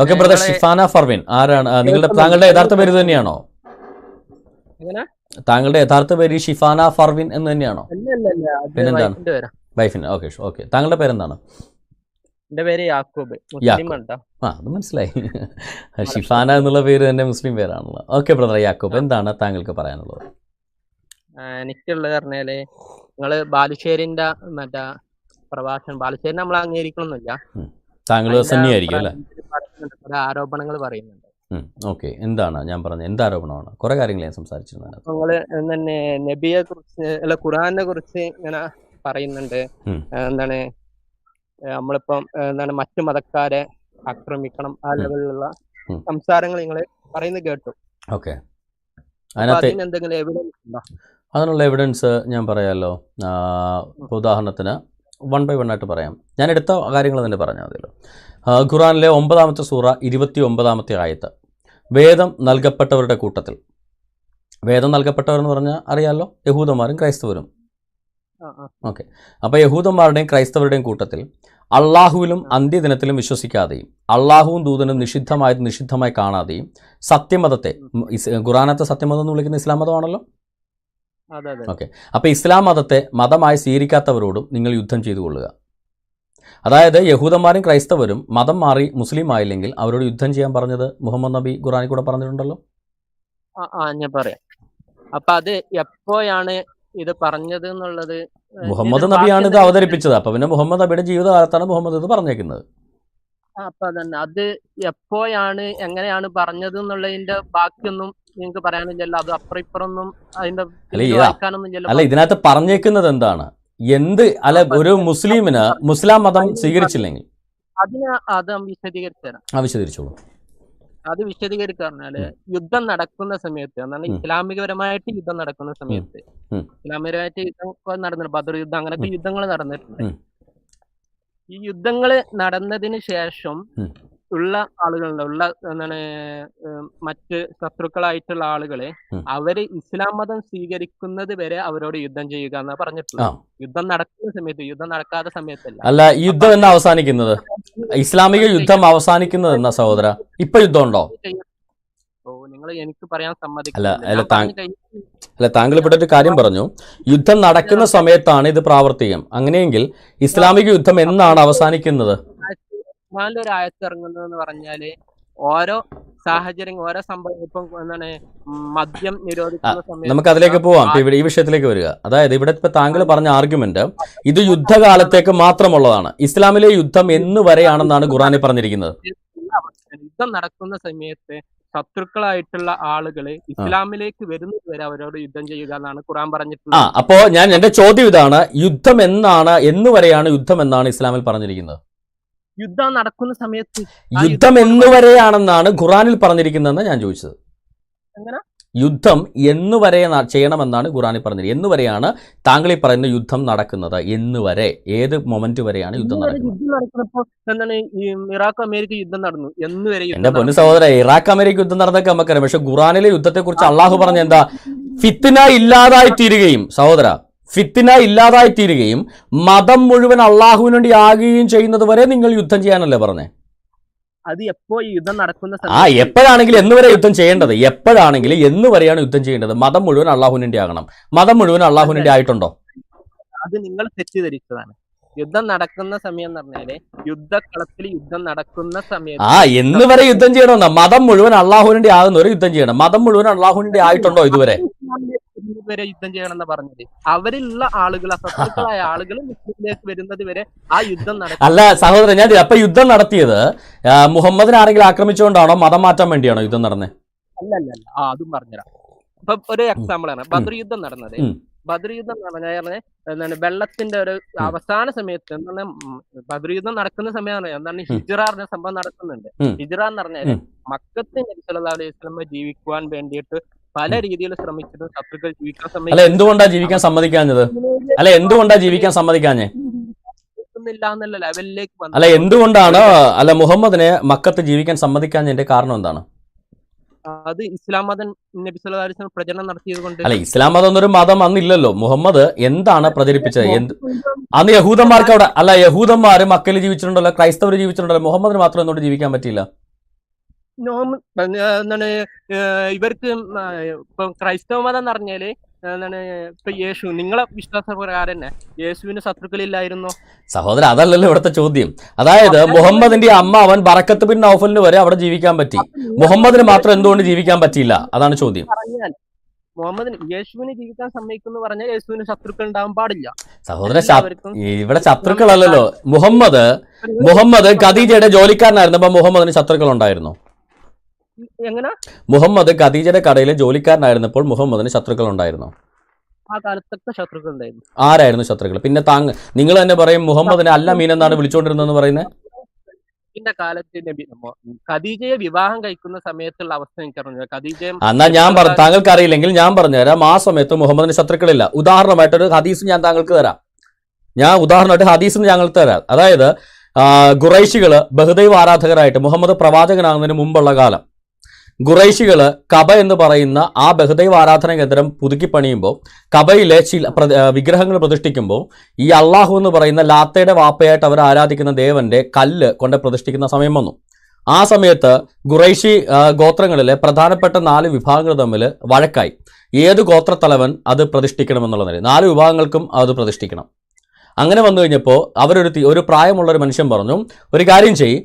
Okay brother, Shifana Farvin ആരാണ്? താങ്കളുടെ യഥാർത്ഥ പേര് തന്നെയാണോ? താങ്കളുടെ യഥാർത്ഥ പേര് ഷിഫാന ഫർവിൻ എന്ന് തന്നെയാണോ? പിന്നെന്താണ്? വൈഫിന്. Okay okay. താങ്കളുടെ പേരെന്താണ്? എന്റെ പേര് യാക്കൂബ്. അത് മനസ്സിലായി. ഷിഫാന എന്നുള്ള പേര് തന്നെ മുസ്ലിം പേരാണല്ലോ. ഓക്കെ ബ്രദർ യാക്കൂബ്, എന്താണ് താങ്കൾക്ക് പറയാനുള്ളത്? എനിക്കുള്ളത് പറഞ്ഞാല്, നിങ്ങള് ബാലുശ്ശേരിന്റെ മറ്റേ പ്രഭാഷണം, ബാലുശ്ശേരി നമ്മൾ അംഗീകരിക്കണമെന്നില്ല, താങ്കൾ തന്നെയായിരിക്കും അല്ലെ? ആരോപണങ്ങൾ പറയുന്നുണ്ട്. ഓക്കെ, എന്താണ് ഞാൻ പറഞ്ഞത്? എന്ത് ആരോപണമാണ്? കുറെ കാര്യങ്ങൾ ഞാൻ സംസാരിച്ചിരുന്നു. നിങ്ങള് തന്നെ നബിയെ കുറിച്ച് അല്ല ഖുർആനെ കുറിച്ച് ഇങ്ങനെ പറയുന്നുണ്ട്. എന്താണ് നമ്മളിപ്പം എന്താണ് മറ്റു മതക്കാരെ ആക്രമിക്കണം, ആ ലെവലിലുള്ള സംസാരങ്ങൾ നിങ്ങൾ പറയുന്നത് കേട്ടു. ഓക്കെ, എന്തെങ്കിലും എവിഡൻസ് ഉണ്ടോ? അതിനുള്ള എവിഡൻസ് ഞാൻ പറയാമല്ലോ. ഉദാഹരണത്തിന് 1 by 1 ആയിട്ട് പറയാം. ഞാൻ എടുത്ത കാര്യങ്ങൾ തന്നെ പറഞ്ഞാൽ മതിയല്ലോ. ഖുറാനിലെ 9-ാമത്തെ സൂറ 29-ാമത്തെ ആയത്ത്, വേദം നൽകപ്പെട്ടവരുടെ കൂട്ടത്തിൽ. വേദം നൽകപ്പെട്ടവർ എന്ന് പറഞ്ഞാൽ അറിയാമല്ലോ, യഹൂദന്മാരും ക്രൈസ്തവരും. ഓക്കെ, അപ്പോൾ യഹൂദന്മാരുടെയും ക്രൈസ്തവരുടെയും കൂട്ടത്തിൽ അള്ളാഹുവിലും അന്ത്യദിനത്തിലും വിശ്വസിക്കാതെയും അള്ളാഹുവും ദൂതനും നിഷിദ്ധമായി കാണാതെയും സത്യമതത്തെ, ഖുറാനത്തെ സത്യമതം എന്ന് വിളിക്കുന്ന ഇസ്ലാം മതമാണല്ലോ. ഓക്കെ, അപ്പോൾ ഇസ്ലാം മതത്തെ മതമായി സ്വീകരിക്കാത്തവരോടും നിങ്ങൾ യുദ്ധം ചെയ്തു കൊള്ളുക. അതായത് യഹൂദന്മാരും ക്രൈസ്തവരും മതം മാറി മുസ്ലിം ആയില്ലെങ്കിൽ അവരോട് യുദ്ധം ചെയ്യാൻ പറഞ്ഞത് മുഹമ്മദ് നബി ഖുറാനിൽ കൂടെ പറഞ്ഞിട്ടുണ്ടല്ലോ. ഞാൻ പറയാം. അപ്പൊ അത് എപ്പോഴാണ് ഇത് പറഞ്ഞത് എന്നുള്ളത്? മുഹമ്മദ് നബിയാണ് ഇത് അവതരിപ്പിച്ചത്. അപ്പൊ പിന്നെ മുഹമ്മദ് നബിയുടെ ജീവിതകാലത്താണ് മുഹമ്മദ് ഇത് പറഞ്ഞേക്കുന്നത്. അപ്പൊ അതന്നെ, അത് എപ്പോഴാണ് എങ്ങനെയാണ് പറഞ്ഞത് എന്നുള്ളതിന്റെ ബാക്കിയൊന്നും നിങ്ങൾക്ക് പറയാനില്ലല്ലോ. അത് അപ്പുറം ഇപ്പുറമൊന്നും അതിന്റെ അല്ല, ഇതിനകത്ത് പറഞ്ഞേക്കുന്നത് എന്താണ്? ഒരു മുസ്ലിമിന് മുസ്ലാം മതം സ്വീകരിച്ചില്ലെങ്കിൽ അതിന് വിശദീകരിച്ചോളൂ. അത് വിശദീകരിക്കാറിഞ്ഞാല്, യുദ്ധം നടക്കുന്ന സമയത്ത്, എന്നാൽ ഇസ്ലാമികപരമായിട്ട് യുദ്ധം നടക്കുന്ന സമയത്ത്, ഇസ്ലാമികപരമായിട്ട് യുദ്ധം നടന്നിട്ടുണ്ട്, ബദർ യുദ്ധം, അങ്ങനത്തെ യുദ്ധങ്ങൾ നടന്നിട്ടുണ്ട്. ഈ യുദ്ധങ്ങൾ നടന്നതിന് ശേഷം ഉള്ള ആളുകളുണ്ട്, എന്താണ് മറ്റ് ശത്രുക്കളായിട്ടുള്ള ആളുകളെ അവര് ഇസ്ലാം മതം സ്വീകരിക്കുന്നത് വരെ അവരോട് യുദ്ധം ചെയ്യുക എന്നാ പറഞ്ഞിട്ടുള്ളത്. യുദ്ധം നടക്കുന്ന സമയത്ത്, യുദ്ധം നടക്കാത്ത സമയത്തല്ല. അല്ല, യുദ്ധം എന്നാ അവസാനിക്കുന്നത്? ഇസ്ലാമിക യുദ്ധം അവസാനിക്കുന്നത് എന്നാ സഹോദര? ഇപ്പൊ യുദ്ധം ഉണ്ടോ? നിങ്ങൾ എനിക്ക് പറയാൻ അല്ല, താങ്കൾ ഇവിടെ ഒരു കാര്യം പറഞ്ഞു, യുദ്ധം നടക്കുന്ന സമയത്താണ് ഇത് പ്രാവർത്തികം. അങ്ങനെയെങ്കിൽ ഇസ്ലാമിക യുദ്ധം എന്നാണ് അവസാനിക്കുന്നത്? ഒരു ആയത്ത് ഇറങ്ങുന്നതെന്ന് പറഞ്ഞാല് ഓരോ സാഹചര്യം, ഓരോ സംഭവം, ഇപ്പം എന്താണ് മദ്യം നിരോധിക്കുന്ന സമയത്ത് നമുക്ക് അതിലേക്ക് പോവാം. ഇവിടെ ഈ വിഷയത്തിലേക്ക് വരിക. അതായത് ഇവിടെ ഇപ്പൊ താങ്കൾ പറഞ്ഞ ആർഗ്യുമെന്റ് ഇത് യുദ്ധകാലത്തേക്ക് മാത്രമുള്ളതാണ്. ഇസ്ലാമിലെ യുദ്ധം എന്ന് വരെയാണെന്നാണ് ഖുറാനിൽ പറഞ്ഞിരിക്കുന്നത്. യുദ്ധം നടക്കുന്ന സമയത്ത് ശത്രുക്കളായിട്ടുള്ള ആളുകള് ഇസ്ലാമിലേക്ക് വരുന്നത് വരെ അവരോട് യുദ്ധം ചെയ്യുക എന്നാണ് ഖുറാൻ പറഞ്ഞിട്ടുള്ളത്. അപ്പോ എന്റെ ചോദ്യം ഇതാണ്, യുദ്ധം എന്നാണ്, എന്ന് വരെയാണ് യുദ്ധം എന്നാണ് ഇസ്ലാമിൽ പറഞ്ഞിരിക്കുന്നത്? യുദ്ധം നടക്കുന്ന സമയത്ത് യുദ്ധം എന്നുവരെയാണെന്നാണ് ഖുറാനിൽ പറഞ്ഞിരിക്കുന്നതെന്ന് ഞാൻ ചോദിച്ചത്. യുദ്ധം എന്നുവരെ ചെയ്യണമെന്നാണ് ഖുറാനിൽ പറഞ്ഞിരിക്കുന്നത്. എന്നുവരെയാണ് താങ്കൾ ഈ പറയുന്ന യുദ്ധം നടക്കുന്നത്? എന്നുവരെ, ഏത് മൊമെന്റ് വരെയാണ് യുദ്ധം നടക്കുന്നത്? ഇറാഖ് അമേരിക്ക യുദ്ധം നടന്നു എന്നുവരെ? എന്റെ പൊന്നു സഹോദര, ഇറാഖ് അമേരിക്ക യുദ്ധം നടന്നൊക്കെ നമുക്കറിയാം. പക്ഷെ ഖുറാനിലെ യുദ്ധത്തെ കുറിച്ച് അള്ളാഹു പറഞ്ഞ എന്താ? ഫിത്ന ഇല്ലാതായിത്തീരുകയും, സഹോദര, ഫിത്ന ഇല്ലാതായിത്തീരുകയും മതം മുഴുവൻ അള്ളാഹുവിന് വേണ്ടി ആകുകയും ചെയ്യുന്നത് വരെ നിങ്ങൾ യുദ്ധം ചെയ്യാനല്ലേ പറഞ്ഞേ? അത് എപ്പോ യുദ്ധം നടക്കുന്ന എപ്പോഴാണെങ്കിലും എന്നുവരെ യുദ്ധം ചെയ്യേണ്ടത്? എപ്പോഴാണെങ്കിലും എന്നുവരെയാണ് യുദ്ധം ചെയ്യേണ്ടത്? മതം മുഴുവൻ അള്ളാഹുവിന് വേണ്ടി ആകണം. മതം മുഴുവൻ അള്ളാഹുവിന് വേണ്ടി ആയിട്ടുണ്ടോ? അത് നിങ്ങൾ തെറ്റിദ്ധരിച്ചതാണ്. യുദ്ധം നടക്കുന്ന സമയം എന്ന് പറഞ്ഞാല് യുദ്ധക്കളത്തിൽ യുദ്ധം നടക്കുന്ന സമയത്ത് എന്നുവരെ യുദ്ധം ചെയ്യണമെന്നാ? മതം മുഴുവൻ അള്ളാഹുവിന് വേണ്ടി ആകുന്നവരെ യുദ്ധം ചെയ്യണം. മതം മുഴുവൻ അള്ളാഹുവിന് വേണ്ടി ആയിട്ടുണ്ടോ ഇതുവരെ? വരെ യുദ്ധം ചെയ്യണമെന്ന് പറഞ്ഞത് അവരിലുള്ള ആളുകൾ, ശത്രുക്കളായ ആളുകൾ മുസ്ലിമിലേക്ക് വരുന്നത് വരെ ആ യുദ്ധം നടക്കും. അല്ല സഹോദരൻ, ഞാൻ അപ്പൊ യുദ്ധം നടത്തിയത് മുഹമ്മദിനെ ആരെങ്കിലും ആക്രമിച്ചുകൊണ്ടാണോ, മതം മാറ്റാൻ വേണ്ടിയാണോ യുദ്ധം നടന്നത്? അല്ലല്ല, അതും പറഞ്ഞുതരാം. ഇപ്പൊ ഒരു എക്സാമ്പിൾ ആണ് ബദർ യുദ്ധം നടന്നത്. ബദർ യുദ്ധം എന്താണ് വെള്ളത്തിന്റെ ഒരു അവസാന സമയത്ത്, എന്താണ് ബദർ യുദ്ധം നടക്കുന്ന സമയമാണ്. എന്താണ് ഹിജ്റ എന്ന സംഭവം നടക്കുന്നുണ്ട്. ഹിജ്റ എന്ന് പറഞ്ഞാല് മക്കത്ത് നബി സല്ലല്ലാഹു അലൈഹി വസല്ലം ജീവിക്കുവാൻ വേണ്ടിയിട്ട് പല രീതിയിൽ ശ്രമിച്ചിട്ട് ശത്രുക്കൾ ജീവിക്കാൻ സമ്മതിക്കില്ല. അല്ല, എന്തുകൊണ്ടാ ജീവിക്കാൻ സമ്മതിക്കാഞ്ഞത്? അല്ല, എന്തുകൊണ്ടാ ജീവിക്കാൻ സമ്മതിക്കാഞ്ഞേ? എന്നുള്ള ലെവലിലേക്ക് വന്നു. അല്ല, എന്തുകൊണ്ടാണ് മുഹമ്മദിനെ മക്കത്ത് ജീവിക്കാൻ സമ്മതിക്കാഞ്ഞതിന്റെ കാരണം എന്താണ്? അത് ഇസ്ലാം മതം നബി സല്ലല്ലാഹു അലൈഹി വസല്ലം പ്രചരണം നടത്തിയത് കൊണ്ട്. അല്ല, ഇസ്ലാം മതം എന്നൊരു മതം അന്നില്ലല്ലോ. മുഹമ്മദ് എന്താണ് പ്രചരിപ്പിച്ചത്? അന്ന് യഹൂദന്മാർക്ക് അവിടെ യഹൂദന്മാര് മക്കയിൽ ജീവിച്ചിട്ടുണ്ടല്ലോ, ക്രൈസ്തവർ ജീവിച്ചിട്ടുണ്ടല്ലോ. മുഹമ്മദിന് മാത്രം എന്തുകൊണ്ട് ജീവിക്കാൻ പറ്റിയില്ല? എന്താണ് ഇവർക്ക് ഇപ്പൊ ക്രൈസ്തവ മതം എന്ന് പറഞ്ഞാല് എന്താണ് ഇപ്പൊ യേശു നിങ്ങളെ വിശ്വാസപ്രകാരം തന്നെ യേശുവിന് ശത്രുക്കളില്ലായിരുന്നോ? സഹോദരൻ, അതല്ലല്ലോ ഇവിടുത്തെ ചോദ്യം. അതായത് മുഹമ്മദിന്റെ അമ്മ അവൻ ബറക്കത്ത് ബിൻ നൗഫലിന് വരെ അവിടെ ജീവിക്കാൻ പറ്റി, മുഹമ്മദിന് മാത്രം എന്തുകൊണ്ട് ജീവിക്കാൻ പറ്റിയില്ല? അതാണ് ചോദ്യം. പറഞ്ഞാൽ മുഹമ്മദിന് യേശുവിന് ജീവിക്കാൻ സമ്മതിക്കുന്നു പറഞ്ഞാൽ യേശുവിന് ശത്രുക്കൾ ഉണ്ടാവാൻ പാടില്ല. സഹോദരൻ, ഇവിടെ ശത്രുക്കളല്ലല്ലോ. മുഹമ്മദ് ഖദീജയുടെ ജോലിക്കാരനായിരുന്നപ്പോ മുഹമ്മദിന് ശത്രുക്കൾ ഉണ്ടായിരുന്നു? എങ്ങനെ? മുഹമ്മദ് ഖദീജയുടെ കടയിലെ ജോലിക്കാരനായിരുന്നപ്പോൾ മുഹമ്മദിന് ശത്രുക്കൾ ഉണ്ടായിരുന്നു? ആ കാലത്തൊക്കെ ശത്രുക്കൾ ഉണ്ടായിരുന്നു. ആരായിരുന്നു ശത്രുക്കൾ? പിന്നെ നിങ്ങൾ തന്നെ പറയും മുഹമ്മദിനെ അല്ല മീൻ എന്നാണ് വിളിച്ചുകൊണ്ടിരുന്നതെന്ന് പറയുന്നത്. ഇതിന്റെ കാലത്ത് നബി ഖദീജയെ വിവാഹം കഴിക്കുന്ന സമയത്തുള്ള അവസ്ഥ എനിക്കറിഞ്ഞു. ഖദീജയെ എന്നാ ഞാൻ പറഞ്ഞു, താങ്കൾക്ക് അറിയില്ലെങ്കിൽ ഞാൻ പറഞ്ഞുതരാം. ആ സമയത്ത് മുഹമ്മദിന് ശത്രുക്കളില്ല. ഉദാഹരണമായിട്ടൊരു ഹദീസ് ഞാൻ താങ്കൾക്ക് തരാം. ഞങ്ങൾക്ക് തരാം. അതായത് ഖുറൈശികള് ബഹുദൈവ ആരാധകരായിട്ട് മുഹമ്മദ് പ്രവാചകനാകുന്നതിന് മുമ്പുള്ള കാലം ഖുറൈശികള് കബ എന്ന് പറയുന്ന ആ ബഹുദൈവ ആരാധന കേന്ദ്രം പുതുക്കി പണിയുമ്പോൾ, കബയിലെ ചില വിഗ്രഹങ്ങൾ പ്രതിഷ്ഠിക്കുമ്പോൾ, ഈ അള്ളാഹു എന്ന് പറയുന്ന ലാത്തയുടെ വാപ്പയായിട്ട് അവർ ആരാധിക്കുന്ന ദേവന്റെ കല്ല് കൊണ്ട് പ്രതിഷ്ഠിക്കുന്ന സമയം വന്നു. ആ സമയത്ത് ഖുറൈശി ഗോത്രങ്ങളിലെ പ്രധാനപ്പെട്ട 4 വിഭാഗങ്ങൾ തമ്മിൽ വഴക്കായി. ഏത് ഗോത്രത്തലവൻ അത് പ്രതിഷ്ഠിക്കണമെന്നുള്ള നില 4 വിഭാഗങ്ങൾക്കും അത് പ്രതിഷ്ഠിക്കണം. അങ്ങനെ വന്നു കഴിഞ്ഞപ്പോൾ ഒരു പ്രായമുള്ളൊരു മനുഷ്യൻ പറഞ്ഞു, ഒരു കാര്യം ചെയ്യ്,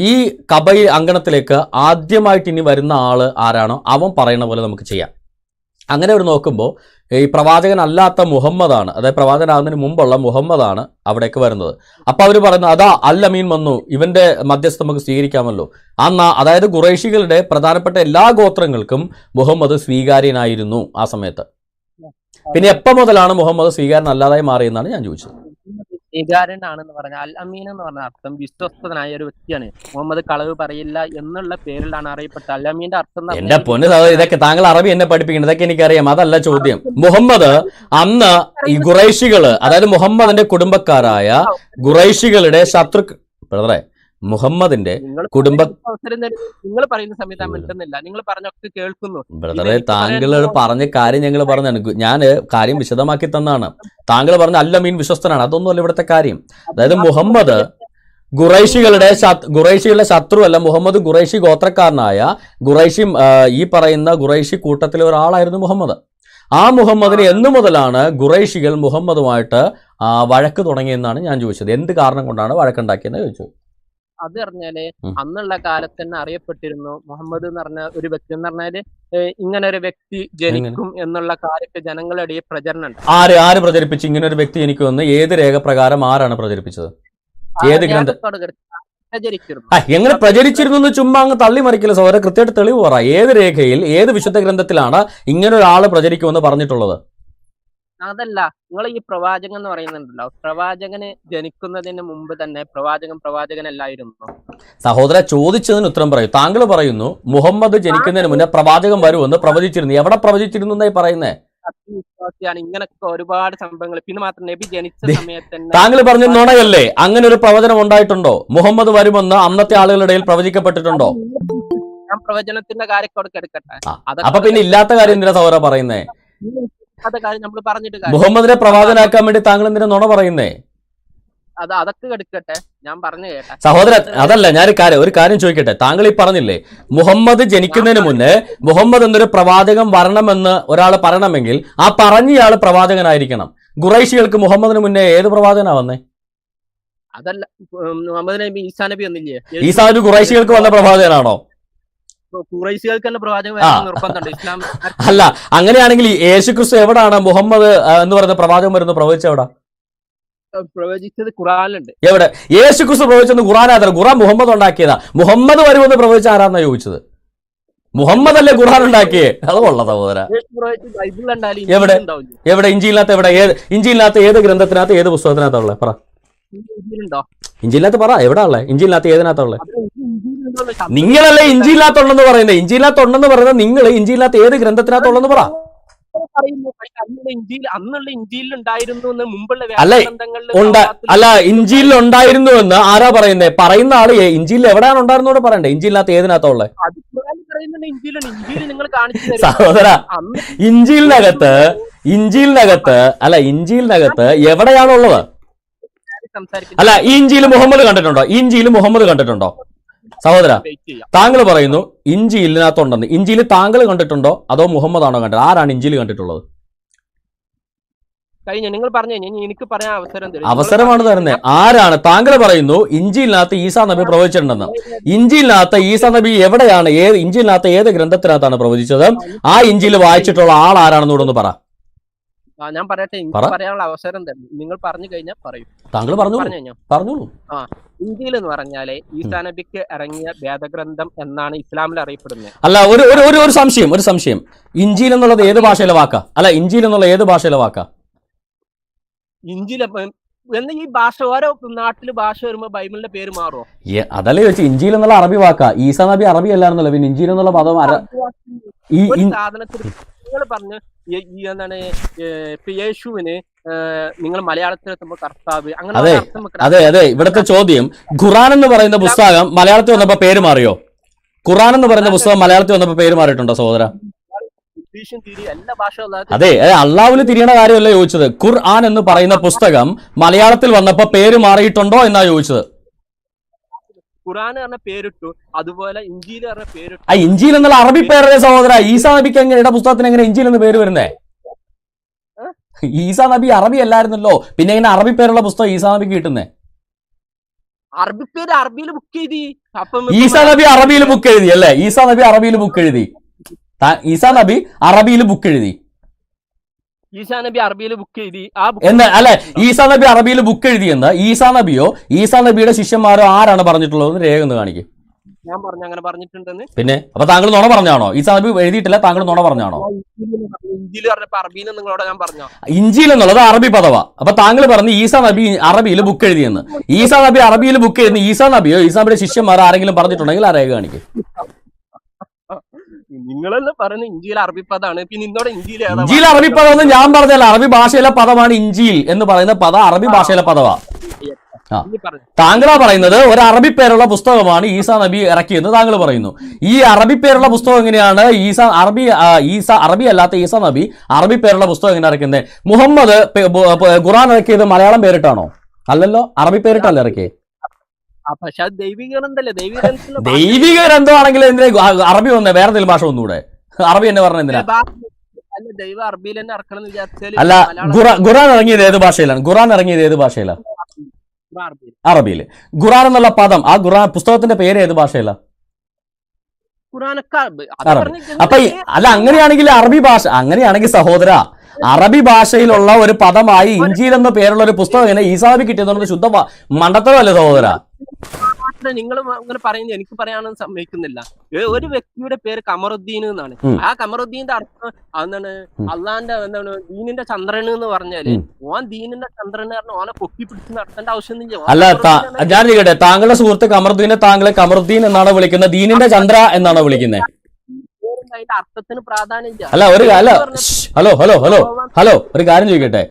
ഈ കബയിൽ അങ്കണത്തിലേക്ക് ആദ്യമായിട്ട് ഇനി വരുന്ന ആള് ആരാണോ അവൻ പറയുന്ന പോലെ നമുക്ക് ചെയ്യാം. അങ്ങനെ അവർ നോക്കുമ്പോൾ ഈ പ്രവാചകനല്ലാത്ത മുഹമ്മദാണ്, അതായത് പ്രവാചകനാകുന്നതിന് മുമ്പുള്ള മുഹമ്മദാണ് അവിടേക്ക് വരുന്നത്. അപ്പോൾ അവർ പറയുന്നത് അതാ അല്ലമീൻ വന്നു, ഇവന്റെ മധ്യസ്ഥ നമുക്ക് സ്വീകരിക്കാമല്ലോ. അതായത് ഖുറൈശികളുടെ പ്രധാനപ്പെട്ട എല്ലാ ഗോത്രങ്ങൾക്കും മുഹമ്മദ് സ്വീകാര്യനായിരുന്നു ആ സമയത്ത്. പിന്നെ എപ്പോൾ മുതലാണ് മുഹമ്മദ് സ്വീകാരനല്ലാതായി മാറിയെന്നാണ് ഞാൻ ചോദിച്ചത്. സ്വീകാര്യനാണെന്ന് പറഞ്ഞാൽ അൽ അമീൻ എന്ന് പറഞ്ഞ അർത്ഥം വിശ്വസ്തനായ ഒരു വ്യക്തിയാണ്. മുഹമ്മദ് കളവ് പറയില്ല എന്നുള്ള പേരിലാണ് അറിയപ്പെട്ടത്. അൽ അമീന്റെ അർത്ഥം എന്റെ പൊന്ന് സഹോദരൻ, ഇതൊക്കെ താങ്കൾ അറബി എന്നെ പഠിപ്പിക്കണം, ഇതൊക്കെ എനിക്കറിയാം. അതല്ല ചോദ്യം. മുഹമ്മദ് അന്ന് ഈ ഖുറൈശികള്, അതായത് മുഹമ്മദിന്റെ കുടുംബക്കാരായ ഖുറൈശികളുടെ ശത്രുക്കൾ, ബ്രദറെ മുഹമ്മദിന്റെ നിങ്ങൾ പറയുന്ന സമയത്ത് മിണ്ടുന്നില്ല. നിങ്ങൾ പറഞ്ഞൊക്കെ കേൾക്കുന്നു. ബ്രദറെ, താങ്കൾ പറഞ്ഞ കാര്യം ഞങ്ങൾ പറഞ്ഞാണ്, ഞാൻ കാര്യം വിശദമാക്കി തന്നാണ്. താങ്കൾ പറഞ്ഞ അല്ല മീൻ വിശ്വസ്തനാണ്, അതൊന്നുമല്ല ഇവിടുത്തെ കാര്യം. അതായത് മുഹമ്മദ് ഖുറൈശികളുടെ ശത്രുവല്ല. മുഹമ്മദ് ഖുറൈശി ഗോത്രക്കാരനായ ഈ പറയുന്ന ഖുറൈശി കൂട്ടത്തിലെ ഒരാളായിരുന്നു മുഹമ്മദ്. ആ മുഹമ്മദിന് എന്നു മുതലാണ് ഖുറൈശികൾ മുഹമ്മദുമായിട്ട് വഴക്ക് തുടങ്ങിയെന്നാണ് ഞാൻ ചോദിച്ചത്. എന്ത് കാരണം കൊണ്ടാണ് വഴക്കുണ്ടാക്കിയെന്ന് ചോദിച്ചു. അത് പറഞ്ഞാല് അന്നുള്ള കാലത്ത് തന്നെ അറിയപ്പെട്ടിരുന്നു മുഹമ്മദ് എന്ന് പറഞ്ഞ ഒരു വ്യക്തി എന്ന് പറഞ്ഞാല് ഇങ്ങനെ ഒരു വ്യക്തി ജനിക്കും എന്നുള്ള കാര്യത്തെ ജനങ്ങളുടെ പ്രചരണം ഉണ്ട്. ആര് പ്രചരിപ്പിച്ചു ഇങ്ങനെ ഒരു വ്യക്തി ജനിക്കുമെന്ന്? ഏത് രേഖ പ്രകാരം ആരാണ് പ്രചരിപ്പിച്ചത്? ഏത് എങ്ങനെ പ്രചരിച്ചിരുന്നു? ചുമ്മാ അങ്ങ് തള്ളി മറിക്കില്ല സഹോദരൻ, കൃത്യമായിട്ട് തെളിവ് പറ. ഏത് രേഖയിൽ, ഏത് വിശുദ്ധ ഗ്രന്ഥത്തിലാണ് ഇങ്ങനെ ഒരാള് പ്രചരിക്കുമെന്ന് പറഞ്ഞിട്ടുള്ളത്? അതല്ല, നിങ്ങൾ ഈ പ്രവാചകൻ എന്ന് പറയുന്നുണ്ടല്ലോ, പ്രവാചകന് ജനിക്കുന്നതിന് മുമ്പ് തന്നെ പ്രവാചകനല്ലായിരുന്നു? സഹോദര, ചോദിച്ചതിന് ഉത്തരം പറയൂ. താങ്കൾ പറയുന്നു മുഹമ്മദ് ജനിക്കുന്നതിന് മുന്നേ പ്രവാചകൻ വരുമെന്ന് പ്രവചിച്ചിരുന്നു. എവിടെ പ്രവചിച്ചിരുന്നു എന്നായി പറയുന്നേ? വിശ്വാസിയാണ്. ഇങ്ങനൊക്കെ ഒരുപാട് സംഭവങ്ങൾ. പിന്നെ മാത്രം നബി ജനിച്ച സമയത്ത് തന്നെ താങ്കൾ പറഞ്ഞ നുണയല്ലേ? അങ്ങനെ ഒരു പ്രവചനം ഉണ്ടായിട്ടുണ്ടോ? മുഹമ്മദ് വരുമെന്ന് അന്നത്തെ ആളുകളുടെ ഇടയിൽ പ്രവചിക്കപ്പെട്ടിട്ടുണ്ടോ? ഞാൻ പ്രവചനത്തിന്റെ കാര്യമൊക്കെ എടുക്കട്ടെ. അപ്പൊ പിന്നെ ഇല്ലാത്ത കാര്യം എന്തിനാ സഹോദര പറയുന്നേ? മുഹമ്മദിനെ പ്രവാചകനാക്കാൻ വേണ്ടി താങ്കൾ എന്തിനാ നുണ പറയുന്നേ? അതൊക്കെ എടുക്കട്ടെ, ഞാൻ പറഞ്ഞു കേട്ടെ സഹോദരൻ. അതല്ല, ഞാൻ ഒരു കാര്യം ചോദിക്കട്ടെ. താങ്കൾ ഈ പറഞ്ഞില്ലേ മുഹമ്മദ് ജനിക്കുന്നതിന് മുന്നേ മുഹമ്മദ് എന്നൊരു പ്രവാചകൻ വരണമെന്ന് ഒരാൾ പറയണമെങ്കിൽ ആ പറഞ്ഞയാള് പ്രവാചകനായിരിക്കണം. ഖുറൈശികൾക്ക് മുഹമ്മദിന് മുന്നേ ഏത് പ്രവാചകനാ വന്നേ? അതല്ല, മുഹമ്മദ് നബി ഈസാ നബി വന്നില്ലേ? ഈസാ നബി ഖുറൈശികൾക്ക് വന്ന പ്രവാചകനാണോ? ഖുറൈശികൾക്ക് തന്നെ പ്രവാചകൻ നിർബന്ധമുണ്ട് ഇസ്ലാം. അല്ല, അങ്ങനെയാണെങ്കിൽ യേശുക്രിസ്തു എവിടാണ് മുഹമ്മദ് എന്ന് പറയുന്ന പ്രവാചകൻ വരുന്നത്? പ്രവചിച്ചെവിടാ? പ്രവചിച്ചത് ഖുറാനിലുണ്ട്. എവിടെ? യേശുക്രിസ്തു പ്രവചിച്ചത് ഖുറാനാണ്. ഖുറാൻ മുഹമ്മദ് ഉണ്ടാക്കിയതാ. മുഹമ്മദ് വരുമെന്ന് പ്രവചിച്ച ആരാന്നാ ചോദിച്ചത്? മുഹമ്മദ് അല്ലേ ഖുറാൻ ഉണ്ടാക്കിയേ? അത് കൊള്ള സഹോദര. എവിടെ? ഇഞ്ചിയില്ലാത്ത എവിടെ? ഇഞ്ചിയില്ലാത്ത ഏത് ഗ്രന്ഥത്തിനകത്ത്, ഏത് പുസ്തകത്തിനകത്തുള്ള? പറ. ഇഞ്ചിയില്ലാത്ത പറ, എവിടാ ഉള്ളത്? ഇഞ്ചിയില്ലാത്ത ഏതിനകത്തുള്ള? നിങ്ങളല്ലേ ഇഞ്ചിയില്ലാത്തുള്ളെന്ന് പറയുന്നത്? ഇഞ്ചിയില്ലാത്തുണ്ടെന്ന് പറയുന്നത് നിങ്ങൾ. ഇഞ്ചിയില്ലാത്ത ഏത് ഗ്രന്ഥത്തിനകത്തുള്ളെന്ന് പറ. അല്ല, ഇഞ്ചിയിൽ ഉണ്ടായിരുന്നു എന്ന് ആരാ പറയുന്നേ? പറയുന്ന ആള് ഇഞ്ചിയിൽ എവിടെയാണ് ഉണ്ടായിരുന്നോട് പറയണ്ടേ? ഇഞ്ചിയില്ലാത്ത ഏതിനകത്തുള്ള? സഹോദര, ഇഞ്ചിയിലിനകത്ത് എവിടെയാണുള്ളത്? അല്ല, ഈ ഇഞ്ചിയിൽ മുഹമ്മദ് കണ്ടിട്ടുണ്ടോ? സഹോദര, വെയിറ്റ് ചെയ്യാം. താങ്കൾ പറയുന്നു ഇഞ്ചിയിലിനകത്തുണ്ടെന്ന്. ഇഞ്ചിയിൽ താങ്കൾ കണ്ടിട്ടുണ്ടോ അതോ മുഹമ്മദ് ആണോ കണ്ടത്? ആരാണ് ഇഞ്ചിയിൽ കണ്ടിട്ടുള്ളത്? കഴിഞ്ഞ നിങ്ങൾ പറഞ്ഞു കഴിഞ്ഞാൽ എനിക്ക് പറയാൻ അവസരം തരും. നിങ്ങൾ അവസരമാണ് തരുന്നത്. ആരാണ്? താങ്കൾ പറയുന്നു ഇഞ്ചിയിലിനകത്ത് ഈസാ നബി പ്രവചിച്ചിട്ടുണ്ടെന്ന്. ഇഞ്ചിയിലിനകത്ത് ഈസാ നബി എവിടെയാണ്, ഇഞ്ചിയിലിനകത്ത് ഏത് ഗ്രന്ഥത്തിനകത്താണ് പ്രവചിച്ചത്? ആ ഇഞ്ചിയിൽ വായിച്ചിട്ടുള്ള ആൾ ആരാണെന്ന് കൂടെ ഒന്ന് പറ. ഞാൻ പറയട്ടെ, എനിക്ക് പറയാനുള്ള അവസരം തരും. നിങ്ങൾ പറഞ്ഞു കഴിഞ്ഞാൽ പറയും. താങ്കൾ പറഞ്ഞോളൂ. ഇഞ്ചീൽ എന്ന് പറഞ്ഞാല് ഈസാ നബിക്ക് ഇറങ്ങിയ വേദഗ്രന്ഥം എന്നാണ് ഇസ്ലാമിൽ അറിയപ്പെടുന്നത്. അല്ല, ഒരു സംശയം. ഇഞ്ചീൽ എന്നുള്ളത് ഏത് ഭാഷയിലെ വാക്കാ? ഇഞ്ചീൽ എന്നുള്ള ഏത് ഭാഷയിലെ വാക്കാ? ഇഞ്ചിയിലെ എന്ന് ഈ ഭാഷ ഓരോ നാട്ടില് ഭാഷ വരുമ്പോ ബൈബിളിന്റെ പേര് മാറുമോ? അതല്ലേ ചോദിച്ചു. ഇഞ്ചീൽ എന്നുള്ള അറബി വാക്കാ. ഈസാ നബി അറബി അല്ലായിരുന്നല്ലോ, പിന്നെ ഇഞ്ചീൽ എന്നുള്ള പദം ഈ സാധനത്തിൽ നിങ്ങൾ പറഞ്ഞു എന്താണ് യേശുവിന് നിങ്ങൾ മലയാളത്തിൽ എത്തുമ്പോ കർത്താവ് അങ്ങനെ. അതെ, ഇവിടുത്തെ ചോദ്യം, ഖുറാൻ എന്ന് പറയുന്ന പുസ്തകം മലയാളത്തിൽ വന്നപ്പോ പേര് മാറിയോ? ഖുറാൻ എന്ന് പറയുന്ന പുസ്തകം മലയാളത്തിൽ വന്നപ്പോ പേര് മാറിയിട്ടുണ്ടോ സഹോദര? അതെ, അള്ളാഹുവിന് തിരിയണ കാര്യമല്ല ചോദിച്ചത്. ഖുർആൻ എന്ന് പറയുന്ന പുസ്തകം മലയാളത്തിൽ വന്നപ്പോ പേര് മാറിയിട്ടുണ്ടോ എന്നാ ചോദിച്ചത്. ഖുർആൻ പറഞ്ഞ പേരിട്ടു, അതുപോലെ ഇഞ്ചീൽ പറഞ്ഞ പേരിട്ടു. ഇഞ്ചീൽ എന്നുള്ള അറബി പേരല്ലേ സഹോദര? ഈസാ നബിക്ക് എങ്ങനെയുടെ പുസ്തകത്തിന് എങ്ങനെ ഇഞ്ചീൽ എന്ന് പേര് വരുന്നേ? ഈസാ നബി അറബി അല്ലായിരുന്നല്ലോ, പിന്നെ എങ്ങനെ അറബി പേരുള്ള പുസ്തകം ഈസാ നബിക്ക് കിട്ടുന്നേ? അറബി പേര് അറബിയിൽ ബുക്ക് ചെയ്തി. ഈസാ നബി അറബിയിൽ ബുക്ക് എഴുതി അല്ലേ? ഈസാ നബി അറബിയിൽ ബുക്ക് എഴുതി. ഈസാ നബി അറബിയിൽ ബുക്ക് എഴുതി. ഈസാ നബി അറബിയിൽ ബുക്ക് ചെയ്തി അല്ലെ? ഈസാ നബി അറബിയിൽ ബുക്ക് എഴുതിയെന്ന് ഈസാ നബിയോ ഈസാ നബിയുടെ ശിഷ്യന്മാരോ ആരാണ് പറഞ്ഞിട്ടുള്ളത്? രേഖ ഒന്ന് കാണിക്കും. ഞാൻ പറഞ്ഞു അങ്ങനെ പറഞ്ഞിട്ടുണ്ടെന്ന്. പിന്നെ അപ്പൊ താങ്കൾ നുണ പറഞ്ഞാണോ? ഈസാ നബി എഴുതിയിട്ടില്ല, താങ്കൾ നുണ പറഞ്ഞാണോ? ഇഞ്ചീൽ പറഞ്ഞപ്പോ അറബിയിൽ നിങ്ങളോട് ഞാൻ പറഞ്ഞു. ഇഞ്ചീൽ എന്നുള്ളത് അറബി പദവാ. അപ്പൊ താങ്കൾ പറഞ്ഞു ഈസാ നബി അറബിയിൽ ബുക്ക് എഴുതിയെന്ന്. ഈസാ നബി അറബിയിൽ ബുക്ക് എഴുതി ഈസാ നബിയോ ഈസാ നബിയുടെ ശിഷ്യന്മാരോ ആരെങ്കിലും പറഞ്ഞിട്ടുണ്ടെങ്കിൽ ആ രേഖ കാണിക്കും. നിങ്ങളെല്ലാം പറയുന്നത് ഇഞ്ചിയിൽ അറബി പദമാണ്. പിന്നെ ഇന്നോട് ഇഞ്ചിയിൽ അറബി പദം എന്ന് ഞാൻ പറഞ്ഞല്ല. അറബി ഭാഷയിലെ പദമാണ് ഇഞ്ചിയിൽ എന്ന് പറയുന്ന പദം. അറബി ഭാഷയിലെ പദവാ. താങ്കളാ പറയുന്നത് ഒരു അറബി പേരുള്ള പുസ്തകമാണ് ഈസാ നബി ഇറക്കിയെന്ന് താങ്കൾ പറയുന്നു. ഈ അറബി പേരുള്ള പുസ്തകം എങ്ങനെയാണ് അറബി അല്ലാത്ത ഈസാ നബി അറബി പേരുള്ള പുസ്തകം എങ്ങനെ ഇറക്കുന്നത്? മുഹമ്മദ് ഖുർആൻ ഇറക്കിയത് മലയാളം പേരിട്ടാണോ? അല്ലല്ലോ, അറബി പേരിട്ടല്ല ഇറക്കിയത്. ദൈവിക ഗ്രന്ഥമാണെങ്കിൽ എന്തിനാ അറബി വന്നേ? വേറെ എന്തെങ്കിലും ഭാഷ ഒന്നുകൂടെ? അറബി എന്നെ പറഞ്ഞ എന്തിനാ? അല്ല, ഖുർആൻ ഇറങ്ങിയത് ഏത് ഭാഷയിലാണ്? അറബിയിൽ. ഖുർആൻ എന്നുള്ള പദം, ആ ഖുർആൻ പുസ്തകത്തിന്റെ പേര് ഏത് ഭാഷയിലാ? അപ്പൊ അല്ല, അങ്ങനെയാണെങ്കിൽ അറബി ഭാഷ, അങ്ങനെയാണെങ്കിൽ സഹോദര അറബി ഭാഷയിലുള്ള ഒരു പദമായി ഇഞ്ചീൽ എന്ന പേരുള്ള ഒരു പുസ്തകം ഇങ്ങനെ ഈസാ നബി കിട്ടിയെന്ന് ശുദ്ധ മണ്ടത്തരമല്ലേ സഹോദര? നിങ്ങൾ അങ്ങനെ പറയുന്നത് എനിക്ക് പറയാനൊന്നും സമ്മതിക്കുന്നില്ല. ഒരു വ്യക്തിയുടെ പേര് കമറുദ്ദീൻ എന്നാണ്. ആ കമറുദ്ദീന്റെ അർത്ഥം എന്താണ്? അള്ളാന്റെ എന്താണ് ദീനിന്റെ ചന്ദ്രൻ എന്ന് പറഞ്ഞാല് ഓൻ ദീനിന്റെ ചന്ദ്രൻ പറഞ്ഞ ഓനെ പൊക്കി പിടിച്ച് നടത്തേണ്ട ആവശ്യമൊന്നുമില്ല. അല്ല, ഞാൻ ചോദിക്കട്ടെ, താങ്കളുടെ സുഹൃത്ത് കമറുദ്ദീനെ താങ്കളെ കമറുദ്ദീൻ എന്നാണ് വിളിക്കുന്നത്, ദീനിന്റെ ചന്ദ്ര എന്നാണോ വിളിക്കുന്നത്? അതിന്റെ അർത്ഥത്തിന് പ്രാധാന്യം. അല്ല, ഹലോ ഒരു കാര്യം ചോദിക്കട്ടെ,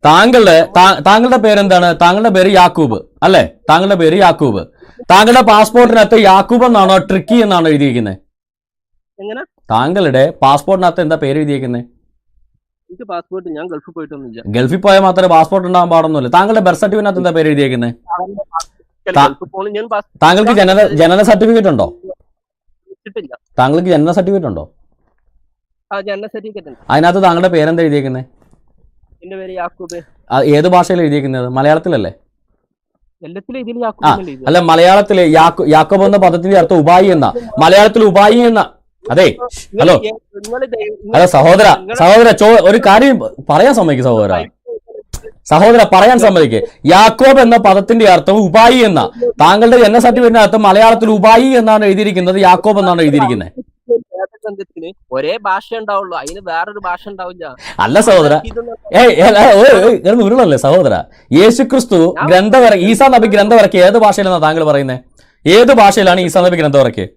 താങ്കളുടെ പേരെന്താണ്? താങ്കളുടെ പേര് യാക്കൂബ് അല്ലെ? താങ്കളുടെ പേര് യാക്കൂബ്. താങ്കളുടെ പാസ്പോർട്ടിനകത്ത് യാക്കൂബ് എന്നാണോ ട്രിക്കി എന്നാണോ എഴുതിയിരിക്കുന്നത്? താങ്കളുടെ പാസ്പോർട്ടിനകത്ത് എന്താ പേര് എഴുതിയിരിക്കുന്നത്? ഞാൻ ഗൾഫിൽ പോയിട്ടൊന്നുമില്ല. ഗൾഫിൽ പോയാൽ മാത്രമേ പാസ്പോർട്ട് ഉണ്ടാകാൻ പാടൊന്നുമില്ല. താങ്കളുടെ ബർത്ത് സർട്ടിഫിക്കറ്റിനകത്ത് എന്താ പേര് എഴുതിയിരിക്കുന്നത്? താങ്കൾക്ക് ജനന സർട്ടിഫിക്കറ്റ് ഉണ്ടോ? താങ്കൾക്ക് ജനന സർട്ടിഫിക്കറ്റ് ഉണ്ടോ? അതിനകത്ത് താങ്കളുടെ പേരെന്താ എഴുതിയിരിക്കുന്നത്? ഏത് ഭാഷയിൽ എഴുതിയിരിക്കുന്നത്? മലയാളത്തിലല്ലേ? അല്ല, മലയാളത്തില് യാക്കോബ് എന്ന പദത്തിന്റെ അർത്ഥം ഉപായി എന്ന. മലയാളത്തിൽ ഉപായി എന്ന. അതെ, ഹലോ സഹോദര ഒരു കാര്യം പറയാൻ സമ്മതിക്കും സഹോദര പറയാൻ സമ്മതിക്ക്. യാക്കോബ് എന്ന പദത്തിന്റെ അർത്ഥം ഉപായി എന്ന. താങ്കളുടെ ജനന സർട്ടിഫിക്കറ്റിന്റെ അർത്ഥം മലയാളത്തിൽ ഉപായി എന്നാണ് എഴുതിയിരിക്കുന്നത്, യാക്കോബ് എന്നാണ് എഴുതിയിരിക്കുന്നത്. ഒരേ ഭാഷ ഉണ്ടാവുള്ളൂ, അതിന് വേറൊരു ഭാഷ ഉണ്ടാവില്ല. അല്ല സഹോദര, ഉരുളല്ലേ സഹോദര? യേശുക്രിസ്തു ഈസാ നബി ഗ്രന്ഥമിറക്കി ഏത് ഭാഷയിലെന്നാണ് താങ്കൾ പറയുന്നത്? ഏത് ഭാഷയിലാണ് ഈസാ നബി ഗ്രന്ഥമിറക്കിയത്?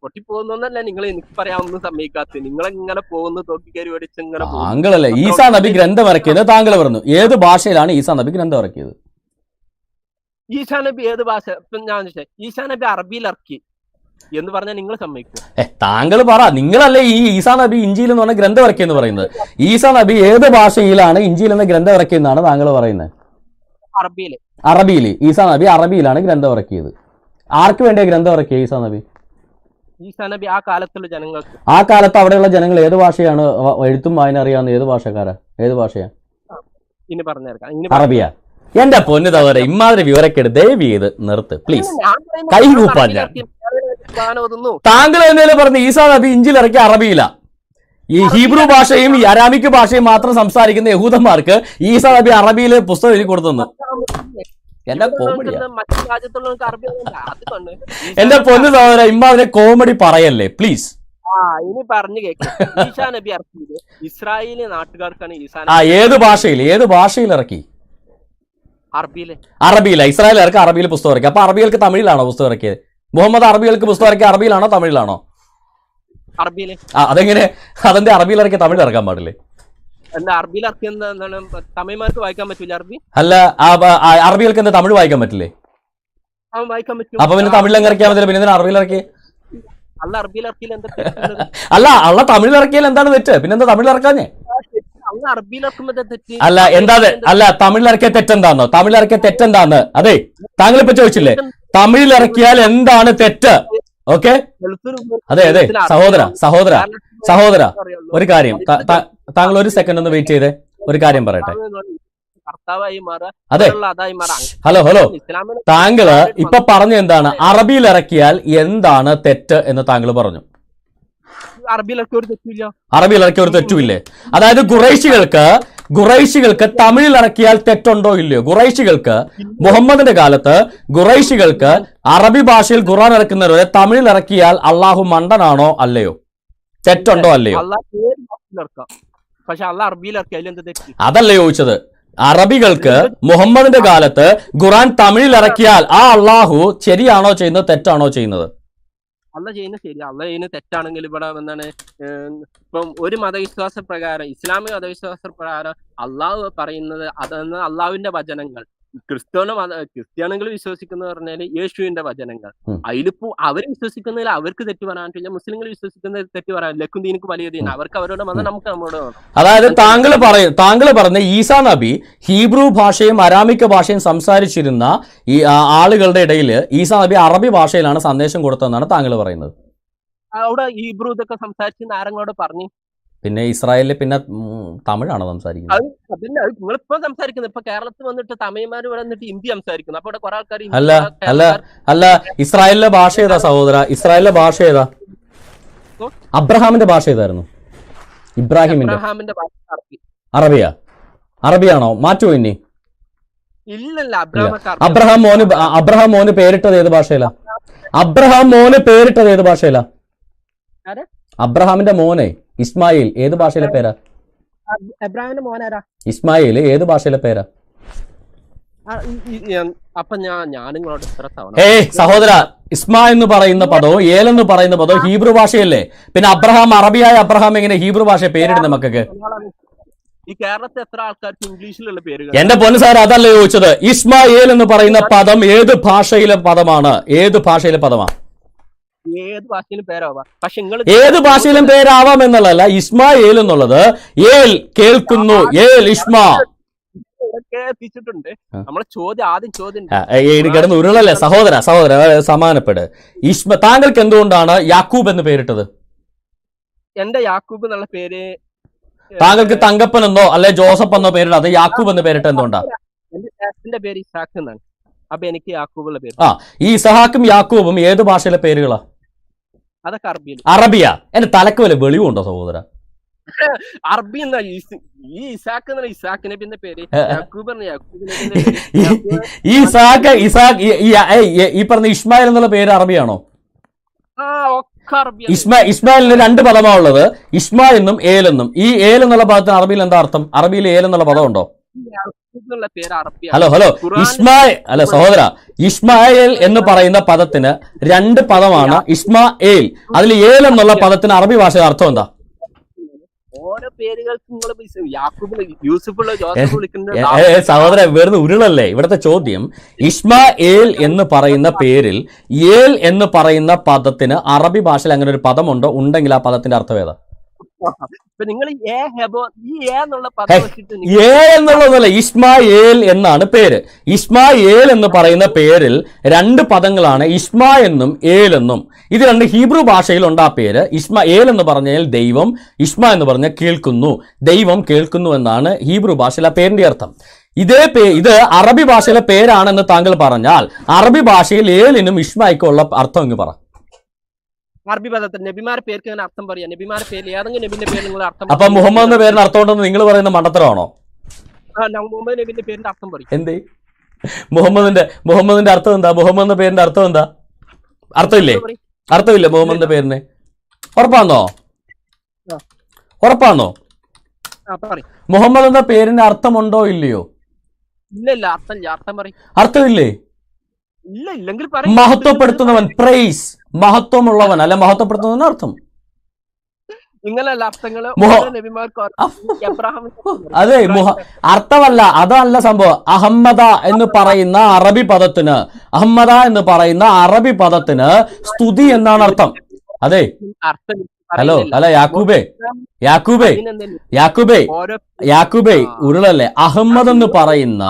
പൊട്ടിപ്പോകുന്നല്ല നിങ്ങൾ എനിക്ക് പറയാനൊന്നും സമ്മതിക്കാത്ത. നിങ്ങളെങ്ങനെ പോകുന്നു തോക്കിക്കരി ഓടിച്ച് ഇങ്ങനെ. താങ്കളല്ലേ ഈസാ നബി ഗ്രന്ഥമിറക്കിയത്? താങ്കൾ പറഞ്ഞു ഏത് ഭാഷയിലാണ് ഈസാ നബി ഗ്രന്ഥമിറക്കിയത്? ഈസാ നബി ഏത് ഭാഷ? ഞാൻ ഈസാ നബി അറബിയിൽ ഇറക്കി എന്ന് പറഞ്ഞാൽ നിങ്ങൾ സമ്മതിക്കും? താങ്കൾ പറ. നിങ്ങളല്ലേ ഈ ഈസാ നബി ഇഞ്ചീൽ എന്ന് പറഞ്ഞ ഗ്രന്ഥം ഇറക്കിയെന്ന് പറയുന്നത്. ഈസാ നബി ഏത് ഭാഷയിലാണ് ഇഞ്ചീൽ എന്ന ഗ്രന്ഥം ഇറക്കിയെന്നാണ് താങ്കൾ പറയുന്നത്? അറബിയിൽ. ഈസാ നബി അറബിയിലാണ് ഗ്രന്ഥം ഇറക്കിയത്. ആർക്ക് വേണ്ടിയ ഗ്രന്ഥം ഇറക്കിയ ഈസാ നബി? ഈസാ നബി ആ കാലത്തുള്ള ജനങ്ങൾക്ക്. ആ കാലത്ത് അവിടെയുള്ള ജനങ്ങൾ ഏത് ഭാഷയാണ് എഴുത്തും വായന അറിയാവുന്ന? ഏത് ഭാഷക്കാരാ? ഏത് ഭാഷയാ? ഇനി പറഞ്ഞേക്കാം. അറബിയ. എന്റെ പൊന്നു തവര ഇമാതിരി വിവരക്കേട് ദയവ് ചെയ്ത് നിർത്ത് പ്ലീസ്. കൈ കൂപ്പാൻ ഞാൻ. താങ്കൾ എന്നേലും പറഞ്ഞ് ഈസാ നബി ഇഞ്ചിൽ ഇറക്കിയ അറബിയില. ഈ ഹീബ്രു ഭാഷയും ഈ അരാമിക് ഭാഷയും മാത്രം സംസാരിക്കുന്ന യഹൂദന്മാർക്ക് ഈസാ നബി അറബിയിൽ പുസ്തകം എഴുതി കൊടുത്തു. എന്റെ കോമഡിയാ. എന്റെ പൊന്നു സഹോദര ഇമ്മാതിരി കോമഡി പറയല്ലേ പ്ലീസ്. ഇനി പറഞ്ഞു കേൾക്കാം. ഈസാ നബി ഇറക്കിയത് ഇസ്രായേലി നാട്ടുകാർക്കാണ്. ഏത് ഭാഷയിൽ? ഏത് ഭാഷയിൽ ഇറക്കി? അറബിയില. ഇസ്രായേൽ ഇറക്കി അറബിയിൽ പുസ്തകം ഇറക്കി. അപ്പൊ അറബികൾക്ക് തമിഴിലാണോ പുസ്തകം ഇറക്കിയത്? മുഹമ്മദ് അറബികൾക്ക് പുസ്തകം ഇറക്കിയ അറബിയിലാണോ തമിഴിലാണോ? അതെങ്ങനെ? അതെന്താ അറബിയിൽ ഇറക്കിയ തമിഴിൽ ഇറക്കാൻ പാടില്ലേ? തമിഴ്മാർക്ക് വായിക്കാൻ പറ്റില്ല അറബി? അല്ല, അറബികൾക്ക് എന്താ തമിഴ് വായിക്കാൻ പറ്റില്ലേ? വായിക്കാൻ പറ്റും. അപ്പൊ പിന്നെ തമിഴിൽ ഇറക്കിയാൽ മതി. പിന്നെ അറബിയിൽ ഇറക്കി? അല്ല, അറബിയിൽ ഇറക്കിയാൽ എന്താ? അല്ല തമിഴിൽ ഇറക്കിയാൽ എന്താണ് തെറ്റ്? പിന്നെന്താ തമിഴിൽ ഇറക്കാഞ്ഞേ? അല്ല എന്താ? അല്ല തമിഴിൽ ഇറക്കിയ തെറ്റെന്താന്നോ? തമിഴിൽ ഇറക്കിയ തെറ്റെന്താന്ന്? അതെ താങ്കൾ ഇപ്പൊ ചോദിച്ചില്ലേ തമിഴിൽ ഇറക്കിയാൽ എന്താണ് തെറ്റ്? ഓക്കെ, അതെ അതെ സഹോദര ഒരു കാര്യം, താങ്കൾ ഒരു സെക്കൻഡ് ഒന്ന് വെയിറ്റ് ചെയ്തേ, ഒരു കാര്യം പറയട്ടെ. അതെ, ഹലോ താങ്കള് ഇപ്പൊ പറഞ്ഞ എന്താണ്? അറബിയിൽ ഇറക്കിയാൽ എന്താണ് തെറ്റ് എന്ന് താങ്കൾ പറഞ്ഞു. അറബിയിൽ ഇറക്കിയ ഒരു തെറ്റുമില്ലേ? അതായത് ഖുറൈശികൾക്ക് തമിഴിൽ ഇറക്കിയാൽ തെറ്റുണ്ടോ ഇല്ലയോ? ഖുറൈശികൾക്ക് മുഹമ്മദിന്റെ കാലത്ത് ഖുറൈശികൾക്ക് അറബി ഭാഷയിൽ ഖുർആൻ ഇറക്കുന്നവരെ തമിഴിൽ ഇറക്കിയാൽ അള്ളാഹു മണ്ടനാണോ അല്ലയോ? തെറ്റുണ്ടോ അല്ലയോ? അതല്ലേ ചോദിച്ചത്. അറബികൾക്ക് മുഹമ്മദിന്റെ കാലത്ത് ഖുർആൻ തമിഴിൽ ഇറക്കിയാൽ ആ അള്ളാഹു ശരിയാണോ ചെയ്യുന്നത് തെറ്റാണോ ചെയ്യുന്നത്? അല്ല ചെയ്യുന്നത് ശരി. അല്ല ചെയ്യുന്നത് തെറ്റാണെങ്കിൽ ഇവിടെ എന്താണ്, ഇപ്പം ഒരു മതവിശ്വാസ പ്രകാരം, ഇസ്ലാമിക മതവിശ്വാസ പ്രകാരം അള്ളാഹു പറയുന്നത് അതെന്ന് അള്ളാഹുവിന്റെ വചനങ്ങൾ. ക്രിസ്ത്യാനികൾ വിശ്വസിക്കുന്ന പറഞ്ഞാല് യേശുവിന്റെ വചനങ്ങൾ. അതിലിപ്പോ അവർ വിശ്വസിക്കുന്നതിൽ അവർക്ക് തെറ്റ് പറയാൻ പറ്റില്ല. മുസ്ലിങ്ങൾ വിശ്വസിക്കുന്നതിൽ തെറ്റ് പറയാൻ ലക്കും ദീനിക്ക് വലിയ ദീന. അവർക്ക് അവരോട് വന്നാൽ നമുക്ക് നമ്മളോട് വേണം. അതായത് താങ്കൾ പറഞ്ഞ ഈസാ നബി ഹീബ്രു ഭാഷയും അരാമിക് ഭാഷയും സംസാരിച്ചിരുന്ന ഈ ആളുകളുടെ ഇടയിൽ ഈസാ നബി അറബി ഭാഷയിലാണ് സന്ദേശം കൊടുത്തതെന്നാണ് താങ്കൾ പറയുന്നത്. അവിടെ ഹീബ്രു ഇതൊക്കെ സംസാരിച്ചിരുന്ന ആരെങ്ങളോട് പറഞ്ഞു? പിന്നെ ഇസ്രായേലിൽ പിന്നെ തമിഴാണോ സംസാരിക്കുന്നത്? നിങ്ങളിപ്പോ സംസാരിക്കുന്നത് ഇപ്പൊ കേരളത്തിൽ വന്നിട്ട് തമിഴ്മാര് വന്നിട്ട് ഹിന്ദി സംസാരിക്കുന്നു. അപ്പൊ ഇവിടെ കുറെ ആൾക്കാർ അല്ല ഇസ്രായേലിലെ ഭാഷ ഏതാ സഹോദര? ഇസ്രായേലിലെ ഭാഷ ഏതാ? അബ്രഹാമിന്റെ ഭാഷ ഏതായിരുന്നു? ഇബ്രാഹിമിന്റെ അറബിയാണോ? മാറ്റുമോ ഇനി? ഇല്ലല്ല, അബ്രഹാം മോന് പേരിട്ടത് ഏത് ഭാഷയിലാ? അബ്രഹാമിന്റെ മോനെ ഇസ്മായിൽ ഏത് ഭാഷയിലെ പേരാ? ഇസ്മായിൽ ഏത് ഭാഷയിലെ പേരാ? സഹോദര, ഇസ്മാ എന്ന് പറയുന്ന പദവും ഏൽ എന്ന് പറയുന്ന പദവും ഹീബ്രു ഭാഷയല്ലേ? പിന്നെ അബ്രഹാം, അറബിയായ അബ്രഹാം എങ്ങനെ ഹീബ്രു ഭാഷ പേരിടുന്ന മക്കൾക്ക്? ഈ കേരളത്തിൽ എത്ര ആൾക്കാർക്ക് ഇംഗ്ലീഷിലുള്ള പേരുകൾ? എന്റെ പൊന്നു സാർ അതല്ല ചോദിച്ചത്. ഇസ്മായേൽ എന്ന് പറയുന്ന പദം ഏത് ഭാഷയിലെ പദമാണ്? ഏത് ഭാഷയിലെ പദമാണ്? ഏത് ഭാഷയിലും പേരാവാം. പക്ഷെ ഏത് ഭാഷയിലും പേരാവാം എന്നുള്ളതല്ല. ഇസ്മായേൽ എന്നുള്ളത് ഏൽ കേൾക്കുന്നു, ഏൽ ഇസ്മാ കേൾപ്പിച്ചിട്ടുണ്ട്. നമ്മളെ ആദ്യം ചോദ്യം കിടന്ന് ഉരുളല്ലേ സഹോദര സമാനപ്പെട്. താങ്കൾക്ക് എന്തുകൊണ്ടാണ് യാക്കൂബ് എന്ന് പേരിട്ടത്? എന്റെ യാക്കൂബ് എന്നുള്ള പേര് താങ്കൾക്ക് തങ്കപ്പൻ എന്നോ അല്ലെ ജോസഫ് എന്നോ പേരിടാതെ യാക്കൂബ് എന്ന് പേരിട്ട് എന്തുകൊണ്ടാ? എന്റെ പേര് ഇസാഖ് എന്നാണ്. അപ്പൊ എനിക്ക് യാക്കൂബുള്ള പേര്. ഈ ഇസഹാക്കും യാക്കൂബും ഏത് ഭാഷയിലെ പേരുകളാ? അതൊക്കെ അറബിയ. എന്റെ തലക്ക് വല്ല വെളിവുണ്ടോ സഹോദര? അറബി എന്നാ ഈ ഇസാഖ് എന്ന ഇസാഖിനെ പിന്നെ പേര്, യാക്കൂബ് ഈ പറഞ്ഞ ഇസ്മായിൽ എന്നുള്ള പേര് അറബിയാണോ? ഇസ്മായിലിന് രണ്ട് പദമാ ഉള്ളത്, ഇസ്മാ എന്നും ഏൽ എന്നും. ഈ ഏൽ എന്നുള്ള പദത്തിന് അറബിയിൽ എന്താ അർത്ഥം? അറബിയിൽ ഏൽ എന്നുള്ള പദം ഉണ്ടോ? ഹലോ സഹോദര, ഇസ്മായേൽ എന്ന് പറയുന്ന പദത്തിന് രണ്ട് പദമാണ്, ഇസ്മായേൽ. അതിൽ ഏൽ എന്നുള്ള പദത്തിന് അറബി ഭാഷയുടെ അർത്ഥം എന്താ? സഹോദര വെറുതെ ഉരുളല്ലേ ഇവിടുത്തെ ചോദ്യം. ഇസ്മായേൽ എന്ന് പറയുന്ന പേരിൽ ഏൽ എന്ന് പറയുന്ന പദത്തിന് അറബി ഭാഷയിൽ അങ്ങനെ ഒരു പദമുണ്ടോ? ഉണ്ടെങ്കിൽ ആ പദത്തിന്റെ അർത്ഥം ഏതാ? ഇപ്പൊ നിങ്ങൾ ഈ എന്നുള്ള പദം വെച്ചിട്ട് എന്നുള്ളതല്ല, ഇസ്മായേൽ എന്നാണ് പേര്. ഇസ്മായേൽ എന്ന് പറയുന്ന പേരിൽ രണ്ട് പദങ്ങളാണ്, ഇസ്മ എന്നും ഏൽ എന്നും. ഇത് രണ്ട് ഹീബ്രു ഭാഷയിലുണ്ട് ആ പേര്. ഇസ്മായേൽ എന്ന് പറഞ്ഞാൽ ദൈവം, ഇസ്മ എന്ന് പറഞ്ഞാൽ കേൾക്കുന്നു, ദൈവം കേൾക്കുന്നു എന്നാണ് ഹീബ്രു ഭാഷയിൽ ആ പേരിന്റെ അർത്ഥം. ഇത് അറബി ഭാഷയിലെ പേരാണെന്ന് താങ്കൾ പറഞ്ഞാൽ അറബി ഭാഷയിൽ ഏലിനും ഇസ്മായ്ക്കും ഉള്ള അർത്ഥം എന്ന് പറ. അറബി പദത്തിൽ നബിമാരുടെ പേർക്ക് അങ്ങനെ അർത്ഥം പറയാം. നബിമാരുടെ പേരിൽ ഏതെങ്കിലും നബിന്റെ പേര് നിങ്ങൾ അർത്ഥം അപ്പൊ മുഹമ്മദ് എന്ന പേരിന് അർത്ഥം ഉണ്ടെന്ന് നിങ്ങൾ പറയുന്ന മണ്ടത്തരമാണോ? മുഹമ്മദ് നബിന്റെ പേരിന്റെ അർത്ഥം പറയും. എന്തേ മുഹമ്മദിന്റെ അർത്ഥം എന്താ? മുഹമ്മദ് എന്ന പേരിന്റെ അർത്ഥം എന്താ? അർത്ഥമില്ലേ? അർത്ഥമില്ല മുഹമ്മദിന്റെ പേരിന്. ഉറപ്പാണോ? മുഹമ്മദ് എന്ന പേരിന് അർത്ഥമുണ്ടോ ഇല്ലയോ? ഇല്ല, അർത്ഥം പറയും. അർത്ഥമില്ലേ? ഇല്ല, ഇല്ലെങ്കിൽ മഹത്വപ്പെടുത്തുന്നവൻ, പ്രൈസ്, മഹത്വമുള്ളവൻ അല്ല മഹത്വപ്പെടുത്തുന്നവൻ അർത്ഥം. ഇങ്ങനെയല്ല അർത്ഥങ്ങള് അതെ, അർത്ഥമല്ല, അതല്ല സംഭവം. അഹമ്മദ എന്ന് പറയുന്ന അറബി പദത്തിന് സ്തുതി എന്നാണ് അർത്ഥം. അതെ, ഹലോ അല്ല യാക്കൂബേ ഉരുളല്ലേ. അഹമ്മദ് എന്ന് പറയുന്ന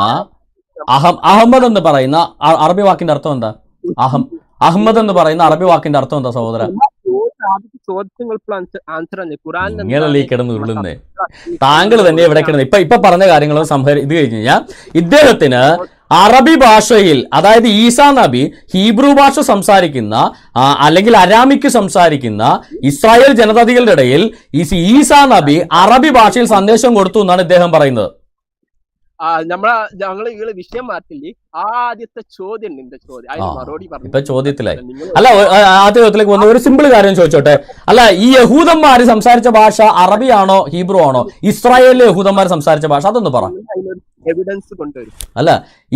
അറബി വാക്കിന്റെ അർത്ഥം എന്താ? അഹമ്മദ് എന്ന് പറയുന്ന അറബി വാക്കിന്റെ അർത്ഥം എന്താ സഹോദര? ഇങ്ങനല്ലേ കിടന്ന് ഉരുളുന്നേ? താങ്കൾ തന്നെ ഇവിടെ കിടന്ന് ഇപ്പൊ പറഞ്ഞ കാര്യങ്ങൾ ഇത് കഴിഞ്ഞ് കഴിഞ്ഞാൽ ഇദ്ദേഹത്തിന് അറബി ഭാഷയിൽ, അതായത് ഈസാ നബി ഹീബ്രു ഭാഷ സംസാരിക്കുന്ന അല്ലെങ്കിൽ അരാമിക്ക് സംസാരിക്കുന്ന ഇസ്രായേൽ ജനതകളുടെ ഇടയിൽ ഈസാ നബി അറബി ഭാഷയിൽ സന്ദേശം കൊടുത്തു എന്നാണ് ഇദ്ദേഹം പറയുന്നത്. ഞങ്ങള് വിഷയം മാറ്റില്ലേ. ആദ്യത്തെ ചോദ്യം മറുപടി ഇപ്പൊ ചോദ്യത്തിലായി. അല്ല, ആദ്യ ചോദ്യത്തിലേക്ക് വന്ന ഒരു സിമ്പിൾ കാര്യം ചോദിച്ചോട്ടെ. അല്ല, ഈ യഹൂദന്മാര് സംസാരിച്ച ഭാഷ അറബിയാണോ ഹീബ്രു ആണോ? ഇസ്രായേലിലെ യഹൂദന്മാർ സംസാരിച്ച ഭാഷ അതൊന്ന് പറ. എവിഡൻസ് കൊണ്ടുവരും. അല്ല,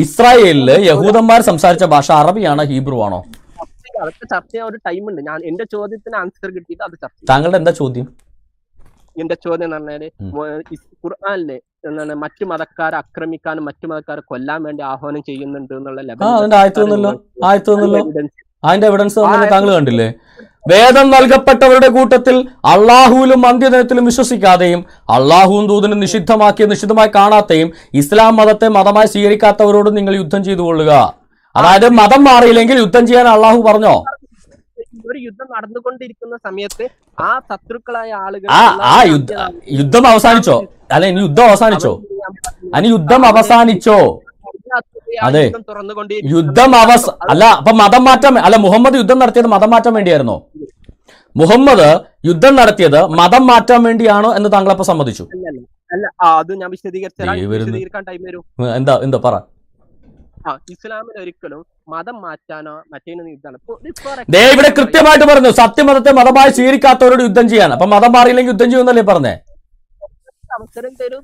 ഇസ്രായേലില് യഹൂദന്മാർ സംസാരിച്ച ഭാഷ അറബിയാണോ ഹീബ്രു ആണോ? അതൊക്കെ ചർച്ച ചെയ്യാൻ ഒരു ടൈം ഉണ്ട്. ഞാൻ എന്റെ ചോദ്യത്തിന് ആൻസർ കിട്ടിയിട്ട് അത് ചർച്ച. താങ്കളുടെ എന്താ ചോദ്യം? എന്റെ ചോദ്യം എന്ന് പറഞ്ഞാല് ഖുർആനിലെ എന്താണ് മറ്റു മതക്കാരെ ആക്രമിക്കാനും മറ്റു മതക്കാരെ കൊല്ലാൻ വേണ്ടി ആഹ്വാനം ചെയ്യുന്നുണ്ട് എന്നുള്ള അതിന്റെ എവിഡൻസ് താങ്കൾ കണ്ടില്ലേ? വേദം നൽകപ്പെട്ടവരുടെ കൂട്ടത്തിൽ അള്ളാഹുവിലും അന്ത്യദിനത്തിലും വിശ്വസിക്കാതെയും അള്ളാഹുവും ദൂതനും നിഷിദ്ധമായി കാണാതെയും ഇസ്ലാം മതത്തെ മതമായി സ്വീകരിക്കാത്തവരോട് നിങ്ങൾ യുദ്ധം ചെയ്തു കൊള്ളുക. അതായത് മതം മാറിയില്ലെങ്കിൽ യുദ്ധം ചെയ്യാൻ അള്ളാഹു പറഞ്ഞോ? ഒരു യുദ്ധം നടന്നുകൊണ്ടിരിക്കുന്ന സമയത്ത് ആ ശത്രുക്കളായ ആളുകൾ യുദ്ധം അവസാനിച്ചോ? അല്ല, ഇനി യുദ്ധം അവസാനിച്ചോ? അതെ, യുദ്ധം അല്ല, അപ്പൊ മതം മാറ്റം അല്ല. മുഹമ്മദ് യുദ്ധം നടത്തിയത് മതം മാറ്റാൻ വേണ്ടിയായിരുന്നോ? മുഹമ്മദ് യുദ്ധം നടത്തിയത് മതം മാറ്റാൻ വേണ്ടിയാണോ എന്ന് താങ്കളപ്പോ സമ്മതിച്ചു? അല്ല, അത് ഞാൻ വിശദീകരിക്കാൻ ടൈം വരും. എന്താ പറ. ഇസ്ലാമിൽ ഒരിക്കലും മതം മാറ്റാനോ മറ്റേനോ യുദ്ധമാണ്. ഇവിടെ കൃത്യമായിട്ട് പറഞ്ഞു, സത്യമതത്തെ മതമായി സ്വീകരിക്കാത്തവരോട് യുദ്ധം ചെയ്യാൻ. അപ്പൊ മതം മാറിയില്ലെങ്കിൽ യുദ്ധം ചെയ്യുമെന്നല്ലേ പറഞ്ഞേ? അവസരം തരും.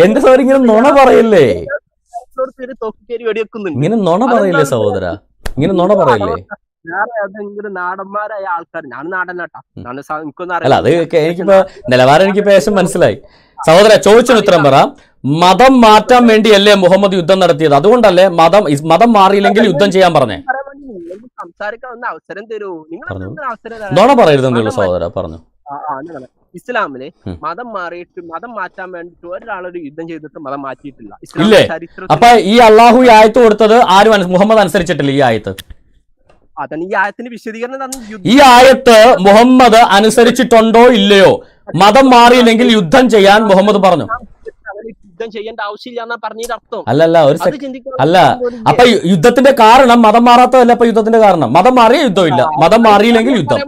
എന്റെ സഹോദരൻ ഇങ്ങനെ നുണ പറയല്ലേ, വെടിവെക്കുന്നുണ്ട്. ഇങ്ങനെ നുണ പറയില്ലേ സഹോദര, ഇങ്ങനെ നുണ പറയില്ലേ? നാടന്മാരായ ആൾക്കാർ, ഞാൻ നാടനാട്ടാ, അല്ല അത് എനിക്കിപ്പോ നിലവാരം എനിക്കിപ്പോ ഏകദേശം മനസ്സിലായി. സഹോദര, ചോദിച്ചതിന് ഉത്തരം പറ. മതം മാറ്റാൻ വേണ്ടിയല്ലേ മുഹമ്മദ് യുദ്ധം നടത്തിയത്? അതുകൊണ്ടല്ലേ മതം മാറിയില്ലെങ്കിൽ യുദ്ധം ചെയ്യാൻ പറഞ്ഞേ? സംസാരിക്കാൻ അവസരം തരൂ. നുണ പറയരുതെന്നുള്ള സഹോദര പറഞ്ഞു. ഇസ്ലാമില് മതം മാറിയിട്ട് മതം മാറ്റാൻ വേണ്ടിട്ട് ഒരാളൊരു യുദ്ധം ചെയ്തിട്ട് മതം മാറ്റിയിട്ടില്ല. ഇല്ലേ? അപ്പൊ ഈ അള്ളാഹു ഈ ആയത്ത് കൊടുത്തത് ആരും മുഹമ്മദ് അനുസരിച്ചിട്ടില്ല. ഈ ആയത്ത് അതാണ് ഈ ആയത്തിന് വിശദീകരണം. ഈ ആയത്ത് മുഹമ്മദ് അനുസരിച്ചിട്ടുണ്ടോ ഇല്ലയോ? മതം മാറിയില്ലെങ്കിൽ യുദ്ധം ചെയ്യാൻ മുഹമ്മദ് പറഞ്ഞു. യുദ്ധം ചെയ്യേണ്ട ആവശ്യമില്ല പറഞ്ഞതിന്റെ അർത്ഥം. അല്ല, അപ്പൊ യുദ്ധത്തിന്റെ കാരണം മതം മാറാത്തതല്ല. അപ്പൊ യുദ്ധത്തിന്റെ കാരണം മതം മാറിയ യുദ്ധമില്ല, മതം മാറിയില്ലെങ്കിൽ യുദ്ധം.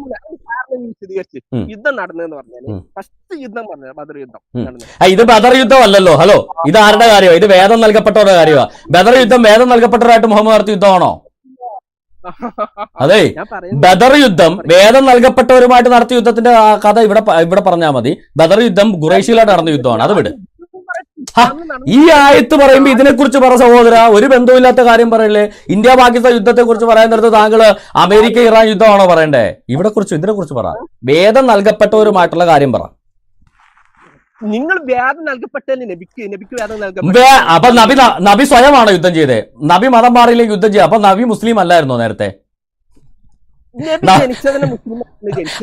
യുദ്ധം നടന്നെന്ന് പറഞ്ഞാല് ഫസ്റ്റ് യുദ്ധം പറഞ്ഞ ബദർ യുദ്ധം. ഇത് ബദർ യുദ്ധം അല്ലല്ലോ. ഹലോ, ഇത് ആരുടെ കാര്യമാണ്? ഇത് വേദം നൽകപ്പെട്ടവരുടെ കാര്യമാണ്. ബദർ യുദ്ധം വേദം നൽകപ്പെട്ടവരായിട്ട് മുഹമ്മദ് നടത്തിയ യുദ്ധമാണോ? അതെ, ബദർ യുദ്ധം വേദം നൽകപ്പെട്ടവരുമായിട്ട് നടത്തിയ യുദ്ധത്തിന്റെ കഥ ഇവിടെ പറഞ്ഞാൽ മതി. ബദർ യുദ്ധം ഖുറൈശികളായിട്ട് നടന്ന യുദ്ധമാണ്. അത് വിട്. ഈ ആയത്ത് പറയുമ്പോ ഇതിനെക്കുറിച്ച് പറ സഹോദര. ഒരു ബന്ധവുമില്ലാത്ത കാര്യം പറയല്ലേ. ഇന്ത്യ പാകിസ്ഥാൻ യുദ്ധത്തെ കുറിച്ച് പറയാൻ നേരത്ത് താങ്കള് അമേരിക്ക ഇറാൻ യുദ്ധമാണോ പറയണ്ടേ? ഇതിനെ കുറിച്ച് പറ. വേദം നൽകപ്പെട്ടവരുമായിട്ടുള്ള കാര്യം പറ. നിങ്ങൾ വേദം നൽകപ്പെട്ടല്ലേ? നബിക്ക് വേദം അപ്പൊ നബി സ്വയമാണോ യുദ്ധം ചെയ്തേ? നബി മതം മാറിയില്ലെങ്കിൽ യുദ്ധം ചെയ്യാം. അപ്പൊ നബി മുസ്ലിം അല്ലായിരുന്നോ നേരത്തെ? ജനിച്ചതിന് മുസ്ലിം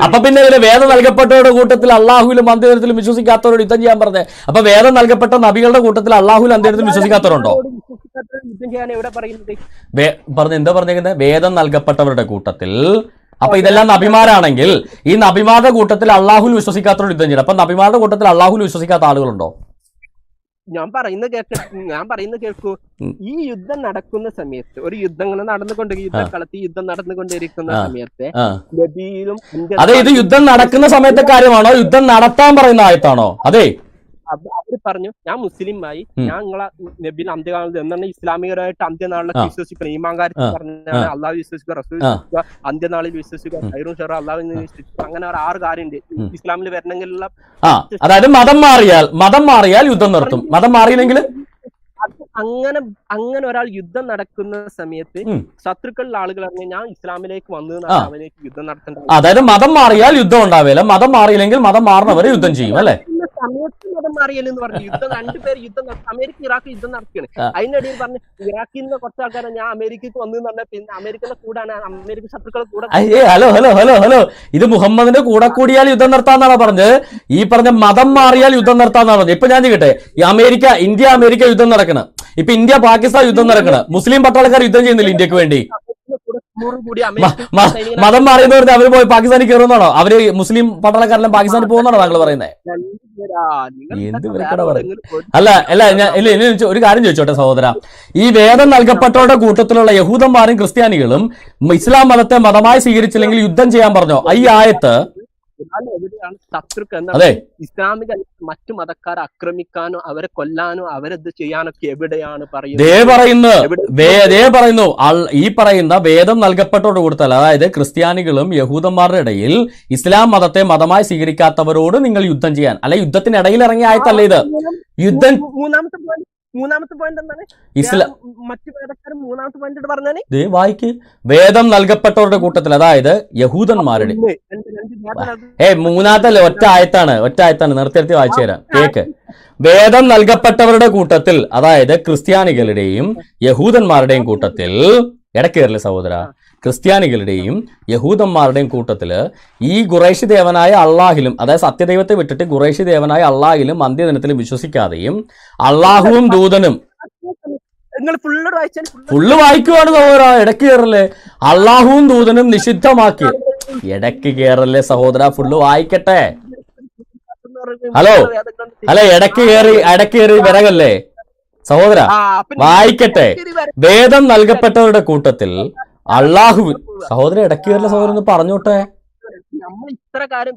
അപ്പൊ പിന്നെ ഇതിന് വേദം നൽകപ്പെട്ടവരുടെ കൂട്ടത്തിൽ അള്ളാഹുലും അന്ത്യദിനത്തിലും വിശ്വസിക്കാത്തവരോട് യുദ്ധം ചെയ്യാൻ പറഞ്ഞേ. അപ്പൊ വേദം നൽകപ്പെട്ട നബികളുടെ കൂട്ടത്തിൽ അള്ളാഹുലും അന്ത്യദിനത്തിലും വിശ്വസിക്കാത്തവരുണ്ടോ? യുദ്ധം ചെയ്യാൻ എവിടെ പറയുന്നത്? എന്താ പറഞ്ഞേക്കുന്നത്? വേദം നൽകപ്പെട്ടവരുടെ കൂട്ടത്തിൽ. അപ്പൊ ഇതെല്ലാം നബിമാരാണെങ്കിൽ ഈ നബിമാരുടെ കൂട്ടത്തിൽ അള്ളാഹുൽ വിശ്വസിക്കാത്തവരോട് യുദ്ധം ചെയ്യണം. അപ്പൊ നബിമാരുടെ കൂട്ടത്തിൽ അള്ളാഹുൽ വിശ്വസിക്കാത്ത ആളുകളുണ്ടോ? ഞാൻ പറയുന്നത് കേൾക്കൂ. ഈ യുദ്ധം നടക്കുന്ന സമയത്ത്, ഒരു യുദ്ധങ്ങൾ യുദ്ധം നടന്നുകൊണ്ടിരിക്കുന്ന സമയത്ത് നബിയിലും അതെ, ഇത് യുദ്ധം നടക്കുന്ന സമയത്തെ കാര്യമാണോ യുദ്ധം നടത്താൻ പറയുന്ന ആയത്താണോ? അതെ, അവര് പറഞ്ഞു ഞാൻ മുസ്ലിമായി, ഞാൻ നിങ്ങളെ നബിയിൽ അന്ത്യകാലത്ത് എന്താണ് ഇസ്ലാമികരായിട്ട് അന്ത്യനാളിലൊക്കെ വിശ്വസിക്കണം. ഈമാൻകാരത്തിൽ പറഞ്ഞാണ് അള്ളാഹു വിശ്വസിക്കുക, റസൂൽ വിശ്വസിക്കുക, അന്ത്യനാളിൽ വിശ്വസിക്കുക, ഖൈറും ഷറും അള്ളാഹുവിനെ വിശ്വസിക്കുക. അങ്ങനെ ഒരു 6 കാര്യമുണ്ട് ഇസ്ലാമിൽ വരണമെങ്കിലുള്ള. അതായത് മതം മാറിയാൽ യുദ്ധം നിർത്തും, മതം മാറിയില്ലെങ്കിൽ അങ്ങനെ ഒരാൾ യുദ്ധം നടക്കുന്ന സമയത്ത് ശത്രുക്കളുടെ ആളുകൾ അറിഞ്ഞ ഞാൻ ഇസ്ലാമിലേക്ക് വന്നു അവനേക്ക് യുദ്ധം നടത്തേണ്ട. അതായത് മതം മാറിയാൽ യുദ്ധം ഉണ്ടാവില്ല, മതം മാറിയില്ലെങ്കിൽ മതം മാറുന്നവരെ യുദ്ധം ചെയ്യും അല്ലെ? സമയത്ത് മതം മാറിയല്ലെന്ന് പറഞ്ഞു. യുദ്ധം 2 പേര് യുദ്ധം അമേരിക്ക ഇറാഖ് യുദ്ധം നടക്കുകയാണ്. അതിനിടയിൽ പറഞ്ഞു ഇറാഖിൽ നിന്ന് കുറച്ച് ആൾക്കാരെ ഞാൻ അമേരിക്കക്ക് വന്നു എന്ന് പറഞ്ഞാൽ പിന്നെ അമേരിക്കയുടെ കൂടാണ്, അമേരിക്കൻ ശത്രുക്കളെ കൂടെ. ഹലോ ഇത് മുഹമ്മദിന്റെ കൂടെ കൂടിയാൽ യുദ്ധം നിർത്താന്നാണ് പറഞ്ഞത്. ഈ പറഞ്ഞ മതം മാറിയാൽ യുദ്ധം നിർത്താന്നാണ് പറഞ്ഞത്. ഇപ്പൊ ഞാൻ ചോദിക്കട്ടെ, ഈ ഇന്ത്യ അമേരിക്ക യുദ്ധം നടക്കണം, ഇപ്പൊ ഇന്ത്യ പാകിസ്ഥാൻ യുദ്ധം നടക്കണം, മുസ്ലിം പട്ടാളക്കാർ യുദ്ധം ചെയ്യുന്നില്ല ഇന്ത്യക്ക് വേണ്ടി. മതം മാറിയെന്ന് പറഞ്ഞാൽ അവര് പോയി പാകിസ്ഥാനിൽ കയറുന്നാണോ? അവര് മുസ്ലിം പട്ടാളക്കാരെല്ലാം പാകിസ്ഥാനിൽ പോകുന്നാണോ താങ്കൾ പറയുന്നത്? ഒരു കാര്യം ചോദിച്ചോട്ടെ സഹോദര, ഈ വേദം നൽകപ്പെട്ടവരുടെ കൂട്ടത്തിലുള്ള യഹൂദന്മാരും ക്രിസ്ത്യാനികളും ഇസ്ലാം മതത്തെ മതമായി സ്വീകരിച്ചില്ലെങ്കിൽ യുദ്ധം ചെയ്യാൻ പറഞ്ഞോ? ഈ ആയത്ത് എവിടെയാണ് ശത്രുക്കൾ എന്താണ് ഇസ്ലാമിക മറ്റു മതക്കാരെ ആക്രമിക്കാനോ അവരെ കൊല്ലാനോ അവരെത് ചെയ്യാനൊക്കെ എവിടെയാണ് പറയുന്നത്? ഈ പറയുന്ന വേദം നൽകപ്പെട്ടവരുടെ കൂട്ടത്തിൽ, അതായത് ക്രിസ്ത്യാനികളും യഹൂദന്മാരുടെ ഇടയിൽ ഇസ്ലാം മതത്തെ മതമായി സ്വീകരിക്കാത്തവരോട് നിങ്ങൾ യുദ്ധം ചെയ്യാൻ, അല്ലെ യുദ്ധത്തിനിടയിൽ ഇറങ്ങിയ ആയത്തല്ല ഇത്. യുദ്ധം മൂന്നാമത്തെ പോയിന്റ് എന്താണ്? മറ്റു വേദക്കാരും മൂന്നാമത്തെ പോയിന്റ് പറഞ്ഞാൽ വായിക്ക്. വേദം നൽകപ്പെട്ടവരുടെ കൂട്ടത്തിൽ, അതായത് യഹൂദന്മാരുടെ മൂന്നാമത്തെ ഒറ്റ ആയത്താണ് നിർത്തി വായിച്ചു തരാം, കേക്ക്. വേദം നൽകപ്പെട്ടവരുടെ കൂട്ടത്തിൽ, അതായത് ക്രിസ്ത്യാനികളുടെയും യഹൂദന്മാരുടെയും കൂട്ടത്തിൽ, ഇടക്കേറില്ല സഹോദര, ക്രിസ്ത്യാനികളുടെയും യഹൂദന്മാരുടെയും കൂട്ടത്തില് ഈ ഖുറൈശി ദേവനായ അള്ളാഹിലും, അതായത് സത്യദൈവത്തെ വിട്ടിട്ട് ഖുറൈശി ദേവനായ അള്ളാഹിലും അന്ത്യദിനത്തിലും വിശ്വസിക്കാതെയും അള്ളാഹുവും ദൂതനും ഫുള്ള് വായിക്കുവാണ് സഹോദര, ഇടയ്ക്ക് കയറല്ലേ. അള്ളാഹുവും ദൂതനും നിഷിദ്ധമാക്കി, ഇടയ്ക്ക് കയറല്ലേ സഹോദര, ഫുള്ള് വായിക്കട്ടെ. ഹലോ ഇടയ്ക്ക് കയറി വിറകല്ലേ സഹോദര, വായിക്കട്ടെ. വേദം നൽകപ്പെട്ടവരുടെ കൂട്ടത്തിൽ അള്ളാഹു, സഹോദര ഇടയ്ക്ക് കയറില്ല സഹോദരൻ ഒന്ന് പറഞ്ഞോട്ടെ. നമ്മൾ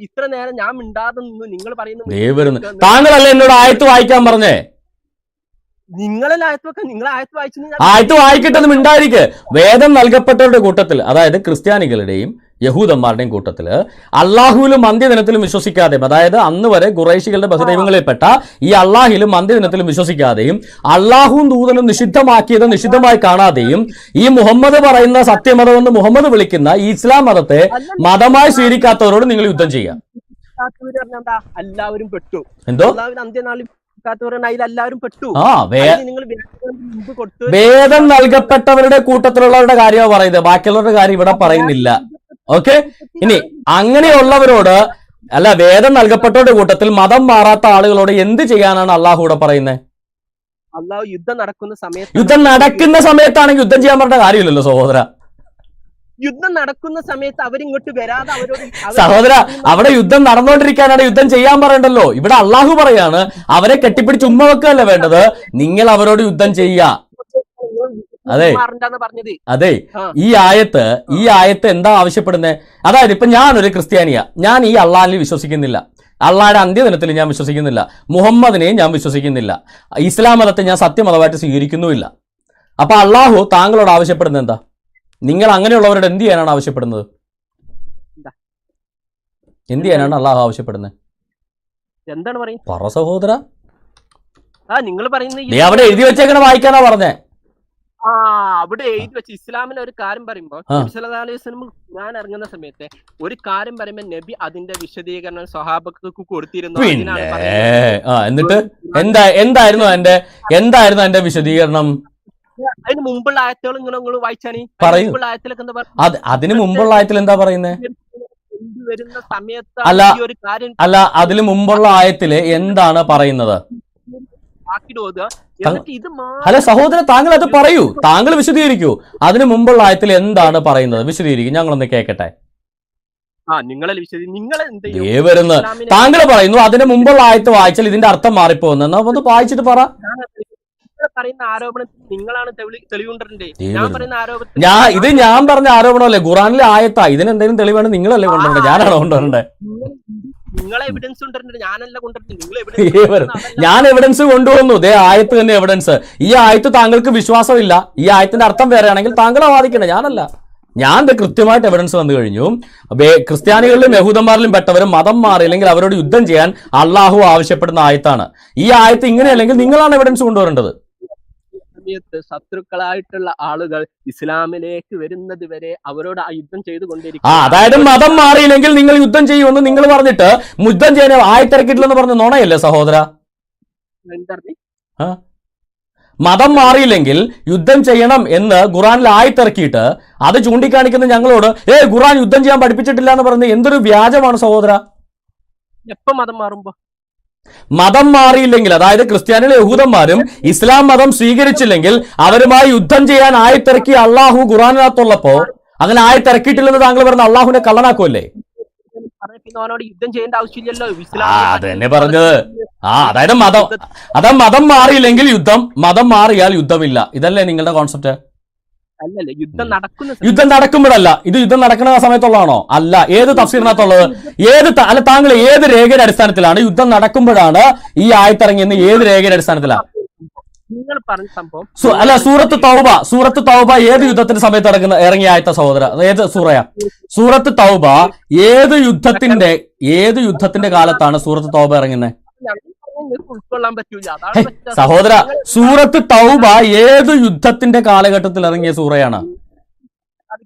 ഇത്ര നേരം ഞാൻ മിണ്ടാതെ നിന്ന് നിങ്ങൾ പറയുന്നു. താങ്കളല്ലേ എന്നോട് ആയത്ത് വായിക്കാൻ പറഞ്ഞേ? ആയത്ത് വായിക്കട്ടെ, മിണ്ടായിരിക്കെ. വേദം നൽകപ്പെട്ടവരുടെ കൂട്ടത്തിൽ, അതായത് ക്രിസ്ത്യാനികളുടെയും യഹൂദന്മാരുടെയും കൂട്ടത്തില് അള്ളാഹുവിലും അന്ത്യദിനത്തിലും വിശ്വസിക്കാതെയും, അതായത് അന്ന് വരെ ഖുറൈശികളുടെ ബഹുദൈവങ്ങളിൽപ്പെട്ട ഈ അള്ളാഹിലും അന്ത്യദിനത്തിലും വിശ്വസിക്കാതെയും അള്ളാഹുവും ദൂതനും നിഷിദ്ധമാക്കിയത് നിഷിദ്ധമായി കാണാതെയും ഈ മുഹമ്മദ് പറയുന്ന സത്യമതമെന്ന് മുഹമ്മദ് വിളിക്കുന്ന ഈ ഇസ്ലാം മതത്തെ മതമായി സ്വീകരിക്കാത്തവരോട് നിങ്ങൾ യുദ്ധം ചെയ്യാം. എല്ലാവരും പെട്ടു. എന്തോ അന്ത്യനാളിൽ എല്ലാവരും പെട്ടു. വേദം നൽകപ്പെട്ടവരുടെ കൂട്ടത്തിലുള്ളവരുടെ കാര്യമാണ് പറയുന്നത്, ബാക്കിയുള്ളവരുടെ കാര്യം ഇവിടെ പറയുന്നില്ല. ഓക്കെ, ഇനി അങ്ങനെയുള്ളവരോട്, അല്ല വേദം നൽകപ്പെട്ടവരുടെ കൂട്ടത്തിൽ മതം മാറാത്ത ആളുകളോട് എന്ത് ചെയ്യാനാണ് അള്ളാഹു ഇവിടെ പറയുന്നത്? അള്ളാഹു യുദ്ധം നടക്കുന്ന സമയത്താണെങ്കിൽ യുദ്ധം ചെയ്യാൻ പറഞ്ഞ കാര്യമില്ലല്ലോ സഹോദര. യുദ്ധം നടക്കുന്ന സമയത്ത് അവരിങ്ങോട്ട് വരാതെ അവരോട്, സഹോദര അവിടെ യുദ്ധം നടന്നുകൊണ്ടിരിക്കാനാണ് യുദ്ധം ചെയ്യാൻ പറയണ്ടല്ലോ. ഇവിടെ അള്ളാഹു പറയാണ് അവരെ കെട്ടിപ്പിടിച്ച് ഉമ്മ വെക്കുകയല്ല വേണ്ടത്, നിങ്ങൾ അവരോട് യുദ്ധം ചെയ്യാ. അതെ, ഈ ആയത്ത് എന്താ ആവശ്യപ്പെടുന്നത്? അതായത് ഇപ്പൊ ഞാനൊരു ക്രിസ്ത്യാനിയാ, ഞാൻ ഈ അള്ളാഹിൽ വിശ്വസിക്കുന്നില്ല, അള്ളാഹുടെ അന്ത്യദിനത്തിൽ ഞാൻ വിശ്വസിക്കുന്നില്ല, മുഹമ്മദിനെയും ഞാൻ വിശ്വസിക്കുന്നില്ല, ഇസ്ലാം മതത്തെ ഞാൻ സത്യമതമായിട്ട് സ്വീകരിക്കുന്നുമില്ല. അപ്പൊ അള്ളാഹു താങ്കളോട് ആവശ്യപ്പെടുന്നത് എന്താ? നിങ്ങൾ അങ്ങനെയുള്ളവരോട് എന്ത് ചെയ്യാനാണ് ആവശ്യപ്പെടുന്നത്? എന്ത് ചെയ്യാനാണ് അള്ളാഹു ആവശ്യപ്പെടുന്നത്? എന്താണ് പറയുന്നത്? പറ സഹോദര. നിങ്ങൾ പറയുന്നത് അവിടെ എഴുതി വെച്ചേക്കണ വായിക്കാനാ പറഞ്ഞേ. അവിടെ എഴുതി വെച്ച് ഇസ്ലാമിലെ ഒരു കാര്യം പറയുമ്പോൾ ഞാൻ ഇറങ്ങുന്ന സമയത്ത് ഒരു കാര്യം പറയുമ്പോൾ നബി അതിന്റെ വിശദീകരണം സ്വഹാബക്ക് കൊടുത്തിരുന്നു. എന്നിട്ട് എന്തായിരുന്നു എന്റെ വിശദീകരണം? അതിന് മുമ്പുള്ള ആയത്തുകൾ നിങ്ങൾ വായിച്ചാണ്. പറയൂ. മുമ്പുള്ള ആയത്തിലൊക്കെ എന്താ പറയുക? അതിന് മുമ്പുള്ള ആയത്തിൽ എന്താ പറയുന്നത്? വരുന്ന സമയത്ത് അല്ല ഈ ഒരു കാര്യം അല്ല അതിന് മുമ്പുള്ള ആയത്തില് എന്താണ് പറയുന്നത്? ആക്കിയിട്ട് ഓതുക. എന്നിട്ട് ഇത് അല്ല സഹോദരൻ, താങ്കൾ അത് പറയൂ, താങ്കൾ വിശദീകരിക്കൂ. അതിന് മുമ്പുള്ള ആയത്തിൽ എന്താണ് പറയുന്നത്? വിശദീകരിക്കും, ഞങ്ങളൊന്ന് കേൾക്കട്ടെ. നിങ്ങളെ വരുന്നത് താങ്കൾ പറയുന്നു അതിന് മുമ്പുള്ള ആയത്ത് വായിച്ചാൽ ഇതിന്റെ അർത്ഥം മാറിപ്പോകുന്ന. എന്നാ ഒന്ന് വായിച്ചിട്ട് പറ. പറയുന്ന ആരോപണത്തിൽ നിങ്ങളാണ് തെളിവുണ്ടേ? ഞാൻ പറഞ്ഞ ആരോപണമല്ലേ? ഖുറാനിലെ ആയത്താ. ഇതിനെന്തെങ്കിലും തെളിവാണ് നിങ്ങളല്ലേ കൊണ്ടുവരണ്ടേ? ഞാനാണോ കൊണ്ടുവരണ്ടേ? നിങ്ങളെ എവിഡൻസ് കൊണ്ടുവരണ്ടേ? ഞാനല്ല കൊണ്ടുവരുന്നത്. ഞാൻ എവിഡൻസ് കൊണ്ടുവന്നു. ദേ ആയത്ത് തന്നെ എവിഡൻസ്. ഈ ആയത്ത് താങ്കൾക്ക് വിശ്വാസമില്ല, ഈ ആയത്തിന്റെ അർത്ഥം വേറെ ആണെങ്കിൽ താങ്കളെ വാദിക്കണേ, ഞാനല്ല. ഞാൻ കൃത്യമായിട്ട് എവിഡൻസ് വന്നു കഴിഞ്ഞു. ക്രിസ്ത്യാനികളിലും യഹൂദന്മാരിലും പെട്ടവരും മതം മാറിയില്ലെങ്കിൽ അവരോട് യുദ്ധം ചെയ്യാൻ അള്ളാഹു ആവശ്യപ്പെടുന്ന ആയത്താണ്. ഈ ആയത്ത് ഇങ്ങനെയല്ലെങ്കിൽ നിങ്ങളാണ് എവിഡൻസ് കൊണ്ടുവരേണ്ടത്. ശത്രുക്കളായിട്ടുള്ള ആളുകൾ ഇസ്ലാമിലേക്ക് വരുന്നത് വരെ അവരോട് ആ യുദ്ധം ചെയ്തുകൊണ്ടിരിക്കും. അതായത് മതം മാറിയില്ലെങ്കിൽ നിങ്ങൾ യുദ്ധം ചെയ്യുമെന്ന് നിങ്ങൾ പറഞ്ഞിട്ട് യുദ്ധം ചെയ്യാൻ ആയത്തിറക്കിയിട്ടില്ലെന്ന് പറഞ്ഞ നുണയല്ലേ സഹോദര? മതം മാറിയില്ലെങ്കിൽ യുദ്ധം ചെയ്യണം എന്ന് ഖുറാനിൽ ആയത്തിറക്കിയിട്ട് അത് ചൂണ്ടിക്കാണിക്കുന്ന ഞങ്ങളോട് ഖുറാൻ യുദ്ധം ചെയ്യാൻ പഠിപ്പിച്ചിട്ടില്ല എന്ന് പറയുന്നത് എന്തൊരു വ്യാജമാണ് സഹോദര. എപ്പോ മതം മാറുമ്പോ? മതം മാറിയില്ലെങ്കിൽ, അതായത് ക്രിസ്ത്യാനികളും യഹൂദന്മാരും ഇസ്ലാം മതം സ്വീകരിച്ചില്ലെങ്കിൽ അവരുമായി യുദ്ധം ചെയ്യാൻ ആയത്തിറക്കി അള്ളാഹു ഖുറാനകത്തുള്ളപ്പോ അങ്ങനെ ആയത്തിറക്കിയിട്ടില്ലെന്ന് താങ്കൾ പറഞ്ഞ അള്ളാഹുവിനെ കള്ളനാക്കുമല്ലേ? യുദ്ധം ചെയ്യേണ്ട ആവശ്യമില്ലല്ലോ. അതെന്നെ പറഞ്ഞത്. അതായത് മതം മാറിയില്ലെങ്കിൽ യുദ്ധം, മതം മാറിയാൽ യുദ്ധമില്ല. ഇതല്ലേ നിങ്ങളുടെ കോൺസെപ്റ്റ്? യുദ്ധം നടക്കുമ്പോഴല്ല, ഇത് യുദ്ധം നടക്കുന്ന സമയത്തുള്ളതാണോ? അല്ല. ഏത് തഫ്സീറിനകത്തുള്ളത്? അല്ല താങ്കൾ ഏത് രേഖയുടെ അടിസ്ഥാനത്തിലാണ് യുദ്ധം നടക്കുമ്പോഴാണ് ഈ ആയത്തിറങ്ങിയെന്ന് ഏത് രേഖയുടെ അടിസ്ഥാനത്തിലാണ്? അല്ല സൂറത്ത് തൗബ ഏത് യുദ്ധത്തിന്റെ സമയത്ത് ഇറങ്ങിയ ആയത്ത സഹോദര? ഏത് സൂറയാ? സൂറത്ത് തൗബ ഏത് യുദ്ധത്തിന്റെ കാലത്താണ് സൂറത്ത് തൗബ ഇറങ്ങുന്നത്? ഉൾക്കൊള്ളാൻ പറ്റൂല. സഹോദര, സൂറത്ത് തൗബ ഏത് യുദ്ധത്തിന്റെ കാലഘട്ടത്തിൽ ഇറങ്ങിയ സൂറയാണ്?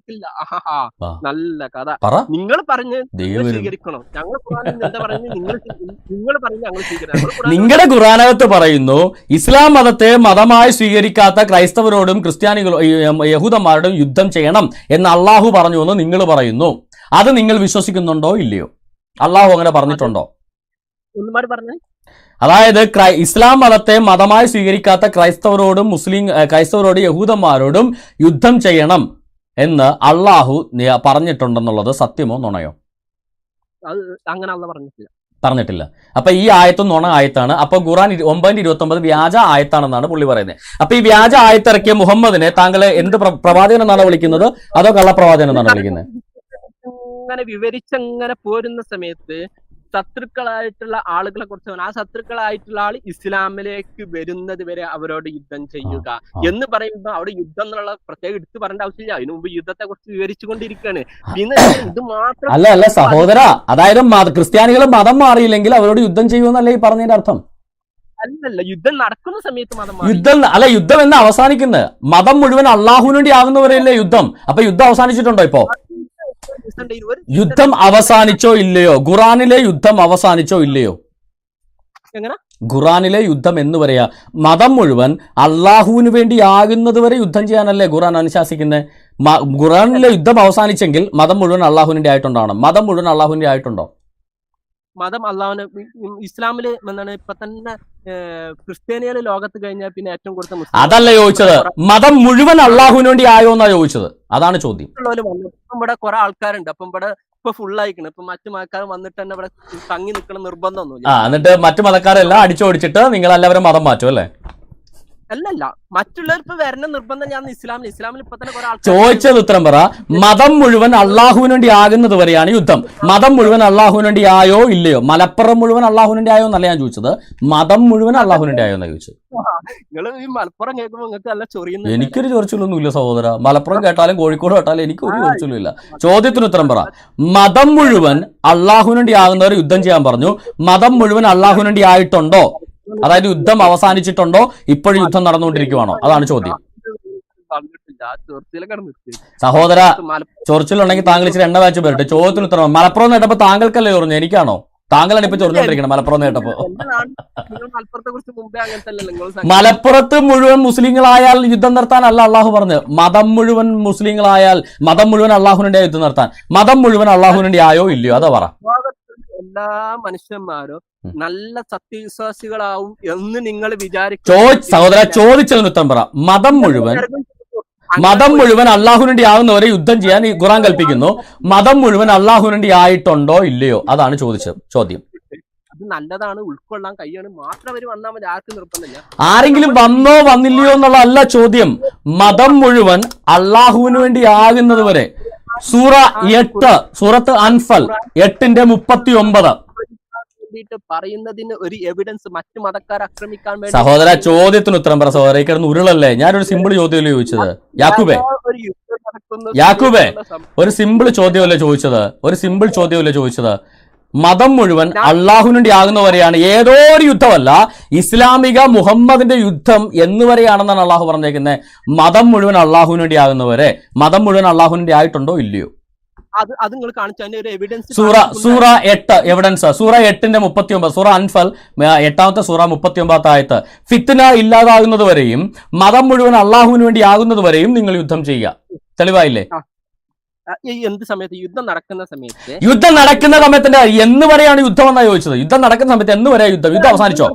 നല്ല കഥ. നിങ്ങൾ പറഞ്ഞ് സ്വീകരിക്കണം. നിങ്ങളുടെ ഖുറാനകത്ത് പറയുന്നു ഇസ്ലാം മതത്തെ മതമായി സ്വീകരിക്കാത്ത ക്രൈസ്തവരോടും ക്രിസ്ത്യാനികളും യഹൂദന്മാരോടും യുദ്ധം ചെയ്യണം എന്ന് അള്ളാഹു പറഞ്ഞു എന്ന് നിങ്ങൾ പറയുന്നു. അത് നിങ്ങൾ വിശ്വസിക്കുന്നുണ്ടോ ഇല്ലയോ? അള്ളാഹു അങ്ങനെ പറഞ്ഞിട്ടുണ്ടോ? അതായത് ഇസ്ലാം മതത്തെ മതമായി സ്വീകരിക്കാത്ത ക്രൈസ്തവരോടും യഹൂദന്മാരോടും യുദ്ധം ചെയ്യണം എന്ന് അള്ളാഹു പറഞ്ഞിട്ടുണ്ടെന്നുള്ളത് സത്യമോ നുണയോ? അങ്ങനെ പറഞ്ഞിട്ടില്ല. അപ്പൊ ഈ ആയത്തും നുണ ആയത്താണ്. അപ്പൊ ഖുറാൻ 9:29 വ്യാജ ആയത്താണെന്നാണ് പുള്ളി പറയുന്നത്. അപ്പൊ ഈ വ്യാജ ആയത്തിറക്കിയ മുഹമ്മദിനെ താങ്കൾ എന്ത് പ്രവാചകൻ എന്നാണ് വിളിക്കുന്നത്, അതോ കള്ളപ്രവാചകൻ എന്നാണ് വിളിക്കുന്നത്? അങ്ങനെ വിവരിച്ചങ്ങനെ പോരുന്ന സമയത്ത് ശത്രുക്കളായിട്ടുള്ള ആളുകളെ കുറിച്ച് ആ ശത്രുക്കളായിട്ടുള്ള ആൾ ഇസ്ലാമിലേക്ക് വരുന്നത് വരെ അവരോട് യുദ്ധം ചെയ്യുക എന്ന് പറയുമ്പോൾ അവിടെ യുദ്ധം എന്നുള്ള പ്രത്യേകം എടുത്തു പറയേണ്ട ആവശ്യമില്ല. അതിനു മുമ്പ് യുദ്ധത്തെ കുറിച്ച് വിവരിച്ചുകൊണ്ടിരിക്കുകയാണ്. പിന്നെ ഇത് മാത്രം അല്ല സഹോദര, അതായത് ക്രിസ്ത്യാനികൾ മതം മാറിയില്ലെങ്കിൽ അവരോട് യുദ്ധം ചെയ്യുമെന്നല്ലേ ഈ പറഞ്ഞതിന്റെ അർത്ഥം? അല്ലല്ല, യുദ്ധം നടക്കുന്ന സമയത്ത് യുദ്ധം എന്ന് അവസാനിക്കുന്നത് മതം മുഴുവൻ അള്ളാഹുവിന് വേണ്ടി ആകുന്നവരല്ലേ യുദ്ധം. അപ്പൊ യുദ്ധം അവസാനിച്ചിട്ടുണ്ടോ? ഇപ്പോ യുദ്ധം അവസാനിച്ചോ ഇല്ലയോ? ഖുറാനിലെ യുദ്ധം അവസാനിച്ചോ ഇല്ലയോ? ഖുറാനിലെ യുദ്ധം എന്ന് പറയാ മതം മുഴുവൻ അള്ളാഹുവിന് വേണ്ടി ആകുന്നത് വരെ യുദ്ധം ചെയ്യാനല്ലേ ഖുറാൻ അനുശാസിക്കുന്നത്. ഖുറാനിലെ യുദ്ധം അവസാനിച്ചെങ്കിൽ മതം മുഴുവൻ അള്ളാഹുവിന്റെ ആയിട്ടുണ്ടാവണം. മതം മുഴുവൻ അള്ളാഹുവിന്റെ ആയിട്ടുണ്ടോ? മതം അള്ളാഹുവിന് ഇസ്ലാമില് എന്താണ് ഇപ്പൊ തന്നെ ക്രിസ്ത്യാനികള് ലോകത്ത് കഴിഞ്ഞാൽ പിന്നെ ഏറ്റവും കൂടുതൽ അതല്ല ചോദിച്ചത്. മതം മുഴുവൻ അള്ളാഹുവിന് വേണ്ടി ആയോ എന്നാ ചോദിച്ചത്. അതാണ് ചോദ്യം. ഇവിടെ കുറെ ആൾക്കാരുണ്ട്. അപ്പം ഇവിടെ ഇപ്പൊ ഫുള്ളായിക്കണ്. ഇപ്പൊ മറ്റു മതക്കാർ വന്നിട്ട് തന്നെ ഇവിടെ തങ്ങി നിൽക്കണം നിർബന്ധമൊന്നുമില്ല. എന്നിട്ട് മറ്റു മതക്കാരെല്ലാം അടിച്ചോടിച്ചിട്ട് നിങ്ങൾ എല്ലാവരും മതം മാറ്റും അല്ലേ? അല്ലല്ല, മറ്റുള്ളവർ ഇപ്പൊ വരണ നിർബന്ധം ഞാൻ ഇസ്ലാമിൽ ഇപ്പൊ തന്നെ കുറെ ആൾക്കാർ ചോദിച്ചത് ഉത്തരം പറ. മതം മുഴുവൻ അള്ളാഹുവിന് വേണ്ടി ആകുന്നത് വരെയാണ് യുദ്ധം. മതം മുഴുവൻ അള്ളാഹുവിന് വേണ്ടി ആയോ ഇല്ലയോ? മലപ്പുറം മുഴുവൻ അള്ളാഹുവിന് വേണ്ടി ആയോ എന്നല്ല ഞാൻ ചോദിച്ചത്. മതം മുഴുവൻ അള്ളാഹുവിന് വേണ്ടി ആയോ എന്നാ ചോദിച്ചത്. നിങ്ങൾ ഈ മലപ്പുറം കേൾക്കുമ്പോൾ നിങ്ങൾക്ക് നല്ല ചൊറിയുന്നു. എനിക്കൊരു ചൊറിച്ചിലൊന്നും ഇല്ല സഹോദര. മലപ്പുറം കേട്ടാലും കോഴിക്കോട് കേട്ടാലും എനിക്ക് ഒരു ചൊറിച്ചിലും ഇല്ല. ചോദ്യത്തിന് ഉത്തരം പറ. മതം മുഴുവൻ അള്ളാഹുവിന് വേണ്ടി ആകുന്നവർ യുദ്ധം ചെയ്യാൻ പറഞ്ഞു. മതം മുഴുവൻ അള്ളാഹുവിന് വേണ്ടി ആയിട്ടുണ്ടോ? അതായത് യുദ്ധം അവസാനിച്ചിട്ടുണ്ടോ? ഇപ്പോഴും യുദ്ധം നടന്നുകൊണ്ടിരിക്കുവാണോ? അതാണ് ചോദ്യം. സഹോദര, ചൊറിച്ചിലുണ്ടെങ്കിൽ താങ്കൾ ഇച്ചിരി എണ്ണ വാച്ച് വരട്ടെ. ചോദ്യത്തിന് ഉത്തരം. മലപ്പുറം നേട്ടപ്പോ താങ്കൾക്കല്ലേ പറഞ്ഞു, എനിക്കാണോ? താങ്കളാണ് ഇപ്പൊ ചൊറിഞ്ഞോണ്ടിരിക്കണം മലപ്പുറം കേട്ടപ്പോ. മലപ്പുറത്തെ കുറിച്ച് മുമ്പേ അങ്ങനത്തെ മലപ്പുറത്ത് മുഴുവൻ മുസ്ലിങ്ങളായാൽ യുദ്ധം നിർത്താനല്ല അള്ളാഹു പറഞ്ഞു. മതം മുഴുവൻ മുസ്ലിങ്ങളായാൽ, മതം മുഴുവൻ അള്ളാഹുവിന്റെ യുദ്ധം നിർത്താൻ. മതം മുഴുവൻ അള്ളാഹുവിന്റെ ആയോ ഇല്ലയോ അതാ പറ. എല്ലാ മനുഷ്യന്മാരും നല്ല സത്യവിശ്വാസികളാവും എന്ന് നിങ്ങൾ സഹോദര ചോദിച്ചതിന് ഉത്തരം പറ. മതം മുഴുവൻ അള്ളാഹുവിന്റെ ആകുന്നവരെ യുദ്ധം ചെയ്യാൻ ഈ ഖുർആൻ കൽപ്പിക്കുന്നു. മതം മുഴുവൻ അള്ളാഹുവിന്റെ ആയിട്ടുണ്ടോ ഇല്ലയോ അതാണ് ചോദ്യം. അത് നല്ലതാണ്, ഉൾക്കൊള്ളാൻ കഴിയാണ്, മാത്രം അവർ വന്നാൽ മതി, ആർക്കും നിർബന്ധമില്ല. ആരെങ്കിലും വന്നോ വന്നില്ലയോ എന്നുള്ളതല്ല ചോദ്യം. മതം മുഴുവൻ അള്ളാഹുവിന് വേണ്ടി ആകുന്നത് വരെ. സൂറ 8 സൂറത്ത് അൻഫൽ 8:39 പറയുന്നതിന് ഒരു എവിഡൻസ് മറ്റു മതക്കാരെ ആക്രമിക്കാൻ വേണ്ടി. സഹോദര ചോദ്യത്തിന് ഉത്തരം പറ സഹോദര. കിടന്ന് ഉരുളല്ലേ. ഞാനൊരു സിമ്പിൾ ചോദ്യമല്ലേ ചോദിച്ചത്. യാക്കൂബേ ഒരു സിമ്പിൾ ചോദ്യമല്ലേ ചോദിച്ചത്. മതം മുഴുവൻ അള്ളാഹുവിന് വേണ്ടി ആകുന്നവരെയാണ്. ഏതോ ഒരു യുദ്ധമല്ല, ഇസ്ലാമിക മുഹമ്മദിന്റെ യുദ്ധം എന്നുവരെയാണെന്നാണ് അള്ളാഹു പറഞ്ഞേക്കുന്നത്. മതം മുഴുവൻ അള്ളാഹുവിന് വേണ്ടി ആകുന്നവരെ. മതം മുഴുവൻ അള്ളാഹുവിന് വേണ്ടി ആയിട്ടുണ്ടോ ഇല്ലയോ? അത് നിങ്ങൾ കാണിച്ചു ഒരു എവിഡൻസ്. സൂറ 8 എവിഡൻസ്. സൂറ 8:39 സൂറ അൻഫൽ 8-ാമത്തെ സൂറ 39 ആയത്ത്. ഫിത്ന ഇല്ലാതാകുന്നത് വരെയും മതം മുഴുവൻ അള്ളാഹുവിന് വേണ്ടി ആകുന്നത് വരെയും നിങ്ങൾ യുദ്ധം ചെയ്യുക. തെളിവായില്ലേ? എന്ത് സമയത്ത്? യുദ്ധം നടക്കുന്ന സമയത്തിന്റെ എന്ന് വരെയാണ് യുദ്ധം എന്നാ ചോദിച്ചത്. യുദ്ധം നടക്കുന്ന സമയത്ത് എന്ന് വരെ യുദ്ധം അവസാനിച്ചോ?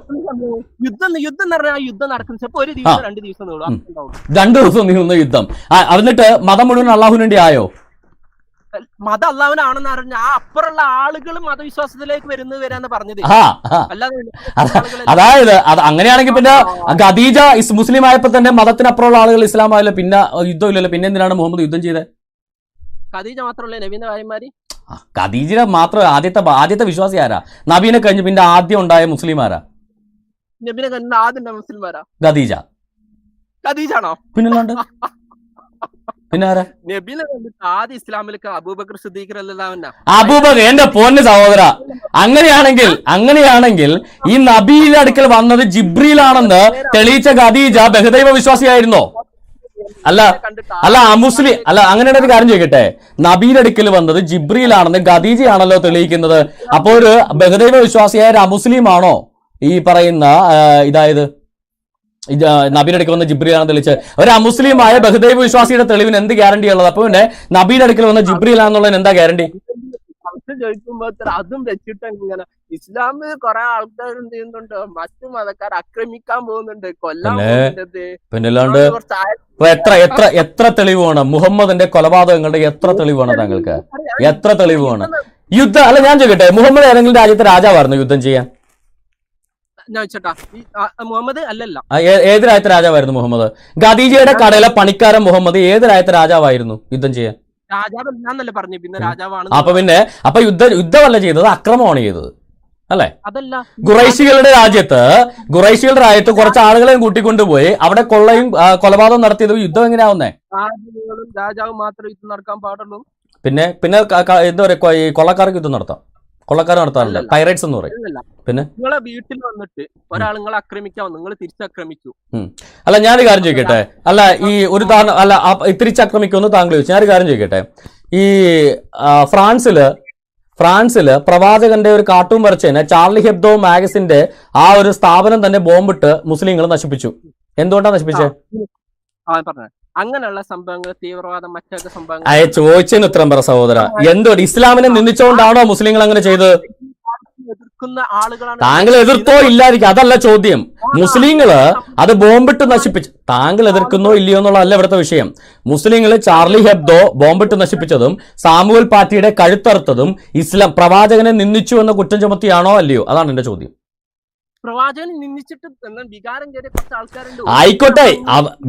യുദ്ധം പറഞ്ഞാൽ യുദ്ധം നടക്കുന്ന ചിലപ്പോൾ 1 ദിവസം 2 ദിവസം 2 ദിവസം നീങ്ങുന്ന യുദ്ധം. എന്നിട്ട് മതം മുഴുവൻ അള്ളാഹുവിന് വേണ്ടി ആയോ? മതം അള്ളാഹുവിനാണെന്ന് അറിഞ്ഞ ആ അപ്പുറമുള്ള ആളുകൾ മതവിശ്വാസത്തിലേക്ക് വരാന്ന് പറഞ്ഞത്. അതായത് അങ്ങനെയാണെങ്കിൽ പിന്നെ ഖദീജ മുസ്ലിം ആയപ്പോ തന്നെ മതത്തിനപ്പുറമുള്ള ആളുകൾ ഇസ്ലാം ആയല്ലോ, പിന്നെ യുദ്ധം ഇല്ലല്ലോ. പിന്നെ എന്തിനാണ് മുഹമ്മദ് യുദ്ധം ചെയ്തത്? ഖദീജ മാത്രമല്ലേ നബീന്റെ ഭാര്യമാര്? ഖദീജ മാത്രം ആദ്യത്തെ വിശ്വാസി ആരാ? നബീനെ കഴിഞ്ഞ് പിന്നെ ആദ്യം ഉണ്ടായ മുസ്ലിം ആരാ? നബീനെ കഴിഞ്ഞ ആദ്യം മുസ്ലിമാരാ? ഖദീജാണോ? പിന്നല്ലാണ്ട് പിന്നെ ആരാ? നബീനെ കണ്ടിട്ട് ആദ്യം ഇസ്ലാമിലേക്ക് അബൂബക്കർ സിദ്ദീഖ് റളിയല്ലാഹു അൻഹു. അബൂബക്കർ എന്റെ പൊന്ന് സഹോദര, അങ്ങനെയാണെങ്കിൽ ഈ നബിയുടെ അടുക്കൽ വന്നത് ജിബ്രീലാണെന്ന് തെളിയിച്ച ഖദീജ ബഹുദൈവ വിശ്വാസിയായിരുന്നോ? അല്ല അങ്ങനെയുള്ള ഒരു കാര്യം ചോദിക്കട്ടെ. നബിയുടെ അടുക്കൽ വന്നത് ജിബ്രീലാണെന്ന് ഖദീജയാണല്ലോ തെളിയിക്കുന്നത്. അപ്പോ ഒരു ബഹുദൈവ വിശ്വാസിയായ ഒരു അമുസ്ലിം ആണോ ഈ പറയുന്ന ഇതായത് നബിയുടെ അടുക്കൽ വന്ന ജിബ്രീലാണെന്ന് തെളിച്ച്? ഒരു അമുസ്ലിമായ ബഹുദൈവ വിശ്വാസിയുടെ തെളിവിന് എന്ത് ഗ്യാരണ്ടി ഉള്ളത്? അപ്പൊ പിന്നെ നബിയുടെ അടുക്കൽ വന്ന ജിബ്രീലാണെന്നുള്ളതിന് എന്താ ഗ്യാരണ്ടി? ചോദിക്കുമ്പോ അതും വെച്ചിട്ട് ഇങ്ങനെ ഇസ്ലാമിൽ കുറെ ആൾക്കാർ എന്ത് ചെയ്യുന്നുണ്ട്, മറ്റു മതക്കാർ ആക്രമിക്കാൻ പോകുന്നുണ്ട്, കൊല്ലാൻ പോകുന്നുണ്ട്. പിന്നല്ലാണ്ട് എത്ര തെളിവ് വേണം? മുഹമ്മദിന്റെ കൊലപാതകങ്ങളുടെ എത്ര തെളിവ് വേണം താങ്കൾക്ക്? എത്ര തെളിവ് വേണം? യുദ്ധം അല്ല, ഞാൻ ചോദിക്കട്ടെ, മുഹമ്മദ് ഏതെങ്കിലും രാജ്യത്തെ രാജാവായിരുന്നു യുദ്ധം ചെയ്യാൻ? മുഹമ്മദ് അല്ലല്ല. ഏത് രാജ്യത്തെ രാജാവായിരുന്നു മുഹമ്മദ്? ഖദീജയുടെ കടയിലെ പണിക്കാരൻ മുഹമ്മദ് ഏത് രാജ്യത്തെ രാജാവായിരുന്നു യുദ്ധം ചെയ്യാൻ? രാജാവെന്നല്ലേ പറഞ്ഞു, പിന്നെ രാജാവാണ്. അപ്പൊ യുദ്ധമല്ല ചെയ്തത്, അക്രമമാണ് ചെയ്തത് അല്ലെ? അതല്ല, ഖുറൈശികളുടെ രാജ്യത്ത് കുറച്ച് ആളുകളെ കൂട്ടിക്കൊണ്ടുപോയി അവിടെ കൊള്ളയും കൊലപാതകം നടത്തിയത് യുദ്ധം എങ്ങനെയാവുന്നേ? രാജാവും മാത്രമേ യുദ്ധം നടക്കാൻ പാടുള്ളൂ. പിന്നെ എന്താ പറയാ, ഈ കൊള്ളക്കാർക്ക് യുദ്ധം നടത്താം. കൊള്ളക്കാർ നടത്താറില്ല, പൈറേറ്റ്സ് എന്ന് പറയും. പിന്നെ നിങ്ങളെ വീട്ടിൽ വന്നിട്ട് ഒരാൾ നിങ്ങളെ ആക്രമിക്കാവും, നിങ്ങൾ തിരിച്ചാക്രമിച്ചു. അല്ല, ഞാനൊരു കാര്യം ചോദിക്കട്ടെ. അല്ല, ഈ ഒരു തിരിച്ചാക്രമിക്കുമെന്ന് താങ്കൾ ചോദിച്ചു. ഞാനൊരു കാര്യം ചോദിക്കട്ടെ. ഈ ഫ്രാൻസില് പ്രവാചകന്റെ ഒരു കാർട്ടൂൺ വരച്ചതിന് ചാർലി ഹെബ്ദോ മാഗസിന്റെ ആ ഒരു സ്ഥാപനം തന്നെ ബോംബിട്ട് മുസ്ലിങ്ങൾ നശിപ്പിച്ചു. എന്തുകൊണ്ടാണ് നശിപ്പിച്ചത്? അങ്ങനെയുള്ള സംഭവങ്ങൾ, തീവ്രവാദം, മറ്റൊക്കെ സംഭവങ്ങൾ ചോദിച്ചതിന് ഉത്തരം പറ സഹോദര. എന്തുകൊണ്ട് ഇസ്ലാമിനെ നിന്ദിച്ചുകൊണ്ടാണോ മുസ്ലിങ്ങൾ അങ്ങനെ ചെയ്തത്? എതിർക്കുന്ന ആളുകളാണ്. താങ്കൾ എതിർത്തോ ഇല്ലായിരിക്കും, അതല്ല ചോദ്യം. മുസ്ലിങ്ങള് അത് ബോംബിട്ട് നശിപ്പിച്ചു. താങ്കൾ എതിർക്കുന്നോ ഇല്ലയോ എന്നുള്ളതല്ല ഇവിടുത്തെ വിഷയം. മുസ്ലിങ്ങള് ചാർലി ഹെബ്ദോ ബോംബിട്ട് നശിപ്പിച്ചതും സാമുവൽ പാറ്റിയുടെ കഴുത്തറുത്തതും ഇസ്ലാം പ്രവാചകനെ നിന്ദിച്ചു എന്ന കുറ്റം ചുമത്തിയാണോ അല്ലയോ? അതാണ് എന്റെ ചോദ്യം. പ്രവാചകനെ നിന്ദിച്ചിട്ട് വികാരം കയറിയ കുറച്ച് ആൾക്കാരുണ്ട്. ആയിക്കോട്ടെ,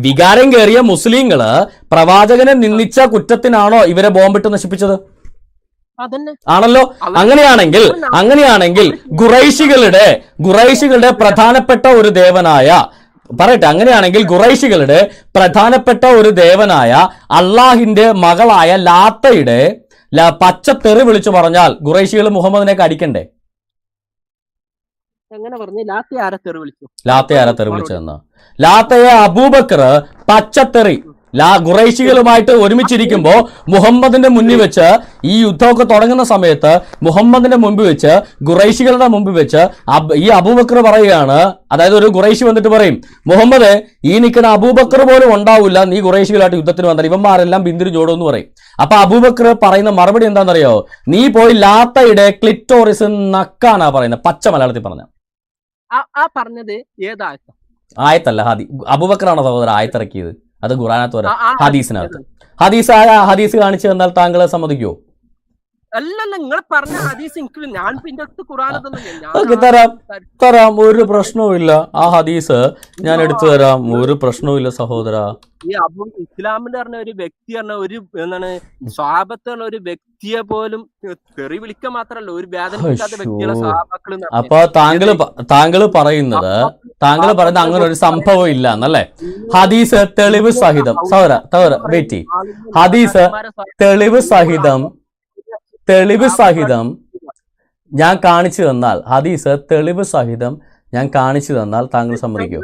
വികാരം കയറിയ മുസ്ലിങ്ങള് പ്രവാചകനെ നിന്ദിച്ച കുറ്റത്തിനാണോ ഇവരെ ബോംബിട്ട് നശിപ്പിച്ചത്? ആണല്ലോ. അങ്ങനെയാണെങ്കിൽ ഖുറൈശികളുടെ പ്രധാനപ്പെട്ട ഒരു ദേവനായ അങ്ങനെയാണെങ്കിൽ ഖുറൈശികളുടെ പ്രധാനപ്പെട്ട ഒരു ദേവനായ അള്ളാഹിന്റെ മകളായ ലാത്തയുടെ പച്ചത്തെറി വിളിച്ചു പറഞ്ഞാൽ ഖുറൈശികൾ മുഹമ്മദിനെ അടിക്കണ്ടേ? എങ്ങനെ പറഞ്ഞു? ലാത്തയെ ആരെ തെറി വിളിച്ചതെന്നാ? ലാത്തയെ അബൂബക്കർ പച്ചത്തെറി ഖുറൈശികളുമായിട്ട് ഒരുമിച്ചിരിക്കുമ്പോ മുഹമ്മദിന്റെ മുന്നിൽ വെച്ച് ഈ യുദ്ധമൊക്കെ തുടങ്ങുന്ന സമയത്ത് മുഹമ്മദിന്റെ മുമ്പിൽ വെച്ച് ഖുറൈശികളുടെ മുമ്പിൽ വെച്ച് ഈ അബൂബക്കർ പറയുകയാണ്, അതായത് ഒരു ഖുറൈശി വന്നിട്ട് പറയും, മുഹമ്മദ് ഈ നിൽക്കുന്ന അബൂബക്കർ പോലും ഉണ്ടാവില്ല, നീ ഖുറൈശികളായിട്ട് യുദ്ധത്തിന് വന്നാൽ ഇവന്മാരെല്ലാം ബിന്ദിരി ജോഡോന്ന് പറയും. അപ്പൊ അബൂബക്കർ പറയുന്ന മറുപടി എന്താണെന്നറിയോ? നീ പോയി ലാത്തയുടെ ക്ലിറ്റോറിസ് നക്കാനാ പറയുന്നത്, പച്ച മലയാളത്തിൽ പറഞ്ഞ. പറഞ്ഞത് ഏതായത്ത? ആയത്തല്ല, അബൂബക്കറാണോ സഹോദരൻ ആയത്തിറക്കിയത്? അത് ഖുറാനത്ത് വരാം, ഹദീസിനകത്ത്. ഹദീസ് കാണിച്ചു തന്നാൽ താങ്കൾ സമ്മതിക്കുമോ? അല്ലല്ല, നിങ്ങൾ പറഞ്ഞ ഹദീസ് ഞാൻ പിന്നെ തരാം, ഒരു പ്രശ്നവുമില്ല. ആ ഹദീസ് ഞാൻ എടുത്തു തരാം, ഒരു പ്രശ്നവുമില്ല സഹോദര. ഈ ഇസ്ലാമിന്റെ പറഞ്ഞ ഒരു വ്യക്തി പറഞ്ഞ ഒരു എന്താണ് സ്വഹാബത്ത് പറഞ്ഞ ഒരു വ്യക്തിയെ പോലും തെറി വിളിക്കാൻ മാത്രല്ല ഒരു വേദനിക്കാത്ത വ്യക്തികളെ സ്വഹാബാക്കൾ. അപ്പൊ താങ്കൾ പറയുന്നത് അങ്ങനെ ഒരു സംഭവം ഇല്ല എന്നല്ലേ? ഹദീസ് തെളിവ് സഹിതം സഹോദര വെയിറ്റ്, ഹദീസ് തെളിവ് സഹിതം ഞാൻ കാണിച്ചു തന്നാൽ, ഹദീസ് തെളിവ് സഹിതം ഞാൻ കാണിച്ചു തന്നാൽ താങ്കൾ സമ്മതിക്കോ?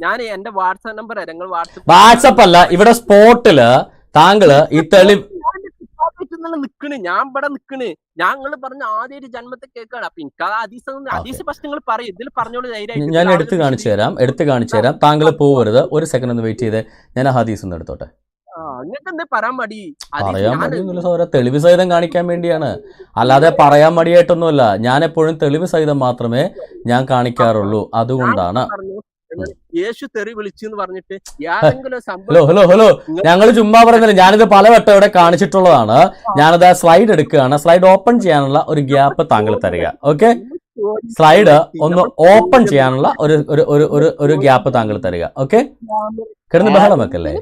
ഞാൻ എന്റെ വാട്സാപ്പ് നമ്പർ വാട്സപ്പ് അല്ല, ഇവിടെ സ്പോട്ടില് താങ്കള് ഈ തെളിവ് നിക്കണ്, ഞാൻ ഇവിടെ നിക്കണ്, ഞങ്ങൾ പറഞ്ഞ ആദ്യ ജന്മത്തെ കേൾക്കാണ്. അപ്പൊ എനിക്ക് ഹദീസ് പ്രശ്നങ്ങൾ പറയും, ഇതിൽ പറഞ്ഞോളൂ. ഞാൻ എടുത്തു കാണിച്ചു തരാം. താങ്കൾ പോവരുത്, ഒരു സെക്കൻഡ് ഒന്ന് വെയിറ്റ് ചെയ്ത് ഞാൻ ആ ഹദീസ് ഒന്ന് എടുത്തോട്ടെ. പറയാൻ മടിയൊന്നുമില്ല സഹോദര, തെളിവ് സഹിതം കാണിക്കാൻ വേണ്ടിയാണ്, അല്ലാതെ പറയാൻ മടിയായിട്ടൊന്നുമല്ല. ഞാൻ എപ്പോഴും തെളിവ് സഹിതം മാത്രമേ ഞാൻ കാണിക്കാറുള്ളൂ, അതുകൊണ്ടാണ്. യേശു തെറി വിളിച്ചെന്ന് പറഞ്ഞിട്ട് ഹലോ ഞങ്ങൾ ചുമ്മാ പറയുന്നില്ല, ഞാനിത് പലവട്ടം ഇവിടെ കാണിച്ചിട്ടുള്ളതാണ്. ഞാനത് സ്ലൈഡ് എടുക്കുകയാണ്, സ്ലൈഡ് ഓപ്പൺ ചെയ്യാനുള്ള ഒരു ഗ്യാപ്പ് താങ്കൾ തരിക. ഓക്കെ, സ്ലൈഡ് ഒന്ന് ഓപ്പൺ ചെയ്യാനുള്ള ഒരു ഗ്യാപ്പ് താങ്കൾ തരിക. ഓക്കെ, കിടന്ന് ബഹളം വെക്കല്ലേ.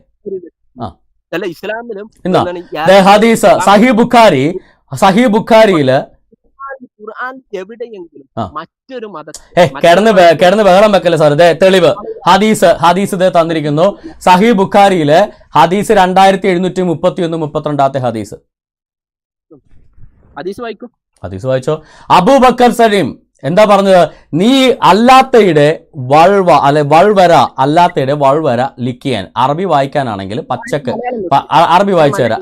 ഹദീസ് സഹീഹ് ബുഖാരിയില് എവിടെയെങ്കിലും മറ്റൊരു കിടന്ന് ബഹളം വെക്കല്ലേ സാർ. തെളിവ് ഹദീസ് തന്നിരിക്കുന്നു. സഹീഹ് ബുഖാരിയിലെ ഹദീസ് 2731-32 ഹദീസ് വായിച്ചോ. അബൂബക്കർ സലീം എന്താ പറഞ്ഞത്? നീ അല്ലാത്തയുടെ വൾവര ലിക്കിയാൻ. അറബി വായിക്കാനാണെങ്കിൽ പച്ചക്ക് അറബി വായിച്ചു തരാം.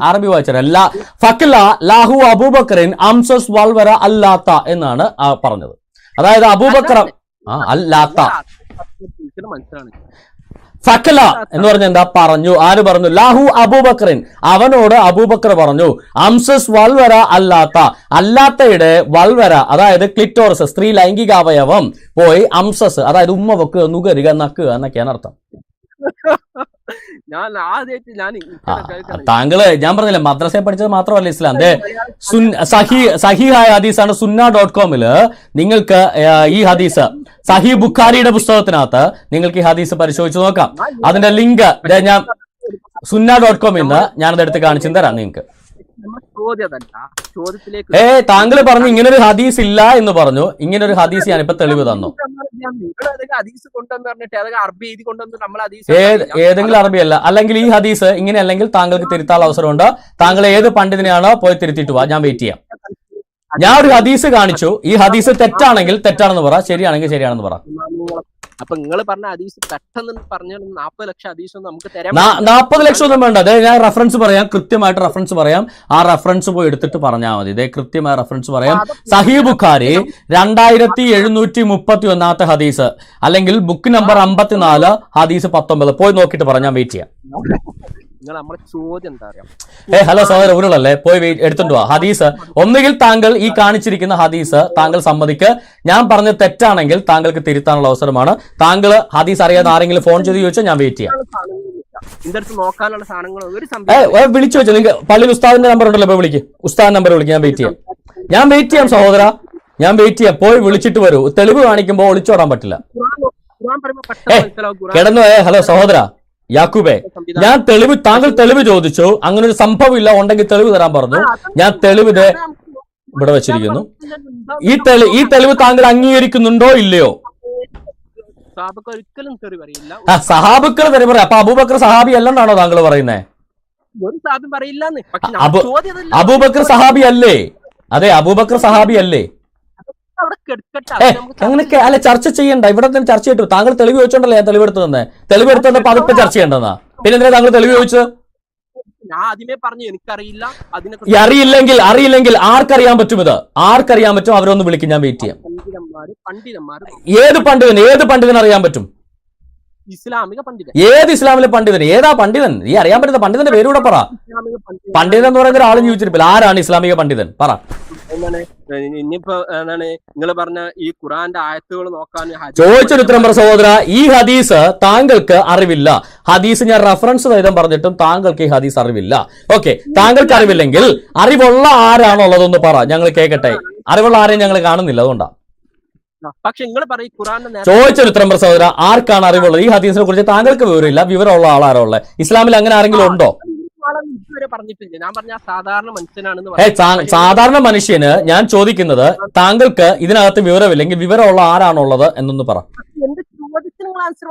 ലാഹു അബൂബക്കറിൻ അംസസ് വൾവര അല്ലാത്ത എന്നാണ് പറഞ്ഞത്. അതായത് അബൂബക്കർ അല്ലാത്ത ഫക്കല എന്ന് പറഞ്ഞ എന്താ പറഞ്ഞു? ആര് പറഞ്ഞു? ലാഹു അബൂബക്കറിൻ, അവനോട് അബൂബക്കർ പറഞ്ഞു. അംസസ് വൾവര അല്ലാത്തയുടെ വൾവര, അതായത് ക്ലിറ്റോറസ് സ്ത്രീ ലൈംഗികാവയവം പോയി അംസസ്, അതായത് ഉമ്മ വെക്കുക, നുകരുക, നക്കുക എന്നൊക്കെയാണ് അർത്ഥം. താങ്കള് ഞാൻ പറഞ്ഞില്ലേ, മദ്രസയെ പഠിച്ചത് മാത്രമല്ല ഇസ്ലാം. സഹിഹായ ഹദീസാണ്. sunnah.com നിങ്ങൾക്ക് ഈ ഹദീസ് സഹീഹ് ബുഖാരിയുടെ പുസ്തകത്തിനകത്ത് നിങ്ങൾക്ക് ഈ ഹദീസ് പരിശോധിച്ച് നോക്കാം. അതിന്റെ ലിങ്ക് ഞാൻ sunnah.com ഞാനത് എടുത്ത് കാണിച്ചു തരാം നിങ്ങൾക്ക്. താങ്കൾ പറഞ്ഞു ഇങ്ങനൊരു ഹദീസ് ഇല്ല എന്ന് പറഞ്ഞു. ഇങ്ങനൊരു ഹദീസ് ഞാനിപ്പോ തെളിവ് തന്നു. ഏതെങ്കിലും അറബി അല്ല, അല്ലെങ്കിൽ ഈ ഹദീസ് ഇങ്ങനെ അല്ലെങ്കിൽ താങ്കൾക്ക് തിരുത്താനുള്ള അവസരമുണ്ട്. താങ്കൾ ഏത് പണ്ഡിതനെയാണോ പോയി തിരുത്തിട്ട് പോവാ, ഞാൻ വെയിറ്റ് ചെയ്യാം. ഞാൻ ഒരു ഹദീസ് കാണിച്ചു, ഈ ഹദീസ് തെറ്റാണെങ്കിൽ തെറ്റാണെന്ന് പറ, ശരിയാണെങ്കിൽ ശരിയാണെന്ന് പറ. അപ്പൊ നിങ്ങൾ പറഞ്ഞ ഹദീസ് പെട്ടെന്ന് പറഞ്ഞാൽ 40 ലക്ഷം ഹദീസ് നമുക്ക് തരാം. 40 ലക്ഷം ഒന്നും വേണ്ട. അതെ, ഞാൻ റെഫറൻസ് പറയാം, കൃത്യമായിട്ട് റെഫറൻസ് പറയാം. ആ റെഫറൻസ് പോയി എടുത്തിട്ട് പറഞ്ഞാൽ മതി. ഇതേ കൃത്യമായ റെഫറൻസ് പറയാം. സഹീഹ് ബുഖാരി 2731 ഹദീസ്, അല്ലെങ്കിൽ ബുക്ക് നമ്പർ 54 ഹദീസ് 19. പോയി നോക്കിയിട്ട് പറഞ്ഞാൽ വെയിറ്റ് ചെയ്യാം. ഹലോ സഹോദര, ഉരുളല്ലേ, പോയി എടുത്തിട്ട് വാ ഹദീസ്. ഒന്നുകിൽ താങ്കൾ ഈ കാണിച്ചിരിക്കുന്ന ഹദീസ് താങ്കൾ സമ്മതിക്ക്. ഞാൻ പറഞ്ഞ തെറ്റാണെങ്കിൽ താങ്കൾക്ക് തിരുത്താനുള്ള അവസരമാണ്. താങ്കൾ ഹദീസ് അറിയാതെ ആരെങ്കിലും ഫോൺ ചെയ്ത് ചോദിച്ചാൽ ഞാൻ വെയിറ്റ് ചെയ്യാം. വിളിച്ചു വെച്ചോ, നിങ്ങൾക്ക് പള്ളിയിൽ ഉസ്താദിന്റെ നമ്പർ ഉണ്ടല്ലോ, ഇപ്പൊ വിളിക്ക്, ഉസ്താദ് നമ്പർ വിളിക്ക്. ഞാൻ വെയിറ്റ് ചെയ്യാം സഹോദര, ഞാൻ വെയിറ്റ് ചെയ്യാം. പോയി വിളിച്ചിട്ട് വരൂ. തെളിവ് കാണിക്കുമ്പോൾ ഒളിച്ചോടാൻ പറ്റില്ല. കിടന്നു. ഹലോ സഹോദര യാക്കൂബേ, ഞാൻ താങ്കൾ തെളിവ് ചോദിച്ചു. അങ്ങനെ ഒരു സംഭവം ഇല്ല, ഉണ്ടെങ്കിൽ തെളിവ് തരാൻ പറഞ്ഞു. ഞാൻ തെളിവ് ഇവിടെ വെച്ചിരിക്കുന്നു. ഈ തെളിവ് താങ്കൾ അംഗീകരിക്കുന്നുണ്ടോ ഇല്ലയോ? സഹാബുക്കൾ തെറി പറയാം. അപ്പൊ അബൂബക്കർ സഹാബി അല്ലെന്നാണോ താങ്കൾ പറയുന്നേ? അബൂബക്കർ സഹാബി അല്ലേ? അതെ, അബൂബക്കർ സഹാബി അല്ലേ? അവിടെ കെടുക്കട്ടെ, അത് നമുക്ക് അങ്ങനെയൊക്കെ അല്ല ചർച്ച ചെയ്യണ്ട. ഇവിടെ തന്നെ ചർച്ച ചെയ്തിട്ട് താങ്കൾ തെളിവ് ചോദിച്ചോണ്ടല്ലേ ഞാൻ തെളിവെടുത്ത് തന്നെ. തെളിവെടുത്ത് തന്നെ പതുക്കെ ചർച്ച ചെയ്യണ്ടെന്നാ. പിന്നെ എന്തിനാ താങ്കൾ തെളിവ് ചോദിച്ചത്? ഞാൻ ആദ്യമേ പറഞ്ഞു എനിക്കറിയില്ല അതിനെ ഈ അറിയില്ലെങ്കിൽ ആർക്കറിയാൻ പറ്റും? ഇത് ആർക്കറിയാൻ പറ്റും? അവരൊന്ന് വിളിക്കും, ഞാൻ വെയിറ്റ് ചെയ്യാം. പണ്ഡിതന്മാര് ഏത് പണ്ഡിതൻ അറിയാൻ പറ്റും? ഇസ്ലാമിക പണ്ഡിതൻ. ഏത് ഇസ്ലാമിലെ പണ്ഡിതൻ? ഏതാ പണ്ഡിതൻ? ഈ അറിയാൻ പറ്റുന്ന പണ്ഡിതന്റെ പേരൂടെ പറ. ഇസ്ലാമിക പണ്ഡിതൻ പണ്ഡിതൻ എന്ന് പറയുന്ന ഒരാളും ജീവിച്ചിരിപ്പില്ല. ആരാണ് ഇസ്ലാമിക പണ്ഡിതൻ? പറ. എന്താണ് ഇനിയിപ്പോ എന്താണ് നിങ്ങൾ പറഞ്ഞ ഈ ഖുറാന്റെ ആയത്തുകൾ നോക്കാൻ ചോദിച്ചൊരു ഉത്തരം പറ സഹോദര. ഈ ഹദീസ് താങ്കൾക്ക് അറിവില്ല. ഹദീസ് ഞാൻ റെഫറൻസ് സഹിതം പറഞ്ഞിട്ടും താങ്കൾക്ക് ഈ ഹദീസ് അറിവില്ല. ഓക്കെ, താങ്കൾക്ക് അറിവില്ലെങ്കിൽ അറിവുള്ള ആരാണോ ഉള്ളതൊന്ന് പറ, ഞങ്ങൾ കേൾക്കട്ടെ. അറിവുള്ള ആരെയും ഞങ്ങൾ കാണുന്നില്ല, അതുകൊണ്ടാണ്. പക്ഷെ നിങ്ങൾ പറയും ഖുറാന്റെ ചോദിച്ചൊരു ഉത്തരം പറ സഹോദര. ആർക്കാണ് അറിവുള്ളത്? ഈ ഹദീസിനെ കുറിച്ച് താങ്കൾക്ക് വിവരമില്ല. വിവരമുള്ള ആളാരോ ഉള്ളത്? ഇസ്ലാമിൽ അങ്ങനെ ആരെങ്കിലും ഉണ്ടോ? ഇതുവരെ പറഞ്ഞിട്ടില്ല. ഞാൻ പറഞ്ഞ സാധാരണ മനുഷ്യനാണെന്ന് സാധാരണ മനുഷ്യന് ഞാൻ ചോദിക്കുന്നത്, താങ്കൾക്ക് ഇതിനകത്ത് വിവരമില്ലെങ്കിൽ വിവരമുള്ള ആരാണുള്ളത് എന്നൊന്ന് പറ. എന്റെ ചോദ്യത്തിന് നിങ്ങൾ ആൻസർ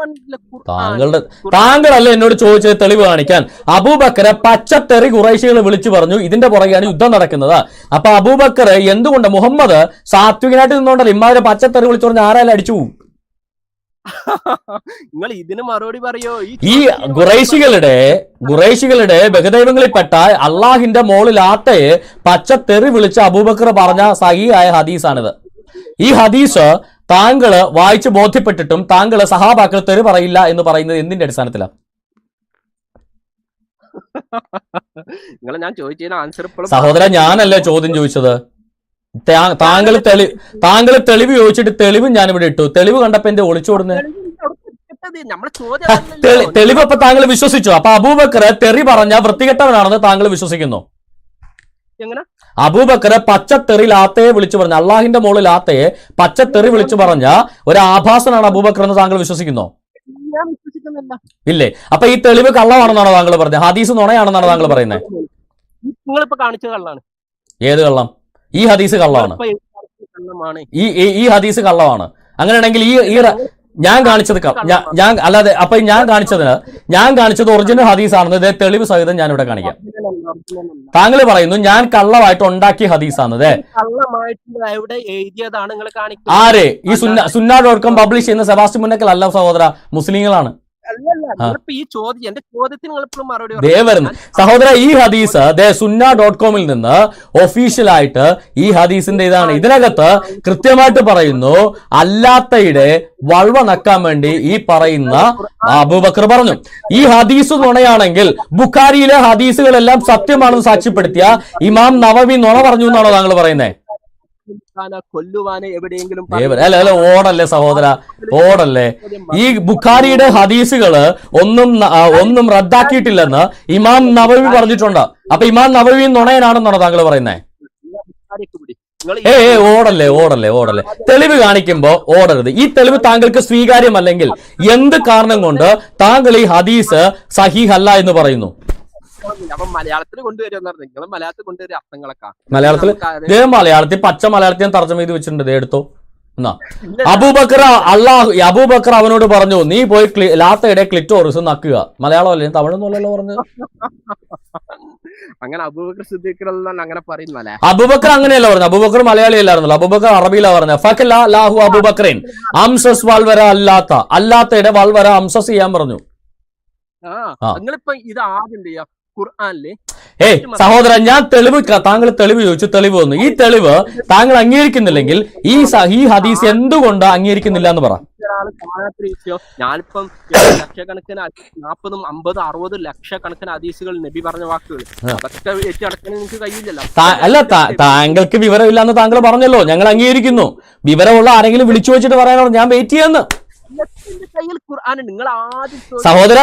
താങ്കളുടെ താങ്കളല്ല എന്നോട് ചോദിച്ചത് തെളിവ് കാണിക്കാൻ. അബൂബക്കറെ പച്ചത്തെറി ഖുറൈശികൾ വിളിച്ചു പറഞ്ഞു ഇതിന്റെ പുറകെയാണ് യുദ്ധം നടക്കുന്നത്. അപ്പൊ അബൂബക്കർ എന്തുകൊണ്ട് മുഹമ്മദ് സാത്വികനായിട്ട് നിന്നോണ്ടല്ലോ ഇമ്മാതിരെ പച്ചത്തെറി വിളിച്ചു പറഞ്ഞ ആരായാലും അടിച്ചു പോകും. നിങ്ങൾ ഇതിന് മറുപടി പറയോ? ഈ ഖുറൈശികളുടെ ബഹുദൈവങ്ങളിൽപ്പെട്ട അള്ളാഹിന്റെ മോളിൽ ആത്തയെ പച്ചത്തെറി വിളിച്ച അബൂബക്കർ പറഞ്ഞ സഹീഹായ ഹദീസാണിത്. ഈ ഹദീസ് താങ്കള് വായിച്ച് ബോധ്യപ്പെട്ടിട്ടും താങ്കള് സഹാബാക്കൾ തെറി പറയില്ല എന്ന് പറയുന്നത് എന്തിന്റെ അടിസ്ഥാനത്തിലാണ്? ഞാൻ ചോദിച്ചതിന് ആൻസർ സഹോദര, ഞാനല്ലേ ചോദ്യം ചോദിച്ചത്. താങ്കൾ തെളിവ് ചോദിച്ചിട്ട് തെളിവ് ഞാനിവിടെ ഇട്ടു. തെളിവ് കണ്ടപ്പോ എന്റെ ഒളിച്ചോടുന്നത് തെളിവ് അപ്പൊ താങ്കൾ വിശ്വസിച്ചു. അപ്പൊ അബൂബക്കർ തെറി പറഞ്ഞ വൃത്തികെട്ടവനാണെന്ന് താങ്കൾ വിശ്വസിക്കുന്നു? അബൂബക്കർ പച്ചത്തെറി ലാത്തയെ വിളിച്ചു പറഞ്ഞ, അള്ളാഹിന്റെ മോളിൽ ലാത്തയെ പച്ചത്തെറി വിളിച്ചു പറഞ്ഞ ഒരു ആഭാസനാണ് അബൂബക്കർ എന്ന് താങ്കൾ വിശ്വസിക്കുന്നോ? ഇല്ലേ? അപ്പൊ ഈ തെളിവ് കള്ളമാണെന്നാണോ താങ്കൾ പറഞ്ഞത്? ഹദീസ് നുണയാണെന്നാണോ താങ്കൾ പറയുന്നത്? നിങ്ങളിപ്പോ കാണിച്ച കള്ളാണ്. ഏത് കള്ളം? ഈ ഹദീസ് കള്ളമാണ്. ഈ ഹദീസ് കള്ളമാണ്. അങ്ങനെയാണെങ്കിൽ ഈ ഞാൻ കാണിച്ചത് ഞാൻ അല്ലാതെ അപ്പൊ ഞാൻ കാണിച്ചത് ഒറിജിനൽ ഹദീസാണെന്ന് ഇതേ തെളിവ് സഹിതം ഞാൻ ഇവിടെ കാണിക്കാം. താങ്കൾ പറയുന്നു ഞാൻ കള്ളമായിട്ട് ഉണ്ടാക്കിയ ഹദീസാണത്. ആര്? ഈ സുന്ന.com പബ്ലിഷ് ചെയ്യുന്ന സെബാസ്റ്റ്യൻ മുന്നക്കൽ അല്ല സഹോദര, മുസ്ലിങ്ങളാണ്. സഹോദര, ഈ ഹദീസ് സുന്ന.com നിന്ന് ഒഫീഷ്യലായിട്ട് ഈ ഹദീസിന്റെ ഇതാണ്. ഇതിനകത്ത് കൃത്യമായിട്ട് പറയുന്നു അല്ലാത്തയുടെ വൾവ നക്കാൻ വേണ്ടി ഈ പറയുന്ന അബൂബക്കർ പറഞ്ഞു. ഈ ഹദീസ് നുണയാണെങ്കിൽ ബുഖാരിയിലെ ഹദീസുകളെല്ലാം സത്യമാണെന്ന് സാക്ഷ്യപ്പെടുത്തിയ ഇമാം നവവി നുണ പറഞ്ഞു എന്നാണോ താങ്കൾ പറയുന്നത്? അല്ല ഓടല്ലേ സഹോദര, ഓടല്ലേ. ഈ ബുഖാരിയുടെ ഹദീസുകള് ഒന്നും റദ്ദാക്കിയിട്ടില്ലെന്ന് ഇമാം നവവി പറഞ്ഞിട്ടുണ്ട്. അപ്പൊ ഇമാം നവവി നുണയനാണെന്നാണോ താങ്കൾ പറയുന്നത്? ഓടല്ലേ. തെളിവ് കാണിക്കുമ്പോ ഓടരുത്. ഈ തെളിവ് താങ്കൾക്ക് സ്വീകാര്യമല്ലെങ്കിൽ എന്ത് കാരണം കൊണ്ട് താങ്കൾ ഈ ഹദീസ് സഹീഹ് അല്ല എന്ന് പറയുന്നു? മലയാളത്തിൽ കൊണ്ടുവരും മലയാളത്തിൽ പച്ച മലയാളത്തിൽ ഞാൻ തർജ്ജമ ചെയ്ത് വെച്ചിട്ടുണ്ട്. എടുത്തോ എന്നാ. അബൂബക്കർ അവനോട് പറഞ്ഞു നീ പോയി ലാത്തയുടെ ക്ലിറ്റോറിസ് നക്കുക. മലയാളം അല്ലേ, തമിഴൊന്നുമല്ലല്ലോ പറഞ്ഞത്. അങ്ങനെ അബൂബക്കർ അങ്ങനെ പറയുന്നല്ലേ? അബൂബക്കർ അങ്ങനെയല്ല പറഞ്ഞു. അബൂബക്കർ മലയാളി അല്ലായിരുന്നല്ലോ, അബൂബക്കർ അറബിയിലാ പറഞ്ഞത്. ഫഖലാഹു അബൂബക്കറിൻ അംസസ് വൽവര അല്ലാത്തയുടെ വൽവര അംസസ് ചെയ്യാൻ പറഞ്ഞു. നിങ്ങളിപ്പോ ഇത് ആദ്യം ചെയ്യാം ഖുർആനില്. സഹോദരൻ, ഞാൻ താങ്കൾ തെളിവ് ചോദിച്ചു, തെളിവ് വന്നു. ഈ തെളിവ് താങ്കൾ അംഗീകരിക്കുന്നില്ലെങ്കിൽ ഈ ഹദീസ് എന്തുകൊണ്ട് അംഗീകരിക്കുന്നില്ല എന്ന് പറ. ഞാനിപ്പം ലക്ഷക്കണക്കിന് 40, 50, 60 ലക്ഷക്കണക്കിന് ഹദീസുകൾ നബി പറഞ്ഞ വാക്കുകൾ അതൊക്കെ വെച്ച് അടക്കാൻ എനിക്ക് കഴിയില്ലല്ലോ. അല്ല, താങ്കൾക്ക് വിവരമില്ലാന്ന് താങ്കൾ പറഞ്ഞല്ലോ, ഞങ്ങൾ അംഗീകരിക്കുന്നു. വിവരമുള്ള ആരെങ്കിലും വിളിച്ചു വെച്ചിട്ട് പറയാനോ ഞാൻ വെയിറ്റ് ചെയ്യുന്നു. സഹോദര,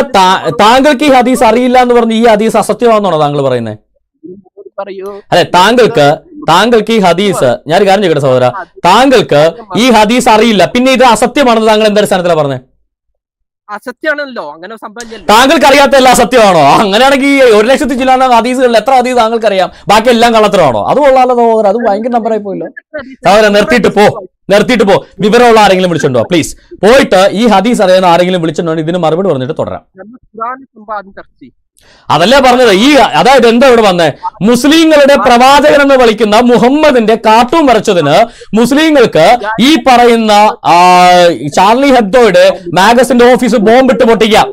താങ്കൾക്ക് ഈ ഹദീസ് അറിയില്ല എന്ന് പറഞ്ഞ് ഈ ഹദീസ് അസത്യമാണെന്നാണോ താങ്കൾ പറയുന്നത്? അല്ലെ, താങ്കൾക്ക് ഈ ഹദീസ് ഞാൻ കാര്യം ചോദിക്കട്ടെ സഹോദര, താങ്കൾക്ക് ഈ ഹദീസ് അറിയില്ല, പിന്നെ ഇത് അസത്യമാണെന്ന് താങ്കൾ എന്താ അടിസ്ഥാനത്തിലാണ് പറഞ്ഞത്? അസത്യമാണല്ലോ, അങ്ങനെ സംഭവം. താങ്കൾക്ക് അറിയാത്ത എല്ലാം സത്യമാണോ? അങ്ങനെയാണെങ്കിൽ 1,00,000 ചില ഹദീസുകളിൽ എത്ര ഹദീസ് താങ്കൾക്ക് അറിയാം? ബാക്കി എല്ലാം കള്ളത്തരമാണോ? അത് കൊള്ളാലോ സഹോദര, അത് ഭയങ്കര നമ്പറായി പോയല്ലോ. സഹോദര, നിർത്തിയിട്ട് പോ. വിവരമുള്ള ആരെങ്കിലും വിളിച്ചിട്ടുണ്ടോ? പ്ലീസ് പോയിട്ട് ഈ ഹദീസ് അറിയുന്ന ആരെങ്കിലും വിളിച്ചിട്ടുണ്ടോ? ഇതിന് മറുപടി പറഞ്ഞിട്ട് തുടരാം. അതല്ലേ പറഞ്ഞത്. അതായത് എന്താ ഇവിടെ വന്നേ, മുസ്ലിങ്ങളുടെ പ്രവാചകൻ എന്ന് വിളിക്കുന്ന മുഹമ്മദിന്റെ കാർട്ടൂൺ വരച്ചതിന് മുസ്ലിങ്ങൾക്ക് ഈ പറയുന്ന ചാർലി ഹെബ്ഡോയുടെ മാഗസിന്റെ ഓഫീസ് ബോംബിട്ട് പൊട്ടിക്കാം.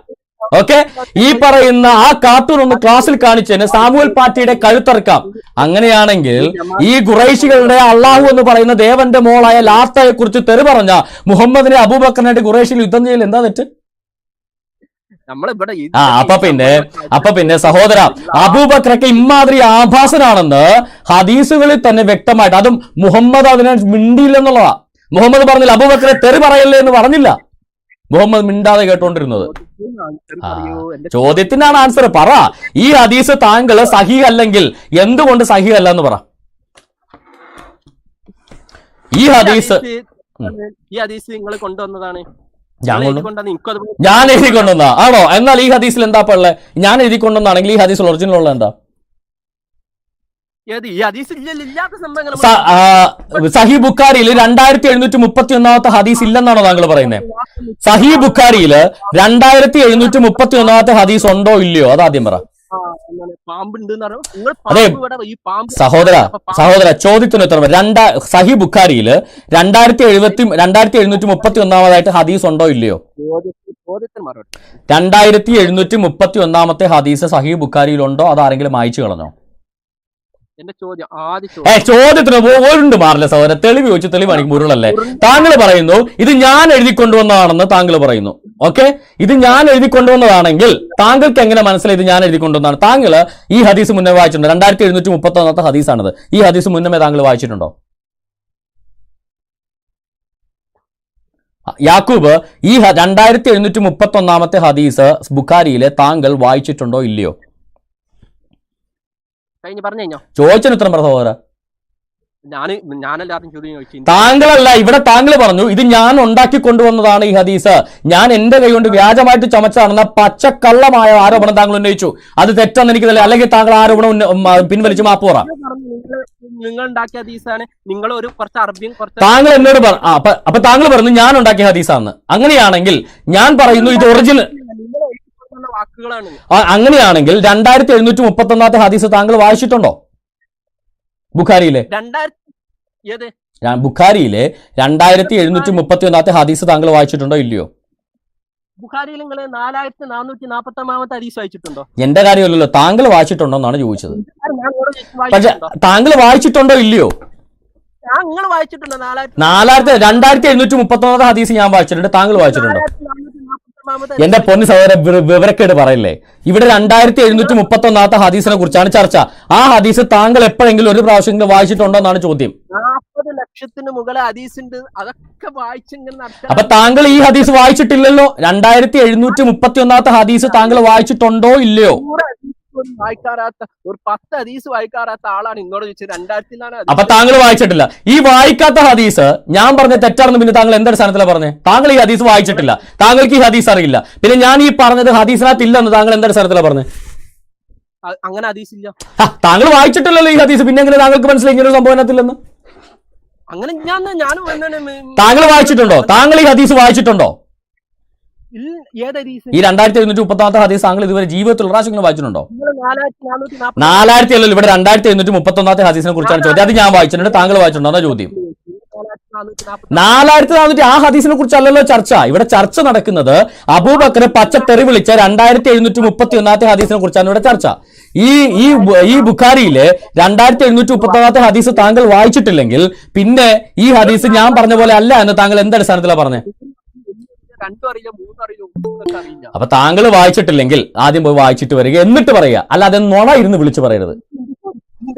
ഓക്കെ, ഈ പറയുന്ന ആ കാർട്ടൂൺ ഒന്ന് ക്ലാസ്സിൽ കാണിച്ചതിന് സാമുവൽ പാർട്ടിയുടെ കഴുത്തറക്കാം. അങ്ങനെയാണെങ്കിൽ ഈ ഖുറൈശികളുടെ അള്ളാഹു എന്ന് പറയുന്ന ദേവന്റെ മോളായ ലാത്തയെ കുറിച്ച് തെറി പറഞ്ഞ മുഹമ്മദിനെ അബൂബക്കറിനായിട്ട് ഖുറൈശിൽ യുദ്ധം ചെയ്യൽ എന്താ തെറ്റ്? അപ്പൊ പിന്നെ സഹോദര, അബൂബക്കറൊക്കെ ഇമാതിരി ആഭാസനാണെന്ന് ഹദീസുകളിൽ തന്നെ വ്യക്തമായിട്ട്, അതും മുഹമ്മദ് അതിനെ മിണ്ടിയില്ലെന്നുള്ളതാ. മുഹമ്മദ് പറഞ്ഞില്ല അബൂബക്കറെ തെറി പറയല്ലേ എന്ന് പറഞ്ഞില്ല. മുഹമ്മദ് മിണ്ടാതെ കേട്ടോണ്ടിരുന്നത്. ചോദ്യത്തിനാണ് ആൻസർ. പറ, ഈ ഹദീസ് താങ്കൾ സഹീഹ് അല്ലെങ്കിൽ എന്തുകൊണ്ട് സഹീഹ് അല്ല എന്ന് പറ. ഈ ഹദീസ് നിങ്ങൾ കൊണ്ടുവന്നതാണ്. ഞാൻ എഴുതി കൊണ്ടുവന്നാ ആണോ? എന്നാൽ ഈ ഹദീസിൽ എന്താ ഉള്ളത്? ഞാൻ എഴുതി കൊണ്ടുവന്നാണെങ്കിൽ ഈ ഹദീസിൽ ഒറിജിനൽ ഉള്ളത് എന്താ? സഹീഹ് ബുഖാരിയിൽ 2731 ഹദീസ് ഇല്ലെന്നാണോ താങ്കൾ പറയുന്നത്? സഹീഹ് ബുഖാരിയിൽ 2731 ഹദീസ് ഉണ്ടോ ഇല്ലയോ? അതാദ്യം പറ. അതെ സഹോദര, ചോദ്യത്തിന് ഉത്തരം. സഹീഹ് ബുഖാരിയിൽ 2731 ഹദീസ് ഉണ്ടോ ഇല്ലയോ? 2731 ഹദീസ് സഹീഹ് ബുഖാരിയിൽ ഉണ്ടോ? അതാരെങ്കിലും അയച്ചു കളഞ്ഞോ? ചോദ്യത്തിന് ഉണ്ട് മാറില്ല സഹോദര. തെളിവ് ചോദിച്ചു തെളിവാണെങ്കിൽ മുരുളല്ലേ? താങ്കൾ പറയുന്നു ഇത് ഞാൻ എഴുതി കൊണ്ടുവന്നതാണെന്ന് താങ്കൾ പറയുന്നു. ഓക്കെ, ഇത് ഞാൻ എഴുതി കൊണ്ടുവന്നതാണെങ്കിൽ താങ്കൾക്ക് എങ്ങനെ മനസ്സിലായി ഇത് ഞാൻ എഴുതി കൊണ്ടുവന്നതാണ്? താങ്കൾ ഈ ഹദീസ് മുന്നേ വായിച്ചിട്ടുണ്ട്. 2731 ഹദീസാണിത്. ഈ ഹദീസ് മുന്നമേ താങ്കൾ വായിച്ചിട്ടുണ്ടോ? യാക്കൂബ്, ഈ 2731 ഹദീസ് ബുഖാരിയിലെ താങ്കൾ വായിച്ചിട്ടുണ്ടോ ഇല്ലയോ? ചോദിച്ചതിന് ഉത്തരം പറ സഹോദര. താങ്കളല്ല, ഇവിടെ താങ്കൾ പറഞ്ഞു ഇത് ഞാൻ ഉണ്ടാക്കി കൊണ്ടുവന്നതാണ് ഈ ഹദീസ്, ഞാൻ എന്റെ കൈ കൊണ്ട് വ്യാജമായിട്ട് ചമച്ചതാണെന്ന പച്ചക്കള്ളമായ ആരോപണം താങ്കൾ ഉന്നയിച്ചു. അത് തെറ്റെന്ന് എനിക്ക് തന്നെ, അല്ലെങ്കിൽ താങ്കൾ ആരോപണം പിൻവലിച്ച് മാപ്പ് പറ. നിങ്ങൾ ഉണ്ടാക്കിയ ഹദീസാണ്. നിങ്ങൾ ഒരു കുറച്ച് അറബിയും താങ്കൾ എന്നോട് അപ്പൊ താങ്കൾ പറഞ്ഞു ഞാൻ ഉണ്ടാക്കിയ ഹദീസാണ്. അങ്ങനെയാണെങ്കിൽ ഞാൻ പറയുന്നു ഇത് ഒറിജിനൽ. അങ്ങനെയാണെങ്കിൽ 2731 ഹദീസ് താങ്കൾ വായിച്ചിട്ടുണ്ടോ? ബുഖാരിയിലെ 2731 ഹദീസ് താങ്കൾ വായിച്ചിട്ടുണ്ടോ ഇല്ലയോ? ബുഖാരിയിൽ നിങ്ങൾ 4440 ഹദീസ് വായിച്ചിട്ടുണ്ടോ? എന്റെ കാര്യമല്ലല്ലോ, താങ്കൾ വായിച്ചിട്ടുണ്ടോ എന്നാണ് ചോദിച്ചത്. പക്ഷെ താങ്കൾ വായിച്ചിട്ടുണ്ടോ ഇല്ലയോ? 2731 ഹദീസ് ഞാൻ വായിച്ചിട്ടുണ്ട്. താങ്കൾ വായിച്ചിട്ടുണ്ടോ? എന്റെ പൊന്ന് സഹോദര, വിവരക്കേട് പറയല്ലേ. ഇവിടെ 2731 ഹദീസിനെ കുറിച്ചാണ് ചർച്ച. ആ ഹദീസ് താങ്കൾ എപ്പോഴെങ്കിലും ഒരു പ്രാവശ്യം വായിച്ചിട്ടുണ്ടോ എന്നാണ് ചോദ്യം. 40 ലക്ഷത്തിന് മുകളിൽ ഹദീസ് ഉണ്ട്. അതൊക്കെ വായിച്ചിങ്ങനെ. അപ്പൊ താങ്കൾ ഈ ഹദീസ് വായിച്ചിട്ടില്ലല്ലോ. 2731 ഹദീസ് താങ്കൾ വായിച്ചിട്ടുണ്ടോ ഇല്ലയോ? വായിക്കാറാത്ത ഒരു 10 ഹദീസ് വായിക്കാറാത്ത ആളാണ് ഇന്നോട് ചോദിച്ചത്. 2004. അപ്പൊ താങ്കൾ വായിച്ചിട്ടില്ല. ഈ വായിക്കാത്ത ഹദീസ് ഞാൻ പറഞ്ഞ തെറ്റാണെന്ന് പിന്നെ താങ്കൾ എന്തടിസ്ഥാനത്തിലാണ് പറഞ്ഞത്? താങ്കൾ ഈ ഹദീസ് വായിച്ചിട്ടില്ല, താങ്കൾക്ക് ഈ ഹദീസ് അറിയില്ല. പിന്നെ ഞാൻ ഈ പറഞ്ഞത് ഹദീസിനകത്ത് ഇല്ലെന്ന് താങ്കൾ എന്തടിസ്ഥാനത്തിലാണ് പറഞ്ഞത്? അങ്ങനെ ഹദീസ് ഇല്ല. താങ്കൾ വായിച്ചിട്ടില്ലല്ലോ ഈ ഹദീസ്, പിന്നെ എങ്ങനെ താങ്കൾക്ക് മനസ്സിലായി ഇങ്ങനെ ഒരു സംഭവത്തില്ലെന്ന്? അങ്ങനെ താങ്കൾ വായിച്ചിട്ടുണ്ടോ? താങ്കൾ ഈ ഹദീസ് വായിച്ചിട്ടുണ്ടോ? ഈ 2731 ഹദീസ് താങ്കൾ ഇതുവരെ ജീവിതത്തിൽ പ്രാവശ്യം വായിച്ചിട്ടുണ്ടോ? 4000 ഇവിടെ 2731 ഹദീസിനെ കുറിച്ചാണ് ചോദ്യം. അത് ഞാൻ വായിച്ചിട്ടുണ്ട്, താങ്കൾ വായിച്ചിട്ടുണ്ടോ ചോദ്യം. 4400 ആ ഹദീസിനെ കുറിച്ചല്ലല്ലോ ചർച്ച. ഇവിടെ ചർച്ച നടക്കുന്നത് അബൂബക്കറെ പച്ചത്തെറി വിളിച്ച 2731 ഹദീസിനെ കുറിച്ചാണ് ഇവിടെ ചർച്ച. ഈ ബുഖാരിയിലെ 2731 ഹദീസ് താങ്കൾ വായിച്ചിട്ടില്ലെങ്കിൽ പിന്നെ ഈ ഹദീസ് ഞാൻ പറഞ്ഞ പോലെ അല്ല എന്ന് താങ്കൾ എന്തടിസ്ഥാനത്തിലാണ് പറഞ്ഞത്? അപ്പൊ താങ്കൾ വായിച്ചിട്ടില്ലെങ്കിൽ ആദ്യം പോയി വായിച്ചിട്ട് വരിക, എന്നിട്ട് പറയുക. അല്ലാതെ നുണ ഇരുന്ന് വിളിച്ചു പറയരുത്.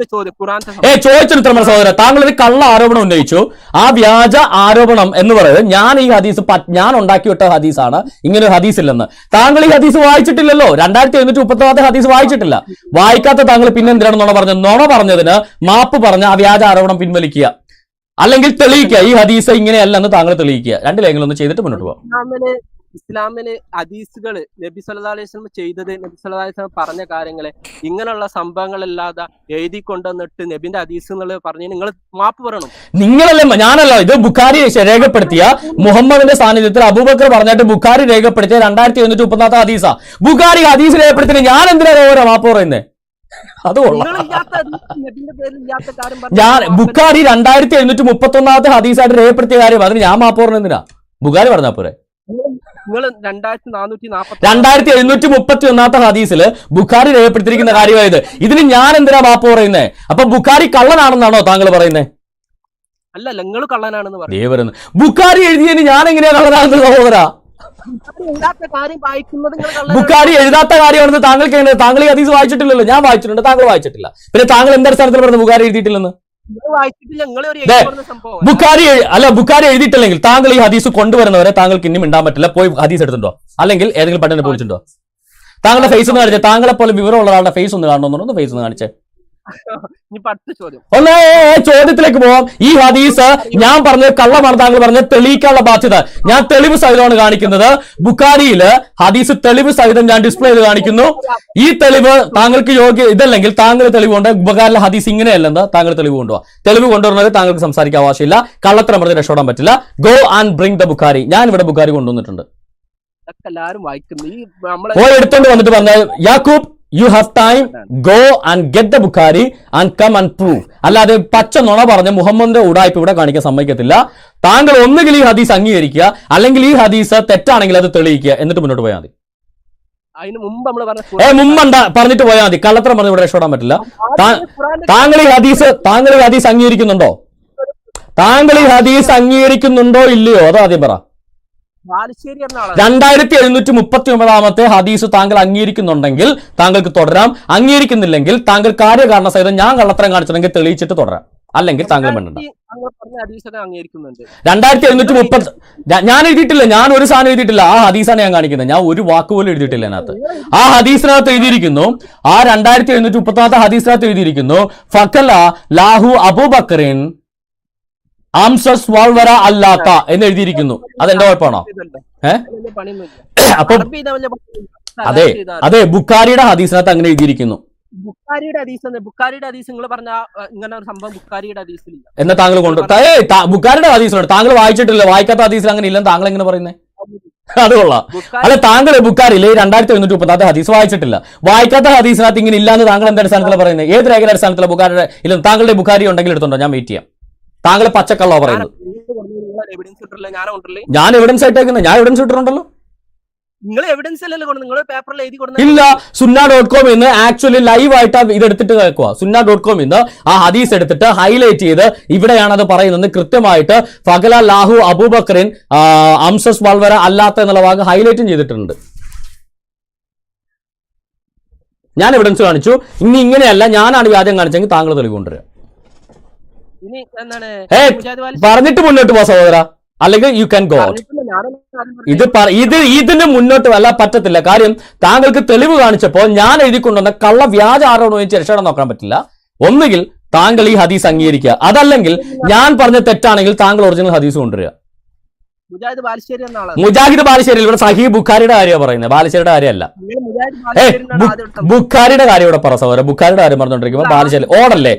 ചോദിച്ചിട്ട് ഉത്തരം സഹോദര. താങ്കൾ ഒരു കള്ള ആരോപണം ഉന്നയിച്ചു. ആ വ്യാജ ആരോപണം എന്ന് പറയുന്നത് ഞാൻ ഈ ഹദീസ് ഞാൻ ഉണ്ടാക്കിവിട്ട ഹദീസാണ്, ഇങ്ങനെ ഒരു ഹദീസ് ഇല്ലെന്ന്. താങ്കൾ ഈ ഹദീസ് വായിച്ചിട്ടില്ലല്ലോ. 2731 ഹദീസ് വായിച്ചിട്ടില്ല. വായിക്കാത്ത താങ്കൾ പിന്നെ എന്തിനാണ് നുണ പറഞ്ഞത്? നുണ പറഞ്ഞതിന് മാപ്പ് പറഞ്ഞ് ആ വ്യാജ ആരോപണം പിൻവലിക്കുക, അല്ലെങ്കിൽ തെളിയിക്കുക ഈ ഹദീസ് ഇങ്ങനെയല്ലെന്ന് താങ്കൾ തെളിയിക്കുക. രണ്ടിലെങ്കിലും ഒന്ന് ചെയ്തിട്ട് മുന്നോട്ട് പോകാം. ഇസ്ലാമിന് ഹദീസുകള് നബി സല്ലല്ലാഹു അലൈഹി വസല്ലം ചെയ്തത്, നബി സല്ലല്ലാഹു അലൈഹി വസല്ലം പറഞ്ഞ കാര്യങ്ങളെ ഇങ്ങനെയുള്ള സംഭവങ്ങളല്ലാതെ എഴുതി കൊണ്ടുവന്നിട്ട് നബിന്റെ ഹദീസ് എന്നുള്ളത് പറഞ്ഞ് നിങ്ങൾ മാപ്പ് പറയണം. നിങ്ങളല്ലേ, ഞാനല്ല. ഇത് ബുഖാരി രേഖപ്പെടുത്തിയ മുഹമ്മദിന്റെ സാന്നിധ്യത്തിൽ അബൂബക്കർ പറഞ്ഞിട്ട് ബുഖാരി രേഖപ്പെടുത്തിയ 2734 ഹദീസാ. ബുഖാരി ഹദീസ് രേഖപ്പെടുത്തിട്ട് ഞാൻ എന്തിനാ ഓരോ മാപ്പ് പറയുന്നത്? അത് ഞാൻ ബുഖാരി 2731 ഹദീസായിട്ട് രേഖപ്പെടുത്തിയ കാര്യം അതിന് ഞാൻ മാപ്പ് പറഞ്ഞെന്തിനാ? ബുഖാരി പറഞ്ഞാ പോരെ. 2731 ഹദീസില് ബുഖാരി രേഖപ്പെടുത്തിയിരിക്കുന്ന കാര്യമായത്. ഇതിന് ഞാൻ എന്തിനാ മാപ്പ് പറയുന്നത്? അപ്പൊ ബുഖാരി കള്ളനാണെന്നാണോ താങ്കൾ പറയുന്നത്? അല്ല, നിങ്ങൾ കള്ളനാണെന്ന് പറയുന്നത്. ബുഖാരി എഴുതിയതിന് ഞാൻ എങ്ങനെയാ കള്ളനാണെന്ന് സഹോദരാ? ബുഖാരി എഴുതാത്ത കാര്യമാണെന്ന് താങ്കൾക്ക് എങ്ങനെ? താങ്കൾ ഈ ഹദീസ് വായിച്ചിട്ടില്ലല്ലോ. ഞാൻ വായിച്ചിട്ടുണ്ട്, താങ്കൾ വായിച്ചിട്ടില്ല. പിന്നെ താങ്കൾ എന്തടിസ്ഥാനത്തിൽ പറഞ്ഞു ബുഖാരി എഴുതിയിട്ടില്ലെന്ന്? ബുഖാരി എഴുതിയിട്ടില്ലെങ്കിൽ താങ്കൾ ഈ ഹദീസ് കൊണ്ടുവരുന്നവരെ താങ്കൾക്ക് ഇനി മിണ്ടാൻ പറ്റില്ല. പോയി ഹദീസ് എടുത്തിട്ടുണ്ടോ? അല്ലെങ്കിൽ ഏതെങ്കിലും പണ്ഡിതനെ വിളിച്ചിട്ടുണ്ടോ? താങ്കളുടെ ഫേസ് ഒന്ന് കാണിച്ചേ. താങ്കളെ പോലെ വിവരമുള്ള ഒരാളുടെ ഫേസ് ഒന്ന് കാണണമെന്നുണ്ടോ? ഫേസ് ഒന്ന് കാണിച്ചേ. ഒന്നേ ചോദ്യത്തിലേക്ക് പോവാം. ഈ ഹദീസ് ഞാൻ പറഞ്ഞത് കള്ളമാണ്, താങ്കൾ പറഞ്ഞത് തെളിയിക്കാനുള്ള ബാധ്യത. ഞാൻ തെളിവ് സഹിതമാണ് കാണിക്കുന്നത്. ബുഖാരിയില് ഹദീസ് തെളിവ് സഹിതം ഞാൻ ഡിസ്പ്ലേ ചെയ്ത് കാണിക്കുന്നു. ഈ തെളിവ് താങ്കൾക്ക് ഇതല്ലെങ്കിൽ താങ്കൾ തെളിവ് കൊണ്ട് ബുഖാരിലെ ഹദീസ് ഇങ്ങനെയല്ലെന്ന് താങ്കൾ തെളിവ് കൊണ്ടുപോവാ. തെളിവ് കൊണ്ടുവരുന്നത് താങ്കൾക്ക് സംസാരിക്കാൻ ആവശ്യമില്ല. കള്ളത്തരം പറഞ്ഞ് രക്ഷപ്പെടാൻ പറ്റില്ല. Go and bring the Bukhari. ഞാൻ ഇവിടെ ബുഖാരി കൊണ്ടുവന്നിട്ടുണ്ട്. എടുത്തോണ്ട് വന്നിട്ട് പറഞ്ഞാൽ Yakub, you have time, go and get the Bukhari and come and prove. അല്ലാതെ പച്ച നുണ പറഞ്ഞ് മുഹമ്മദിന്റെ ഉടായ്പ ഇവിടെ കാണിക്കാൻ സമ്മതിക്കത്തില്ല. താങ്കൾ ഒന്നുകിൽ ഈ ഹദീസ് അംഗീകരിക്കുക, അല്ലെങ്കിൽ ഈ ഹദീസ് തെറ്റാണെങ്കിൽ അത് തെളിയിക്കുക, എന്നിട്ട് മുന്നോട്ട് പോയാൽ മതി. മുമ്പണ്ട പറഞ്ഞിട്ട് പോയാൽ മതി. കള്ളത്തരം പറഞ്ഞ് ഇവിടെ രക്ഷപ്പെടാൻ പറ്റില്ല. താങ്കൾ ഈ ഹദീസ് അംഗീകരിക്കുന്നുണ്ടോ? താങ്കൾ ഈ ഹദീസ് അംഗീകരിക്കുന്നുണ്ടോ ഇല്ലയോ? അതോ ആദ്യം പറ. 2739 ഹദീസ് താങ്കൾ അംഗീകരിക്കുന്നുണ്ടെങ്കിൽ താങ്കൾക്ക് തുടരാം. അംഗീകരിക്കുന്നില്ലെങ്കിൽ താങ്കൾ കാര്യകാരണ സഹിതം ഞാൻ കള്ളത്തരം കാണിച്ചിട്ടുണ്ടെങ്കിൽ തെളിയിച്ചിട്ട് തുടരാം. അല്ലെങ്കിൽ താങ്കൾ വേണ്ട. 2730 ഞാൻ എഴുതിയിട്ടില്ല. ഞാൻ ഒരു സാധനം എഴുതിയിട്ടില്ല. ആ ഹദീസാണ് ഞാൻ കാണിക്കുന്നത്. ഞാൻ ഒരു വാക്ക് പോലും എഴുതിയിട്ടില്ല അതിനകത്ത്. ആ ഹദീസിനകത്ത് എഴുതിയിരിക്കുന്നു, ആ 2734 ഹദീസിനകത്ത് എഴുതിയിരിക്കുന്നു, ഫഖല ലാഹു അബൂബക്കറിൻ ആംസസ് വാൾവര അല്ലാത്ത എന്ന് എഴുതിയിരിക്കുന്നു. അതെന്റെ കുഴപ്പമാണോ? അപ്പൊ അതെ ബുഖാരിയുടെ ഹദീസിനകത്ത് അങ്ങനെ എഴുതിയിരിക്കുന്നു. എന്നാ താങ്കൾ കൊണ്ട് ബുഖാരിയുടെ ഹദീസിലുണ്ട്. താങ്കൾ വായിച്ചിട്ടില്ല. വായിക്കാത്ത ഹദീസിൽ അങ്ങനെ ഇല്ലെന്ന് താങ്കൾ എങ്ങനെ പറയുന്നത്? അത് കൊള്ളാം. അല്ല, താങ്കൾ ബുഖാരിയിൽ 2730 ഹദീസ് വായിച്ചിട്ടില്ല. വായിക്കാത്ത ഹദീസിനകത്ത് ഇങ്ങനെ ഇല്ലാന്ന് താങ്കൾ എന്ത് അടിസ്ഥാനത്തിലാണ് പറയുന്നത്? ഏത് രേഖയുടെ അടിസ്ഥാനത്തിലാണ് ബുഖാരിയുടെ ഇല്ല? താങ്കളുടെ ബുഖാരി ഉണ്ടെങ്കിൽ എടുത്തുണ്ടോ? ഞാൻ വെയിറ്റ് ചെയ്യാം. താങ്കൾ പച്ചക്കള്ളോ പറയുന്നത്? ഞാൻ എവിഡൻസ് ആയിട്ടേക്കുന്നത്. ഞാൻ എവിഡൻസ് ഇട്ടിട്ടുണ്ടല്ലോ. ഇല്ല, sunna.com ഇന്ന് ആക്ച്വലി ലൈവ് ആയിട്ട് ഇത് എടുത്തിട്ട് കേൾക്കുക. sunna.com ഇന്ന് ആ ഹദീസ് എടുത്തിട്ട് ഹൈലൈറ്റ് ചെയ്ത് ഇവിടെയാണ് അത് പറയുന്നത് കൃത്യമായിട്ട്. ഫഖല ലാഹു അബൂബക്കറിൻ അംസസ് വൽവര അല്ലാത്ത എന്നുള്ള വാക്ക് ഹൈലൈറ്റും ചെയ്തിട്ടുണ്ട്. ഞാൻ എവിഡൻസ് കാണിച്ചു. ഇനി ഇങ്ങനെയല്ല, ഞാനാണ് വ്യാജം കാണിച്ചെങ്കിൽ താങ്കൾ തെളിവ് കൊണ്ടുവരിക. പറഞ്ഞിട്ട് മുന്നോട്ട് പോ സഹോദര, അല്ലെങ്കിൽ യു ക്യാൻ ഗോ ഔട്ട്. ഇതിന് മുന്നോട്ട് വല്ല പറ്റത്തില്ല. കാര്യം താങ്കൾക്ക് തെളിവ് കാണിച്ചപ്പോൾ ഞാൻ എഴുതിക്കൊണ്ടുവന്ന കള്ള വ്യാജ ആരോപണം വെച്ച് രക്ഷപ്പെടാൻ നോക്കാൻ പറ്റില്ല. ഒന്നുകിൽ താങ്കൾ ഈ ഹദീസ് അംഗീകരിക്കുക, അതല്ലെങ്കിൽ ഞാൻ പറഞ്ഞ തെറ്റാണെങ്കിൽ താങ്കൾ ഒറിജിനൽ ഹദീസ് കൊണ്ടുവരിക. മുജാഹിദ് ബാലുശ്ശേരി ഇവിടെ സഹീ ബുഖാരിയുടെ കാര്യമാണ് പറയുന്നത്, ബാലുശ്ശേരിയുടെ കാര്യമല്ല. ബുഖാരിയുടെ കാര്യം ഇവിടെ പറ സഹോദര. ബുഖാരിയുടെ കാര്യം പറഞ്ഞോണ്ടിരിക്കുമ്പോ ബാലുശ്ശേരി ഓടല്ലേ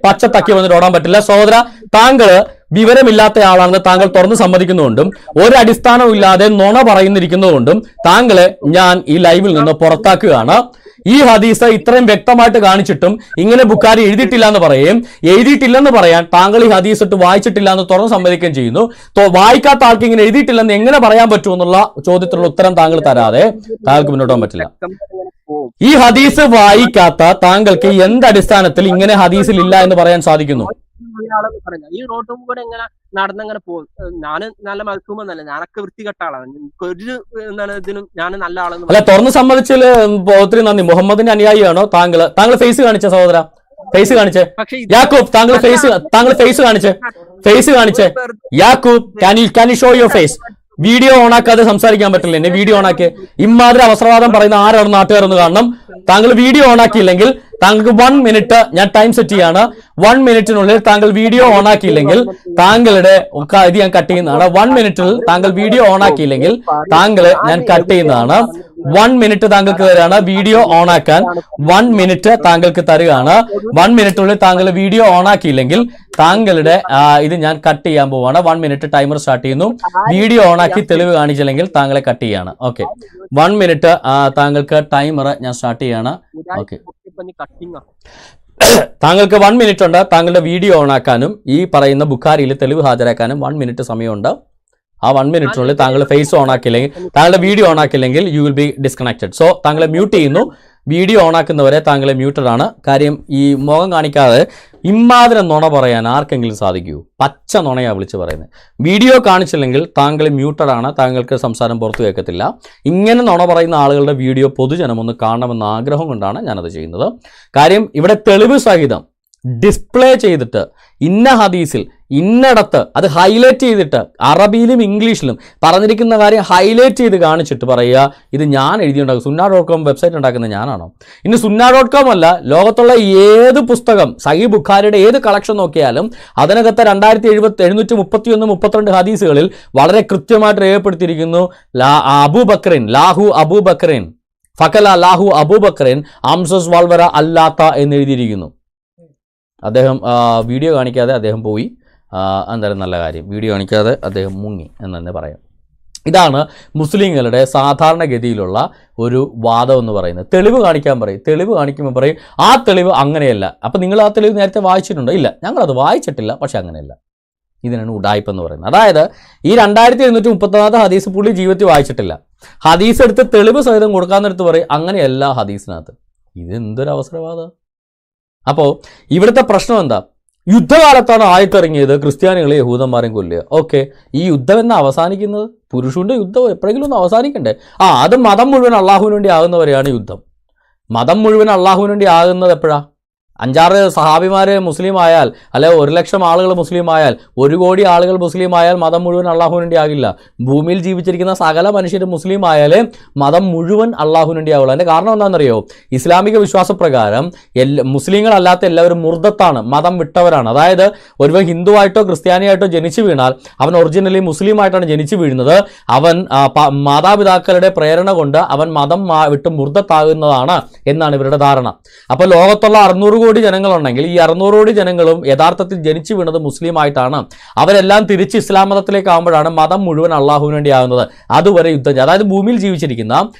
പച്ച തക്കി വന്നിട്ട് ഓടാൻ പറ്റില്ല സഹോദര. താങ്കള് വിവരമില്ലാത്ത ആളാണെന്ന് താങ്കൾ തുറന്ന് സമ്മതിക്കുന്നതുകൊണ്ടും ഒരു അടിസ്ഥാനവും ഇല്ലാതെ നുണ പറയുന്നിരിക്കുന്നതുകൊണ്ടും താങ്കളെ ഞാൻ ഈ ലൈവിൽ നിന്ന് പുറത്താക്കുകയാണ്. ഈ ഹദീസ് ഇത്രയും വ്യക്തമായിട്ട് കാണിച്ചിട്ടും ഇങ്ങനെ ബുഖാരി എഴുതിയിട്ടില്ല എന്ന് പറയാൻ താങ്കൾ ഈ ഹദീസ് ഇട്ട് വായിച്ചിട്ടില്ല എന്ന് തുറന്ന് സമ്മതിക്കുകയും ചെയ്യുന്നു. വായിക്കാത്ത ആൾക്ക് ഇങ്ങനെ എഴുതിയിട്ടില്ലെന്ന് എങ്ങനെ പറയാൻ പറ്റുമെന്നുള്ള ചോദ്യത്തിനുള്ള ഉത്തരം താങ്കൾ തരാതെ താങ്കൾക്ക് മുന്നോട്ട് പോകാൻ പറ്റില്ല. ഈ ഹദീസ് വായിക്കാത്ത താങ്കൾക്ക് എന്ത് അടിസ്ഥാനത്തിൽ ഇങ്ങനെ ഹദീസിൽ ഇല്ല എന്ന് പറയാൻ സാധിക്കുന്നു? ഈ റോട്ടും കൂടെ എങ്ങനെ നടന്നങ്ങനെ പോകും. ഞാൻ നല്ല മത്സൂമെന്നല്ല, ഞാനൊക്കെ വൃത്തികെട്ട ആളാണ്. ഒരു ഇതിനും ഞാൻ നല്ല ആളെന്ന് അല്ല. തുറന്ന് സമ്മതിച്ചതിൽ ഒത്തിരി നന്ദി. മുഹമ്മദിന്റെ അനുയായിയാണോ താങ്കൾ? ഫേസ് കാണിച്ച സഹോദര, ഫേസ് കാണിച്ചേ. യാക്കൂബ് താങ്കൾ ഫേസ് കാണിച്ചേ. Yakub can you show your face? Video ഓണാക്കാതെ സംസാരിക്കാൻ പറ്റില്ല. എന്നെ വീഡിയോ ഓണാക്കി ഇമാതിരി അവസരവാദം പറയുന്ന ആരാണ് നാട്ടുകാരെന്ന് കാണണം. താങ്കൾ വീഡിയോ ഓണാക്കിയില്ലെങ്കിൽ താങ്കൾക്ക് 1 മിനിറ്റ് ഞാൻ ടൈം സെറ്റ് ചെയ്യാണ്. 1 മിനിറ്റിനുള്ളിൽ താങ്കൾ വീഡിയോ ഓൺ ആക്കിയില്ലെങ്കിൽ താങ്കളുടെ ഇത് ഞാൻ കട്ട് ചെയ്യുന്നതാണ്. 1 മിനിറ്റിൽ താങ്കൾ വീഡിയോ ഓൺ ആക്കിയില്ലെങ്കിൽ താങ്കളെ ഞാൻ കട്ട് ചെയ്യുന്നതാണ്. 1 മിനിറ്റ് താങ്കൾക്ക് തരാണ് വീഡിയോ ഓൺ ആക്കാൻ. 1 മിനിറ്റ് താങ്കൾക്ക് തരുകയാണ്. 1 മിനിറ്റിനുള്ളിൽ താങ്കൾ വീഡിയോ ഓൺ ആക്കിയില്ലെങ്കിൽ താങ്കളുടെ ഇത് ഞാൻ കട്ട് ചെയ്യാൻ പോവാണ്. 1 മിനിറ്റ് ടൈമർ സ്റ്റാർട്ട് ചെയ്യുന്നു. വീഡിയോ ഓൺ ആക്കി തെളിവ് കാണിച്ചില്ലെങ്കിൽ താങ്കളെ കട്ട് ചെയ്യാണ്. ഓക്കെ, 1 മിനിറ്റ് താങ്കൾക്ക് ടൈമർ ഞാൻ സ്റ്റാർട്ട് ചെയ്യാണ്. ഓക്കെ, താങ്കൾക്ക് 1 മിനിറ്റ് ഉണ്ട് താങ്കളുടെ വീഡിയോ ഓൺ ആക്കാനും ഈ പറയുന്ന ബുഖാരിയിൽ തെളിവ് ഹാജരാക്കാനും 1 മിനിറ്റ് സമയമുണ്ട്. ആ 1 മിനിറ്റിനുള്ളിൽ താങ്കൾ ഫേസ് ഓൺ ആക്കില്ലെങ്കിൽ, താങ്കളുടെ വീഡിയോ ഓൺ ആക്കില്ലെങ്കിൽ you will be disconnected. So താങ്കളെ മ്യൂട്ട് ചെയ്യുന്നു. വീഡിയോ ഓൺ ആക്കുന്നവരെ താങ്കളെ മ്യൂട്ടഡ് ആണ്. കാര്യം ഈ മുഖം കാണിക്കാതെ ഇമ്മാതിരി നുണ പറയാൻ ആർക്കെങ്കിലും സാധിക്കൂ? പച്ച നുണയാ വിളിച്ച് പറയുന്നത്. വീഡിയോ കാണിച്ചില്ലെങ്കിൽ താങ്കൾ മ്യൂട്ടഡ് ആണ്, താങ്കൾക്ക് സംസാരം പുറത്തു കേൾക്കത്തില്ല. ഇങ്ങനെ നുണ പറയുന്ന ആളുകളുടെ വീഡിയോ പൊതുജനം ഒന്ന് കാണണമെന്ന ആഗ്രഹം കൊണ്ടാണ് ഞാനത് ചെയ്യുന്നത്. കാര്യം ഇവിടെ തെളിവ് സഹിതം ഡിസ്പ്ലേ ചെയ്തിട്ട് ഇന്ന ഹദീസിൽ ഇന്നടത്ത് അത് ഹൈലൈറ്റ് ചെയ്തിട്ട് അറബിയിലും ഇംഗ്ലീഷിലും പറഞ്ഞിരിക്കുന്ന കാര്യം ഹൈലൈറ്റ് ചെയ്ത് കാണിച്ചിട്ട് പറയുക ഇത് ഞാൻ എഴുതിയുണ്ടാക്കും. സുന്ന.com വെബ്സൈറ്റ് ഉണ്ടാക്കുന്നത് ഞാനാണോ? ഇനി സുന്ന.com അല്ല, ലോകത്തുള്ള ഏത് പുസ്തകം സഹീഹ് ബുഖാരിയുടെ ഏത് കളക്ഷൻ നോക്കിയാലും അതിനകത്ത് 2731-32 ഹദീസുകളിൽ വളരെ കൃത്യമായിട്ട് രേഖപ്പെടുത്തിയിരിക്കുന്നു ലാഹു അബൂബക്രിൻ ഫക്കല ലാഹു അബൂബക്രിൻ അംസസ് വാൽവര അല്ലാത്ത എന്ന് എഴുതിയിരിക്കുന്നു. അദ്ദേഹം വീഡിയോ കാണിക്കാതെ അദ്ദേഹം പോയി. എന്തായാലും നല്ല കാര്യം, വീഡിയോ കാണിക്കാതെ അദ്ദേഹം മുങ്ങി എന്ന് തന്നെ പറയാം. ഇതാണ് മുസ്ലിങ്ങളുടെ സാധാരണഗതിയിലുള്ള ഒരു വാദം എന്ന് പറയുന്നത്. തെളിവ് കാണിക്കാൻ പറയും, തെളിവ് കാണിക്കുമ്പോൾ പറയും ആ തെളിവ് അങ്ങനെയല്ല. അപ്പം നിങ്ങൾ ആ തെളിവ് നേരത്തെ വായിച്ചിട്ടുണ്ടോ? ഇല്ല, ഞങ്ങളത് വായിച്ചിട്ടില്ല, പക്ഷെ അങ്ങനെയല്ല. ഇതിനാണ് ഉഡായിപ്പ് എന്ന് പറയുന്നത്. അതായത് ഈ 2734 ഹദീസ് പുള്ളി ജീവിതത്തിൽ വായിച്ചിട്ടില്ല. ഹദീസ് എടുത്ത് തെളിവ് സഹിതം കൊടുക്കാമെന്നെടുത്ത് പറയും അങ്ങനെയല്ല ഹദീസിനകത്ത്. ഇതെന്തൊരു അവസരവാദം. അപ്പോൾ ഇവിടുത്തെ പ്രശ്നം എന്താ? യുദ്ധകാലത്താണ് ആയത്തിറങ്ങിയത് ക്രിസ്ത്യാനികളെ യഹൂദന്മാരെയും കൊല്ലുക. ഓക്കെ, ഈ യുദ്ധം എന്നാ അവസാനിക്കുന്നത്? പുരുഷന്റെ യുദ്ധം എപ്പോഴെങ്കിലും ഒന്ന് അവസാനിക്കണ്ടേ? അത് മതം മുഴുവൻ അള്ളാഹുവിന് വേണ്ടി ആകുന്നവരെയാണ് യുദ്ധം. മതം മുഴുവൻ അള്ളാഹുവിന് വേണ്ടി ആകുന്നത് എപ്പോഴാ? 5-6 സഹാബിമാർ മുസ്ലിം ആയാൽ, അല്ലെ 1,00,000 ആളുകൾ മുസ്ലിം ആയാൽ, 1 കോടി ആളുകൾ മുസ്ലിം ആയാൽ മതം മുഴുവൻ അള്ളാഹുവിന് വേണ്ടി ആകില്ല. ഭൂമിയിൽ ജീവിച്ചിരിക്കുന്ന സകല മനുഷ്യരും മുസ്ലിം ആയാൽ മതം മുഴുവൻ അള്ളാഹുവിന് വേണ്ടി ആവുള്ളൂ. അതിൻ്റെ കാരണം എന്താണെന്നറിയോ? ഇസ്ലാമിക വിശ്വാസപ്രകാരം മുസ്ലിങ്ങളല്ലാത്ത എല്ലാവരും മുർദത്താണ്, മതം വിട്ടവരാണ്. അതായത് ഒരുവൻ ഹിന്ദുവായിട്ടോ ക്രിസ്ത്യാനിയായിട്ടോ ജനിച്ചു വീണാൽ അവൻ ഒറിജിനലി മുസ്ലിം ആയിട്ടാണ് ജനിച്ചു വീഴുന്നത്. അവൻ മാതാപിതാക്കളുടെ പ്രേരണ കൊണ്ട് അവൻ മതം വിട്ട് മുർദത്താകുന്നതാണ് എന്നാണ് ഇവരുടെ ധാരണ. അപ്പോൾ ലോകത്തുള്ള 600 കോടി ജനങ്ങളുണ്ടെങ്കിൽ ഈ 600 കോടി ജനങ്ങളും യഥാർത്ഥത്തിൽ ജനിച്ചു വീണത് മുസ്ലിം ആയിട്ടാണ്. അവരെല്ലാം തിരിച്ച് ഇസ്ലാം മതത്തിലേക്ക് ആകുമ്പോഴാണ് മതം മുഴുവൻ അള്ളാഹുവിന് വേണ്ടി ആകുന്നത്. അതുവരെ യുദ്ധം, അതായത് ഭൂമിയിൽ ജീവിച്ചിരിക്കുന്ന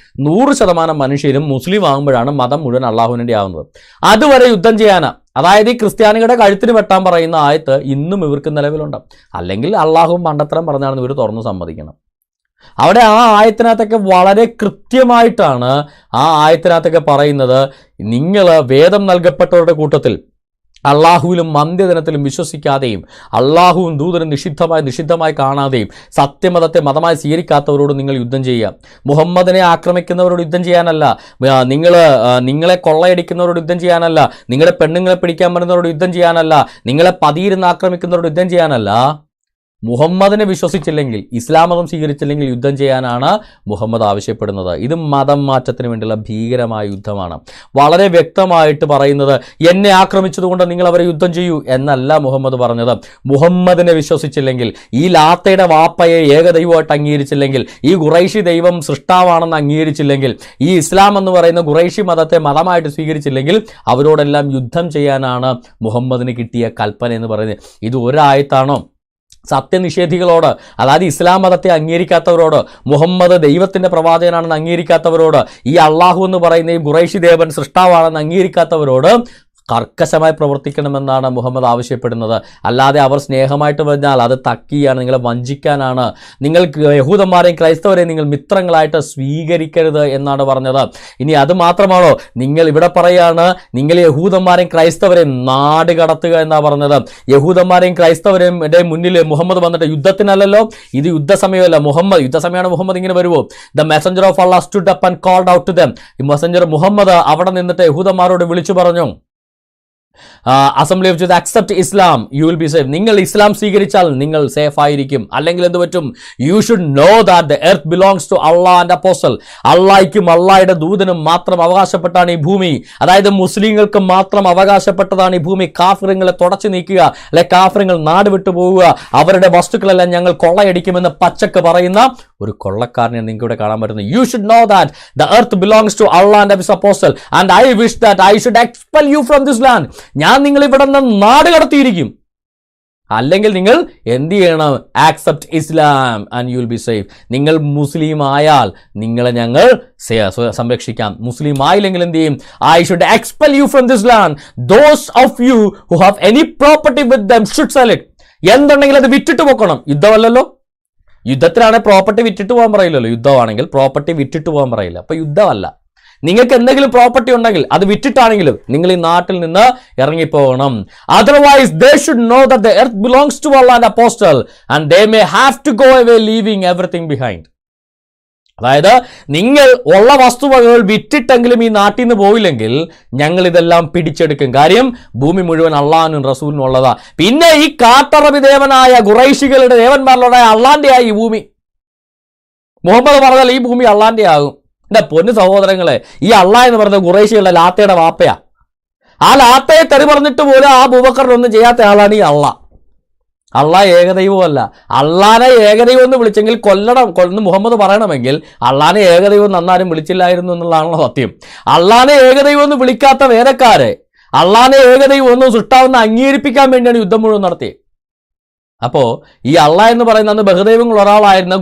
100% മനുഷ്യരും മുസ്ലിം ആകുമ്പോഴാണ് മതം മുഴുവൻ അള്ളാഹുവിന് വേണ്ടി ആകുന്നത്. അതുവരെ യുദ്ധം ചെയ്യാനാ. അതായത് ഈ ക്രിസ്ത്യാനികളുടെ കഴുത്തിന് വെട്ടാൻ പറയുന്ന ആയത്ത് ഇന്നും ഇവർക്ക് നിലവിലുണ്ട്. അല്ലെങ്കിൽ അള്ളാഹുവും മണ്ടത്തരം പറഞ്ഞാണെന്ന് ഇവർ തുറന്ന് സമ്മതിക്കണം. അവിടെ ആ ആയത്തിനകത്തൊക്കെ വളരെ കൃത്യമായിട്ടാണ് ആ ആയത്തിനകത്തൊക്കെ പറയുന്നത്, നിങ്ങൾ വേദം നൽകപ്പെട്ടവരുടെ കൂട്ടത്തിൽ അള്ളാഹുവിലും അന്ത്യദിനത്തിലും വിശ്വസിക്കാതെയും അള്ളാഹുവും ദൂതനും നിഷിദ്ധമായി കാണാതെയും സത്യമതത്തെ മതമായി സ്വീകരിക്കാത്തവരോട് നിങ്ങൾ യുദ്ധം ചെയ്യുക. മുഹമ്മദിനെ ആക്രമിക്കുന്നവരോട് യുദ്ധം ചെയ്യാനല്ല, നിങ്ങളെ കൊള്ളയടിക്കുന്നവരോട് യുദ്ധം ചെയ്യാനല്ല, നിങ്ങളുടെ പെണ്ണുങ്ങളെ പിടിക്കാൻ വരുന്നവരോട് യുദ്ധം ചെയ്യാനല്ല, നിങ്ങളെ പതിയിരുന്ന് ആക്രമിക്കുന്നവരോട് യുദ്ധം ചെയ്യാനല്ല. മുഹമ്മദിനെ വിശ്വസിച്ചില്ലെങ്കിൽ, ഇസ്ലാം മതം സ്വീകരിച്ചില്ലെങ്കിൽ യുദ്ധം ചെയ്യാനാണ് മുഹമ്മദ് ആവശ്യപ്പെടുന്നത്. ഇത് മതം മാറ്റത്തിന് വേണ്ടിയുള്ള ഭീകരമായ യുദ്ധമാണ്. വളരെ വ്യക്തമായിട്ട് പറയുന്നത് എന്നെ ആക്രമിച്ചതുകൊണ്ട് നിങ്ങൾ അവരെ യുദ്ധം ചെയ്യൂ എന്നല്ല മുഹമ്മദ് പറഞ്ഞത്. മുഹമ്മദിനെ വിശ്വസിച്ചില്ലെങ്കിൽ, ഈ ലാത്തയുടെ വാപ്പയെ ഏകദൈവമായിട്ട് അംഗീകരിച്ചില്ലെങ്കിൽ, ഈ ഖുറൈശി ദൈവം സൃഷ്ടാവാണെന്ന് അംഗീകരിച്ചില്ലെങ്കിൽ, ഈ ഇസ്ലാം എന്ന് പറയുന്ന ഖുറൈശി മതത്തെ മതമായിട്ട് സ്വീകരിച്ചില്ലെങ്കിൽ അവരോടെല്ലാം യുദ്ധം ചെയ്യാനാണ് മുഹമ്മദിന് കിട്ടിയ കൽപ്പന എന്ന് പറയുന്നത്. ഇത് ഒരായത്താണോ? സത്യനിഷേധികളോട്, അതായത് ഇസ്ലാം മതത്തെ അംഗീകരിക്കാത്തവരോട്, മുഹമ്മദ് ദൈവത്തിൻ്റെ പ്രവാചകനാണെന്ന് അംഗീകരിക്കാത്തവരോട്, ഈ അള്ളാഹു എന്ന് പറയുന്ന ഈ ഖുറൈശി ദേവൻ സൃഷ്ടാവാണെന്ന് അംഗീകരിക്കാത്തവരോട് കർക്കശമായി പ്രവർത്തിക്കണമെന്നാണ് മുഹമ്മദ് ആവശ്യപ്പെടുന്നത്. അല്ലാതെ അവർ സ്നേഹമായിട്ട് പറഞ്ഞാൽ അത് തക്കിയാണ്, നിങ്ങളെ വഞ്ചിക്കാനാണ്. നിങ്ങൾ യഹൂദന്മാരെയും ക്രൈസ്തവരെയും നിങ്ങൾ മിത്രങ്ങളായിട്ട് സ്വീകരിക്കരുത് എന്നാണ് പറഞ്ഞത്. ഇനി അത് മാത്രമാണോ? നിങ്ങൾ ഇവിടെ പറയാണ് നിങ്ങൾ യഹൂദന്മാരെയും ക്രൈസ്തവരെയും നാട് കടത്തുക എന്നാണ് പറഞ്ഞത്. യഹൂദന്മാരെയും ക്രൈസ്തവരെയും മുന്നിൽ മുഹമ്മദ് വന്നിട്ട് യുദ്ധത്തിനല്ലല്ലോ, ഇത് യുദ്ധസമയമല്ല. യുദ്ധസമയമാണ് മുഹമ്മദ് ഇങ്ങനെ വരുമോ? The messenger of Allah stood up and called out to them. ഈ മെസഞ്ചർ മുഹമ്മദ് അവിടെ നിന്നിട്ട് യഹൂദന്മാരോട് വിളിച്ചു പറഞ്ഞു, assembly of Jews accept Islam you will be safe. നിങ്ങൾ ഇസ്ലാം സ്വീകരിച്ചാൽ നിങ്ങൾ സേഫ് ആയിരിക്കും. അല്ലെങ്കിൽ എന്ത് പറ്റും? You should know that the earth belongs to Allah and apostle. അള്ളാഹ്ക്കും അള്ളാഹയുടെ ദൂതനും മാത്രം അവകാശപ്പെട്ടാണ് ഈ ഭൂമി. അതായത് മുസ്ലിങ്ങൾക്ക് മാത്രം അവകാശപ്പെട്ടതാണ് ഈ ഭൂമി. കാഫിറുകളെ തുടച്ചു നീക്കുക, അല്ലെ കാഫിറുകൾ നാട് വിട്ടു പോവുക, അവരുടെ വസ്തുക്കളെല്ലാം ഞങ്ങൾ കൊള്ളയടിക്കുമെന്ന് പച്ചക്ക് പറയുന്ന ഒരു കൊള്ളക്കാരനെ നിങ്ങൾക്ക് ഇവിടെ കാണാൻ പറ്റുന്നു. You should know that the earth belongs to Allah and his apostle and I wish that I should expel you from this land. ഞാൻ നിങ്ങൾ ഇവിടെ നിന്ന് നാട് കടത്തിയിരിക്കും. അല്ലെങ്കിൽ നിങ്ങൾ എന്ത് ചെയ്യണം? Accept Islam and you will be safe. നിങ്ങൾ മുസ്ലിം ആയാൽ നിങ്ങളെ ഞങ്ങൾ സംരക്ഷിക്കാം. മുസ്ലിം ആയില്ലെങ്കിൽ എന്ത് ചെയ്യും? I should expel you from this land. Those of you who have any property with them should sell it. എന്തുണ്ടെങ്കിൽ അത് വിറ്റിട്ട് പോക്കണം. യുദ്ധമല്ലല്ലോ. യുദ്ധത്തിലാണെങ്കിൽ പ്രോപ്പർട്ടി വിറ്റിട്ട് പോകാൻ പറയില്ലല്ലോ. യുദ്ധമാണെങ്കിൽ പ്രോപ്പർട്ടി വിറ്റിട്ട് പോകാൻ പറയില്ല. അപ്പൊ യുദ്ധമല്ല. നിങ്ങൾക്ക് എന്തെങ്കിലും പ്രോപ്പർട്ടി ഉണ്ടെങ്കിൽ അത് വിറ്റിട്ടാണെങ്കിലും നിങ്ങൾ ഈ നാട്ടിൽ നിന്ന് ഇറങ്ങിപ്പോകണം. Otherwise they should know that the earth belongs to Allah and apostle and they may have to go away leaving everything behind. അതായത് നിങ്ങൾ ഉള്ള വസ്തുവകകൾ വിറ്റിട്ടെങ്കിലും ഈ നാട്ടിൽ നിന്ന് പോയില്ലെങ്കിൽ ഞങ്ങൾ ഇതെല്ലാം പിടിച്ചെടുക്കും. കാര്യം ഭൂമി മുഴുവൻ അള്ളാഹ്നും റസൂലിനും ഉള്ളതാ. പിന്നെ ഈ കാട്ടറബി ദേവനായ ഖുറൈശികളുടെ ദേവന്മാരുടെ അള്ളാന്റെ ആയി ഈ ഭൂമി. മുഹമ്മദ് പറഞ്ഞാൽ ഈ ഭൂമി അള്ളാന്റെ ആകും. എന്റെ പൊന്നു സഹോദരങ്ങളെ, ഈ അള്ളാഹ് എന്ന് പറയുന്നത് ഖുറൈശികളുടെ ലാത്തയുടെ വാപ്പയാ. ആ ലാത്തയെ തെറി പറഞ്ഞിട്ട് പോലും ആ അബൂബക്കറിനൊന്നും ചെയ്യാത്ത ആളാണ് ഈ അള്ളാഹ്. അള്ളാഹ് ഏകദൈവമല്ല. അള്ളാനെ ഏകദൈവം എന്ന് വിളിച്ചെങ്കിൽ കൊല്ലണം മുഹമ്മദ് പറയണമെങ്കിൽ അള്ളാനെ ഏകദൈവം നന്നാരും വിളിച്ചില്ലായിരുന്നു എന്നുള്ളതാണല്ലോ സത്യം. അള്ളാനെ ഏകദൈവം എന്ന് വിളിക്കാത്ത വേദക്കാരെ അള്ളാനെ ഏകദൈവം ഒന്നും സൃഷ്ടാവെന്ന് അംഗീകരിപ്പിക്കാൻ വേണ്ടിയാണ് യുദ്ധം മുഴുവൻ നടത്തിയത്. അപ്പോൾ ഈ അള്ളാഹ് എന്ന് പറയുന്ന അന്ന് ബഹുദൈവങ്ങൾ ഒരാളായിരുന്ന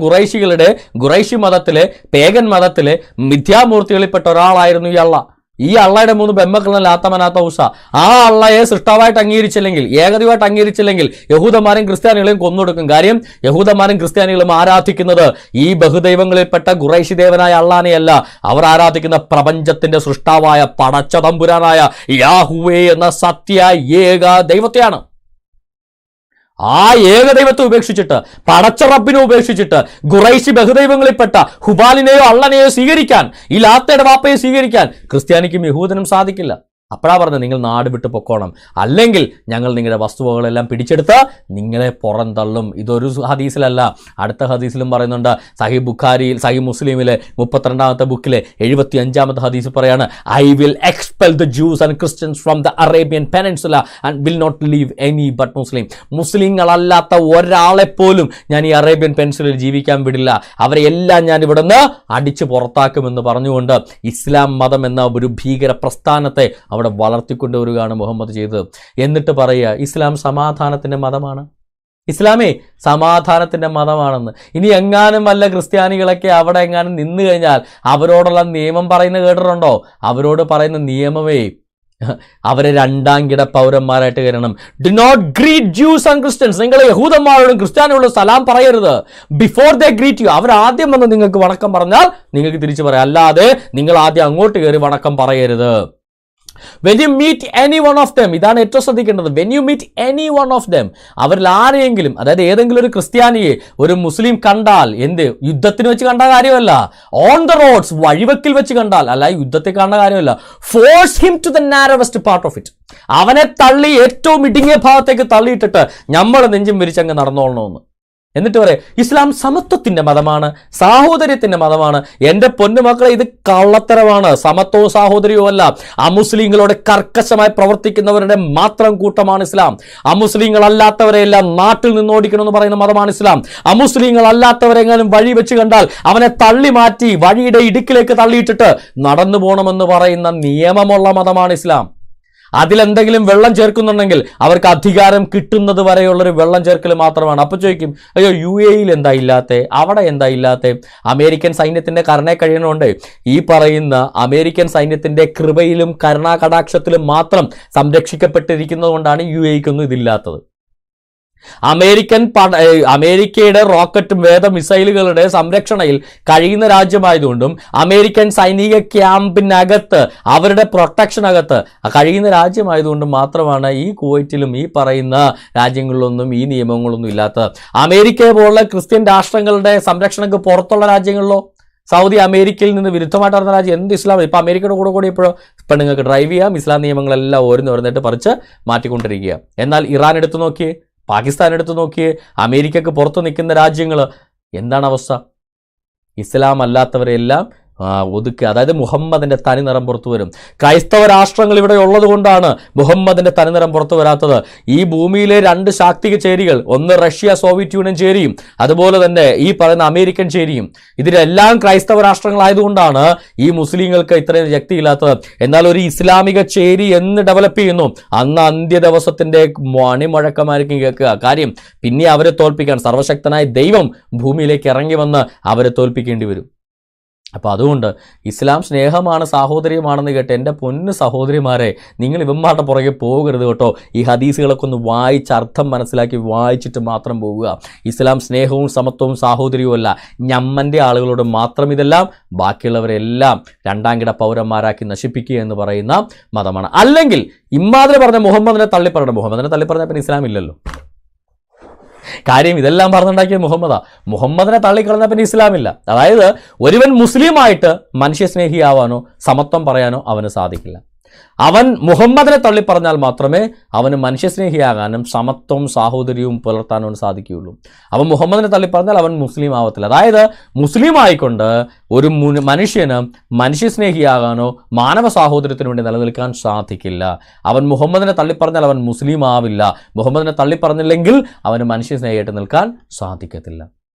ഖുറൈശി മതത്തിലെ പേഗൻ മതത്തിലെ മിഥ്യാമൂർത്തികളിൽപ്പെട്ട ഒരാളായിരുന്നു ഈ അള്ളാഹ്. ഈ അള്ളയുടെ 3 ബെമ്മക്കള ലാത്ത മനാത്ത ഉസ. ആ അള്ളയെ സൃഷ്ടാവായിട്ട് അംഗീകരിച്ചില്ലെങ്കിൽ, ഏകദൈവമായിട്ട് അംഗീകരിച്ചില്ലെങ്കിൽ യഹൂദന്മാരും ക്രിസ്ത്യാനികളെയും കൊന്നൊടുക്കും. കാര്യം യഹൂദന്മാരും ക്രിസ്ത്യാനികളും ആരാധിക്കുന്നത് ഈ ബഹുദൈവങ്ങളിൽപ്പെട്ട ഖുറൈശി ദേവനായ അള്ളാനെയല്ല. അവർ ആരാധിക്കുന്ന പ്രപഞ്ചത്തിന്റെ സൃഷ്ടാവായ പടച്ച തമ്പുരാനായ യാഹുവേ എന്ന സത്യ ഏക ദൈവത്തെയാണ്. ആ ഏകദൈവത്തെ ഉപേക്ഷിച്ചിട്ട്, പടച്ച റബ്ബിനെ ഉപേക്ഷിച്ചിട്ട് ഖുറൈശി ബഹുദൈവങ്ങളിൽപ്പെട്ട ഹുബാലിനെയോ അള്ളനെയോ സ്വീകരിക്കാൻ, ഈ ലാത്തയുടെ വാപ്പയെ സ്വീകരിക്കാൻ ക്രിസ്ത്യാനിക്കും യഹൂദനും സാധിക്കില്ല. അപ്പോഴാ പറഞ്ഞത് നിങ്ങൾ നാട് വിട്ട് പൊക്കോണം, അല്ലെങ്കിൽ ഞങ്ങൾ നിങ്ങളുടെ വസ്തുവകളെല്ലാം പിടിച്ചെടുത്ത് നിങ്ങളെ പുറന്തള്ളും. ഇതൊരു ഹദീസിലല്ല, അടുത്ത ഹദീസിലും പറയുന്നുണ്ട്. സഹി മുസ്ലിമിലെ 32ാമത്തെ ബുക്കിലെ 75ാമത്തെ ഹദീസ് പറയാണ്, I will expel the Jews and Christians from the Arabian peninsula and will not leave any but Muslim. മുസ്ലിങ്ങളല്ലാത്ത ഒരാളെപ്പോലും ഞാൻ ഈ അറേബ്യൻ പെനിൻസുലയിൽ ജീവിക്കാൻ വിടില്ല. അവരെ എല്ലാം ഞാൻ ഇവിടുന്ന് അടിച്ചു പുറത്താക്കുമെന്ന് പറഞ്ഞുകൊണ്ട് ഇസ്ലാം മതം എന്ന ഒരു ഭീകര പ്രസ്ഥാനത്തെ അവിടെ വളർത്തിക്കൊണ്ടുവരികയാണ് മുഹമ്മദ് ചെയ്തത്. എന്നിട്ട് പറയുക ഇസ്ലാം സമാധാനത്തിന്റെ മതമാണ്, ഇസ്ലാമേ സമാധാനത്തിന്റെ മതമാണെന്ന്. ഇനി എങ്ങാനും വല്ല ക്രിസ്ത്യാനികളൊക്കെ അവിടെ എങ്ങാനും നിന്ന് കഴിഞ്ഞാൽ അവരോടുള്ള നിയമം പറയുന്നത് കേട്ടിട്ടുണ്ടോ? അവരോട് പറയുന്ന നിയമമേ അവരെ 2ാം കിട പൗരന്മാരായിട്ട് കരുതണം. Do not greet Jews and Christians. നിങ്ങൾ യഹൂദന്മാരോടും ക്രിസ്ത്യാനികളോടും സലാം പറയരുത് ബിഫോർ ദേ ഗ്രീറ്റ് യു. അവർ ആദ്യം വന്ന് നിങ്ങൾക്ക് വണക്കം പറഞ്ഞാൽ നിങ്ങൾക്ക് തിരിച്ചു പറയാം, അല്ലാതെ നിങ്ങൾ ആദ്യം അങ്ങോട്ട് കയറി വണക്കം പറയരുത്. When you meet any one of them, ഇതാണ് ഏറ്റവും ശ്രദ്ധിക്കേണ്ടത്. When you meet any one of them, അവരിൽ ആരെയെങ്കിലും, അതായത് ഏതെങ്കിലും ഒരു ക്രിസ്ത്യാനിയെ ഒരു മുസ്ലിം കണ്ടാൽ, എന്ത് യുദ്ധത്തിന് വെച്ച് കണ്ട കാര്യമല്ല, ഓൺ ദ റോഡ്സ് വഴിവെക്കിൽ വെച്ച് കണ്ടാൽ, അല്ല യുദ്ധത്തിൽ കാണുന്ന കാര്യമല്ല, force him to the narrowest part of it. അവനെ തള്ളി ഏറ്റവും ഇടുങ്ങിയ ഭാഗത്തേക്ക് തള്ളിയിട്ടിട്ട് നമ്മൾ നെഞ്ചും വിരിച്ചങ്ങ് നടന്നോളണമെന്ന്. എന്നിട്ട് പറയാം ഇസ്ലാം സമത്വത്തിന്റെ മതമാണ്, സാഹോദര്യത്തിന്റെ മതമാണ്. എൻ്റെ പൊന്നുമക്കളെ, ഇത് കള്ളത്തരമാണ്. സമത്വവും സാഹോദര്യവും അല്ല. അമുസ്ലിങ്ങളോട് കർക്കശമായി പ്രവർത്തിക്കുന്നവരുടെ മാത്രം കൂട്ടമാണ് ഇസ്ലാം. അമുസ്ലിങ്ങളല്ലാത്തവരെല്ലാം നാട്ടിൽ നിന്ന് ഓടിക്കണമെന്ന് പറയുന്ന മതമാണ് ഇസ്ലാം. അമുസ്ലിങ്ങളല്ലാത്തവരെങ്ങാനും വഴി വെച്ച് കണ്ടാൽ അവനെ തള്ളി മാറ്റി വഴിയുടെ ഇടുക്കിലേക്ക് തള്ളിയിട്ടിട്ട് നടന്നു പോകണമെന്ന് പറയുന്ന നിയമമുള്ള മതമാണ് ഇസ്ലാം. അതിലെന്തെങ്കിലും വെള്ളം ചേർക്കുന്നുണ്ടെങ്കിൽ അവർക്ക് അധികാരം കിട്ടുന്നത് വരെയുള്ളൊരു വെള്ളം ചേർക്കൽ മാത്രമാണ്. അപ്പോൾ ചോദിക്കും, അയ്യോ UAE എന്താ ഇല്ലാത്ത, അവിടെ എന്താ ഇല്ലാത്ത? അമേരിക്കൻ സൈന്യത്തിന്റെ കരുണ കഴിയണമുണ്ട്. ഈ പറയുന്ന അമേരിക്കൻ സൈന്യത്തിന്റെ കൃപയിലും കരുണാകടാക്ഷത്തിലും മാത്രം സംരക്ഷിക്കപ്പെട്ടിരിക്കുന്നത് കൊണ്ടാണ് UAEക്കൊന്നും ഇതില്ലാത്തത്. അമേരിക്കയുടെ റോക്കറ്റ് വേദ മിസൈലുകളുടെ സംരക്ഷണയിൽ കഴിയുന്ന രാജ്യമായതുകൊണ്ടും അമേരിക്കൻ സൈനിക ക്യാമ്പിനകത്ത് അവരുടെ പ്രൊട്ടക്ഷനകത്ത് കഴിയുന്ന രാജ്യമായതുകൊണ്ടും മാത്രമാണ് ഈ കുവൈറ്റിലും ഈ പറയുന്ന രാജ്യങ്ങളിലൊന്നും ഈ നിയമങ്ങളൊന്നും ഇല്ലാത്തത്. അമേരിക്കയെ പോലുള്ള ക്രിസ്ത്യൻ രാഷ്ട്രങ്ങളുടെ സംരക്ഷണക്ക് പുറത്തുള്ള രാജ്യങ്ങളിലോ സൗദി അമേരിക്കയിൽ നിന്ന് വിരുദ്ധമായിട്ട് നടന്ന രാജ്യം എന്ത് ഇസ്ലാം. ഇപ്പോൾ അമേരിക്കയുടെ കൂടെ ഇപ്പോഴോ പെണ്ണുങ്ങൾക്ക് ഡ്രൈവ് ചെയ്യാം, ഇസ്ലാം നിയമങ്ങളെല്ലാം ഓരോന്നിട്ട് പറിച്ച് മാറ്റിക്കൊണ്ടിരിക്കുക. എന്നാൽ ഇറാൻ എടുത്തു നോക്കിയേ, പാകിസ്ഥാൻ എടുത്തു നോക്കിയേ, അമേരിക്കക്ക് പുറത്ത് നിൽക്കുന്ന രാജ്യങ്ങൾ എന്താണ് അവസ്ഥ? ഇസ്ലാം അല്ലാത്തവരെല്ലാം ഒതുക്കുക. അതായത് മുഹമ്മദിൻ്റെ തനിനിറം പുറത്തു വരും. ക്രൈസ്തവ രാഷ്ട്രങ്ങൾ ഇവിടെ ഉള്ളത് കൊണ്ടാണ് മുഹമ്മദിൻ്റെ തനിനിറം പുറത്തു വരാത്തത്. ഈ ഭൂമിയിലെ 2 ശാക്തിക ചേരികൾ, ഒന്ന് റഷ്യ സോവിയറ്റ് യൂണിയൻ ചേരിയും അതുപോലെ തന്നെ ഈ പറയുന്ന അമേരിക്കൻ ചേരിയും, ഇതിലെല്ലാം ക്രൈസ്തവ രാഷ്ട്രങ്ങളായതുകൊണ്ടാണ് ഈ മുസ്ലിങ്ങൾക്ക് ഇത്രയും ശക്തിയില്ലാത്തത്. എന്നാൽ ഒരു ഇസ്ലാമിക ചേരി എന്ന് ഡെവലപ്പ് ചെയ്യുന്നു, അന്ന് അന്ത്യ ദിവസത്തിൻ്റെ മണിമുഴക്കമായിരിക്കും കേൾക്കുക. കാര്യം പിന്നെ അവരെ തോൽപ്പിക്കാൻ സർവശക്തനായ ദൈവം ഭൂമിയിലേക്ക് ഇറങ്ങി വന്ന് അവരെ തോൽപ്പിക്കേണ്ടി വരും. അപ്പോൾ അതുകൊണ്ട് ഇസ്ലാം സ്നേഹമാണ്, സാഹോദര്യമാണെന്ന് കേട്ട് എൻ്റെ പൊന്നു സഹോദരിമാരെ, നിങ്ങൾ ഇവന്മാരുടെ പുറകെ പോകരുത് കേട്ടോ. ഈ ഹദീസുകളൊക്കെ ഒന്ന് വായിച്ച് അർത്ഥം മനസ്സിലാക്കി വായിച്ചിട്ട് മാത്രം പോവുക. ഇസ്ലാം സ്നേഹവും സമത്വവും സാഹോദര്യവും അല്ല, ഞമ്മൻ്റെ ആളുകളോട് മാത്രം ഇതെല്ലാം, ബാക്കിയുള്ളവരെല്ലാം 2ാം കിട പൗരന്മാരാക്കി നശിപ്പിക്കുക എന്ന് പറയുന്ന മതമാണ്. അല്ലെങ്കിൽ ഇമ്മാതിരി പറഞ്ഞ മുഹമ്മദിനെ തള്ളിപ്പറയണം. മുഹമ്മദിനെ തള്ളിപ്പറഞ്ഞാൽ പിന്നെ ഇസ്ലാം ഇല്ലല്ലോ. കാര്യം ഇതെല്ലാം പറഞ്ഞുണ്ടാക്കിയ മുഹമ്മദിനെ തള്ളിക്കളഞ്ഞാൽ പിന്നെ ഇസ്ലാമില്ല. അതായത് ഒരുവൻ മുസ്ലിമായിട്ട് മനുഷ്യസ്നേഹിയാവാനോ സമത്വം പറയാനോ അവന് സാധിക്കില്ല. അവൻ മുഹമ്മദിനെ തള്ളിപ്പറഞ്ഞാൽ മാത്രമേ അവന് മനുഷ്യസ്നേഹിയാകാനും സമത്വവും സാഹോദര്യവും പുലർത്താനും സാധിക്കുകയുള്ളൂ. അവൻ മുഹമ്മദിനെ തള്ളിപ്പറഞ്ഞാൽ അവൻ മുസ്ലിം ആവത്തില്ല. അതായത് മുസ്ലിം ആയിക്കൊണ്ട് ഒരു മനുഷ്യന് മനുഷ്യസ്നേഹിയാകാനോ മാനവ സാഹോദര്യത്തിന് വേണ്ടി നിലനിൽക്കാൻ സാധിക്കില്ല. അവൻ മുഹമ്മദിനെ തള്ളിപ്പറഞ്ഞാൽ അവൻ മുസ്ലിം ആവില്ല. മുഹമ്മദിനെ തള്ളിപ്പറഞ്ഞില്ലെങ്കിൽ അവന് മനുഷ്യസ്നേഹിയായിട്ട് നിൽക്കാൻ സാധിക്കത്തില്ല.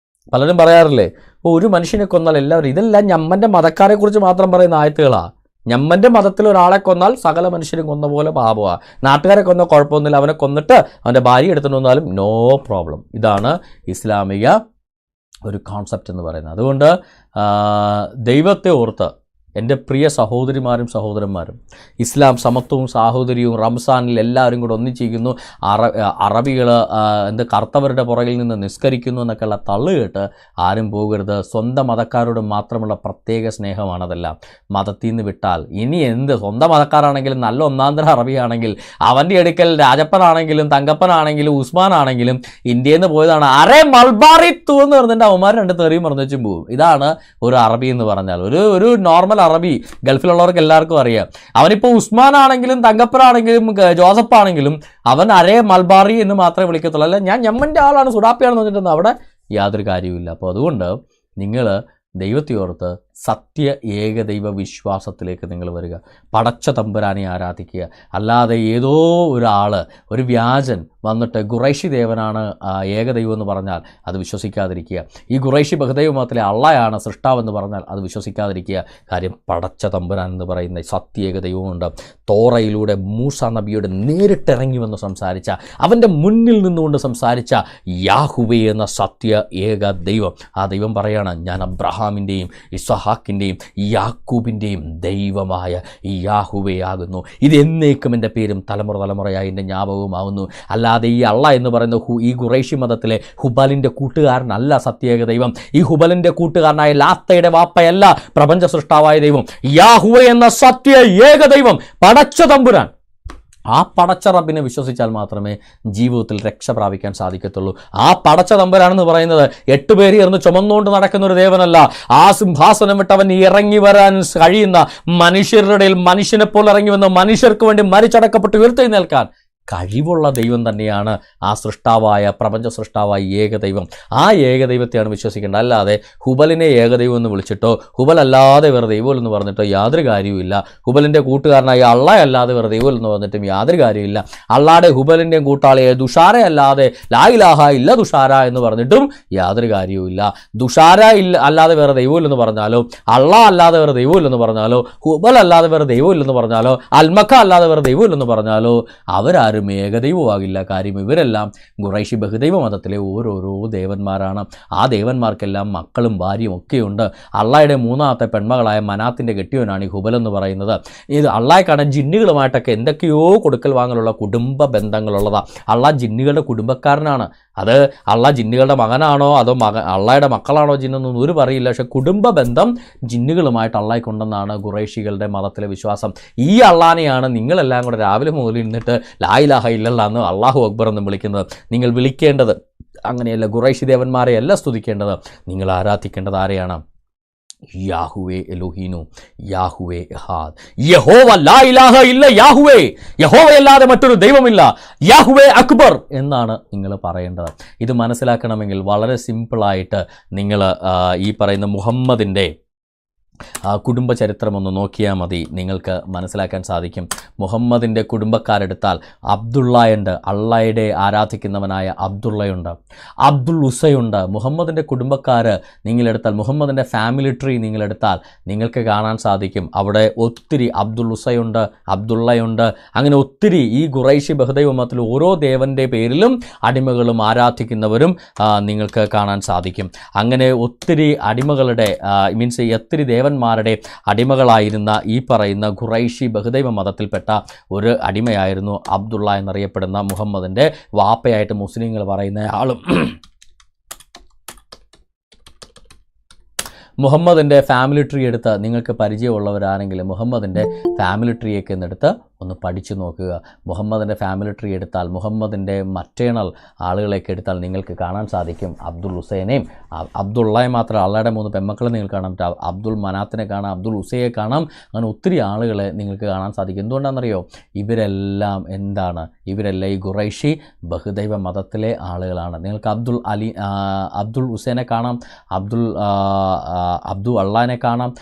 പലരും പറയാറില്ലേ, ഒരു മനുഷ്യനെ കൊന്നാൽ എല്ലാവരും, ഇതെല്ലാം ഞമ്മൻ്റെ മതക്കാരെക്കുറിച്ച് മാത്രം പറയുന്ന ആയത്തുകളാണ്. ഞമ്മൻ്റെ മതത്തിൽ ഒരാളെ കൊന്നാൽ സകല മനുഷ്യരും കൊന്ന പോലെ പാപമാണ്. നാട്ടുകാരെ കൊന്ന കുഴപ്പമൊന്നുമില്ല, അവനെ കൊന്നിട്ട് അവൻ്റെ ഭാര്യ എടുത്തുകൊണ്ട് വന്നാലും നോ പ്രോബ്ലം. ഇതാണ് ഇസ്ലാമിക ഒരു കോൺസെപ്റ്റ് എന്ന് പറയുന്നത്. അതുകൊണ്ട് ദൈവത്തെ ഓർത്ത് എൻ്റെ പ്രിയ സഹോദരിമാരും സഹോദരന്മാരും, ഇസ്ലാം സമത്വവും സാഹോദര്യവും റംസാനിൽ എല്ലാവരും കൂടെ ഒന്നിച്ചിരിക്കുന്നു, അറബികൾ കറുത്തവരുടെ പുറകിൽ നിന്ന് നിസ്കരിക്കുന്നു എന്നൊക്കെയുള്ള തള്ളുകേട്ട് ആരും പോകരുത്. സ്വന്തം മതക്കാരോട് മാത്രമുള്ള പ്രത്യേക സ്നേഹമാണതെല്ലാം. മതത്തിൽ നിന്ന് വിട്ടാൽ ഇനി എന്ത്, സ്വന്തം മതക്കാരാണെങ്കിലും നല്ല ഒന്നാന്തര അറബിയാണെങ്കിൽ, അവൻ്റെ അടുക്കൽ രാജപ്പനാണെങ്കിലും തങ്കപ്പനാണെങ്കിലും ഉസ്മാനാണെങ്കിലും ഇന്ത്യയിൽ നിന്ന് പോയതാണ്, അറേ മൾബാറിത്തു എന്ന് പറഞ്ഞിട്ട് അവന്മാർ 2 തെറിയും പറഞ്ഞു വെച്ചും പോകും. ഇതാണ് ഒരു അറബി എന്ന് പറഞ്ഞാൽ. ഒരു നോർമൽ അറബി ഗൾഫിലുള്ളവർക്ക് എല്ലാവർക്കും അറിയാം. അവനിപ്പോൾ ഉസ്മാൻ ആണെങ്കിലും തങ്കപ്പനാണെങ്കിലും ജോസഫ് ആണെങ്കിലും അവൻ അരേ മൽബാറി എന്ന് മാത്രമേ വിളിക്കത്തുള്ളൂ. അല്ല ഞാൻ ഞമ്മൻ്റെ ആളാണ് സുഡാപ്പിയാണെന്ന് പറഞ്ഞിട്ടൊന്നും അവിടെ യാതൊരു കാര്യവുമില്ല. അപ്പോൾ അതുകൊണ്ട് നിങ്ങൾ ദൈവത്തെ ഓർത്ത് സത്യ ഏകദൈവ വിശ്വാസത്തിലേക്ക് നിങ്ങൾ വരിക. പടച്ച തമ്പുരാനെ ആരാധിക്കുക. അല്ലാതെ ഏതോ ഒരാൾ, ഒരു വ്യാജൻ വന്നിട്ട് ഖുറൈശി ദേവനാണ് ഏകദൈവം എന്ന് പറഞ്ഞാൽ അത് വിശ്വസിക്കാതിരിക്കുക. ഈ ഖുറൈശി ബഹുദൈവ മതത്തിലെ അള്ളയാണ് സൃഷ്ടാവെന്ന് പറഞ്ഞാൽ അത് വിശ്വസിക്കാതിരിക്കുക. കാര്യം പടച്ച തമ്പുരാൻ എന്ന് പറയുന്ന സത്യ ഏകദൈവമുണ്ട്. തോറയിലൂടെ മൂസ നബിയോട് നേരിട്ടിറങ്ങി വന്ന് സംസാരിച്ച, അവൻ്റെ മുന്നിൽ നിന്നുകൊണ്ട് സംസാരിച്ച യാഹുവേ എന്ന സത്യ ഏക ദൈവം. ആ ദൈവം പറയാണ്, ഞാൻ അബ്രഹാമിൻ്റെയും ഇസ്ഹാക്കിൻ്റെയും യാക്കൂബിൻ്റെയും ദൈവമായ യാഹുവേ ആകുന്നു. ഇത് എന്നേക്കും എൻ്റെ പേരും തലമുറയായി എൻ്റെ ജ്ഞാപകവുമാവുന്നു. അല്ലാതെ ഈ അള്ള എന്ന് പറയുന്ന ഈ ഖുറൈശി മതത്തിലെ ഹുബലിൻ്റെ കൂട്ടുകാരനല്ല സത്യേക ദൈവം. ഈ ഹുബലിൻ്റെ കൂട്ടുകാരനായ ലാത്തയുടെ വാപ്പയല്ല പ്രപഞ്ച സൃഷ്ടാവായ ദൈവം. യാഹുവേ എന്ന സത്യ ഏക ദൈവം പടച്ച തമ്പുരാൻ, ആ പടച്ച റബ്ബിനെ വിശ്വസിച്ചാൽ മാത്രമേ ജീവിതത്തിൽ രക്ഷ പ്രാപിക്കാൻ സാധിക്കത്തുള്ളൂ. ആ പടച്ച തമ്പുരാനെന്ന് പറയുന്നത് 8 പേര് ചേർന്ന് ചുമന്നുകൊണ്ട് നടക്കുന്ന ഒരു ദേവനല്ല. ആ സിംഹാസനം വിട്ട് അവൻ ഇറങ്ങി വരാൻ കഴിയുന്ന മനുഷ്യരുടെ ഇടയിൽ മനുഷ്യനെ പോലെ ഇറങ്ങി വന്ന് മനുഷ്യർക്ക് വേണ്ടി മരിച്ചടക്കപ്പെട്ട് ഉയർത്തെഴുന്നേൽക്കാൻ കഴിവുള്ള ദൈവം തന്നെയാണ് ആ സൃഷ്ടാവായ പ്രപഞ്ച സൃഷ്ടാവായ ഏകദൈവം. ആ ഏകദൈവത്തെയാണ് വിശ്വസിക്കേണ്ടത്. അല്ലാതെ ഹുബലിനെ ഏകദൈവം എന്ന് വിളിച്ചിട്ടോ ഹുബൽ അല്ലാതെ വേറെ ദൈവം എന്ന് പറഞ്ഞിട്ടോ യാതൊരു കാര്യവുമില്ല. ഹുബലിൻ്റെ കൂട്ടുകാരനായ അള്ള അല്ലാതെ വേറെ ദൈവം എന്ന് പറഞ്ഞിട്ടും യാതൊരു കാര്യമില്ല. അള്ളാടെ ഹുബലിൻ്റെയും കൂട്ടാളിയെ ദുഷാര അല്ലാതെ ലാ ഇലാഹ ഇല്ല ദുഷാര എന്ന് പറഞ്ഞിട്ടും യാതൊരു കാര്യവുമില്ല. ദുഷാര ഇല്ല അല്ലാതെ വേറെ ദൈവമില്ലെന്ന് പറഞ്ഞാലോ, അള്ള അല്ലാതെ വേറെ ദൈവമില്ലെന്ന് പറഞ്ഞാലോ, ഹുബൽ അല്ലാതെ വേറെ ദൈവമില്ലെന്ന് പറഞ്ഞാലോ, അൽമക്ക അല്ലാതെ വേറെ ദൈവമില്ലെന്ന് പറഞ്ഞാലോ അവരാരും ഏകദൈവമാകില്ല. കാര്യം ഇവരെല്ലാം ഖുറൈശി ബഹുദൈവ മതത്തിലെ ഓരോരോ ദേവന്മാരാണ്. ആ ദേവന്മാർക്കെല്ലാം മക്കളും ഭാര്യയും ഒക്കെയുണ്ട്. അള്ളായുടെ 3ാമത്തെ പെൺമകളായ മനാത്തിൻ്റെ കെട്ടിയവനാണ് ഈ ഹുബൽ എന്ന് പറയുന്നത്. ഇത് അള്ളാഹ്ക്കാണ് ജിന്നുകളുമായിട്ടൊക്കെ എന്തൊക്കെയോ കൊടുക്കൽ വാങ്ങലുള്ള കുടുംബ ബന്ധങ്ങളുള്ളതാണ്. അള്ളാഹ് ജിന്നുകളുടെ കുടുംബക്കാരനാണ്. അത് അള്ളാഹ് ജിന്നുകളുടെ മകനാണോ അതോ അള്ളാഹയുടെ മക്കളാണോ ജിന്നൊന്നും ഒരു പറയില്ല. പക്ഷെ കുടുംബ ബന്ധം ജിന്നുകളുമായിട്ട് അള്ളാഹ്ക്കുണ്ടെന്നാണ് ഖുറൈശികളുടെ മതത്തിലെ വിശ്വാസം. ഈ അള്ളാനെയാണ് നിങ്ങളെല്ലാം കൂടെ രാവിലെ മുതൽ ഇരുന്നിട്ട് ലാ ഇലാഹ ഇല്ലല്ലാഹ് എന്ന് അള്ളാഹു അക്ബർ എന്ന് വിളിക്കുന്നത്. നിങ്ങൾ വിളിക്കേണ്ടത് അങ്ങനെയല്ല, ഖുറൈശി ദേവന്മാരെയല്ല സ്തുതിക്കേണ്ടത്. നിങ്ങൾ ആരാധിക്കേണ്ടത് ആരെയാണ്? യാഹുവേ എലോഹീനു, യാഹുവേ എഹാദ്, യഹോവ ലാ ഇലാഹ ഇല്ല യാഹുവേ, യഹോവയല്ലാതെ മറ്റൊരു ദൈവമില്ല, യാഹുവേ അക്ബർ എന്നാണ് നിങ്ങൾ പറയേണ്ടത്. ഇത് മനസ്സിലാക്കണമെങ്കിൽ വളരെ സിമ്പിളായിട്ട് നിങ്ങൾ ഈ പറയുന്ന മുഹമ്മദിൻ്റെ കുടുംബ ചരിത്രമൊന്ന് നോക്കിയാൽ മതി, നിങ്ങൾക്ക് മനസ്സിലാക്കാൻ സാധിക്കും. മുഹമ്മദിൻ്റെ കുടുംബക്കാരെടുത്താൽ അബ്ദുള്ളയുണ്ട്, അള്ളാഹയുടെ ആരാധിക്കുന്നവനായ അബ്ദുള്ളയുണ്ട്, അബ്ദുൽ ഉസയുണ്ട്. മുഹമ്മദിൻ്റെ കുടുംബക്കാർ നിങ്ങളെടുത്താൽ, മുഹമ്മദിൻ്റെ ഫാമിലി ട്രീ നിങ്ങളെടുത്താൽ നിങ്ങൾക്ക് കാണാൻ സാധിക്കും അവിടെ ഒത്തിരി അബ്ദുൽ ഉസയുണ്ട്, അബ്ദുള്ളയുണ്ട്. അങ്ങനെ ഒത്തിരി ഈ ഖുറൈശി ബഹുദൈവ മതത്തിൽ ഓരോ ദേവൻ്റെ പേരിലും അടിമകളും ആരാധിക്കുന്നവരും നിങ്ങൾക്ക് കാണാൻ സാധിക്കും. അങ്ങനെ ഒത്തിരി അടിമകളുടെ മീൻസ് ഒത്തിരി ദേവന്മാരുടെ അടിമകളായിരുന്ന ഈ പറയുന്ന ഖുറൈശി ബഹുദൈവ മതത്തിൽപ്പെട്ട ഒരു അടിമയായിരുന്നു അബ്ദുള്ള എന്നറിയപ്പെടുന്ന മുഹമ്മദിൻ്റെ വാപ്പയായിട്ട് മുസ്ലിങ്ങൾ പറയുന്ന ആളും. മുഹമ്മദിൻ്റെ ഫാമിലി ട്രീ എടുത്ത് നിങ്ങൾക്ക് പരിചയമുള്ളവരാണെങ്കിൽ മുഹമ്മദിൻ്റെ ഫാമിലി ട്രീയൊക്കെ എന്നെടുത്ത് ഒന്ന് പഠിച്ചു നോക്കുക. മുഹമ്മദിൻ്റെ ഫാമിലി ട്രീ എടുത്താൽ, മുഹമ്മദിൻ്റെ മറ്റേണൽ ആളുകളെയൊക്കെ എടുത്താൽ നിങ്ങൾക്ക് കാണാൻ സാധിക്കും അബ്ദുൽ ഹുസൈനെയും അബ്ദുള്ളയെ മാത്രം, അള്ളയുടെ 3 പെമ്മക്കളെ നിങ്ങൾക്ക് കാണാൻ പറ്റും. അബ്ദുൽ മനാത്തിനെ കാണാം, അബ്ദുൽ ഹുസൈയെ കാണാം. അങ്ങനെ ഒത്തിരി ആളുകളെ നിങ്ങൾക്ക് കാണാൻ സാധിക്കും. എന്തുകൊണ്ടാണെന്നറിയോ? ഇവരെല്ലാം എന്താണ്? ഇവരെല്ലാം ഈ ഖുറൈശി ബഹുദൈവ മതത്തിലെ ആളുകളാണ്. നിങ്ങൾക്ക് അബ്ദുൽ ഹുസൈനെ കാണാം, അബ്ദുൽ അള്ളാഹിനെ കാണാം,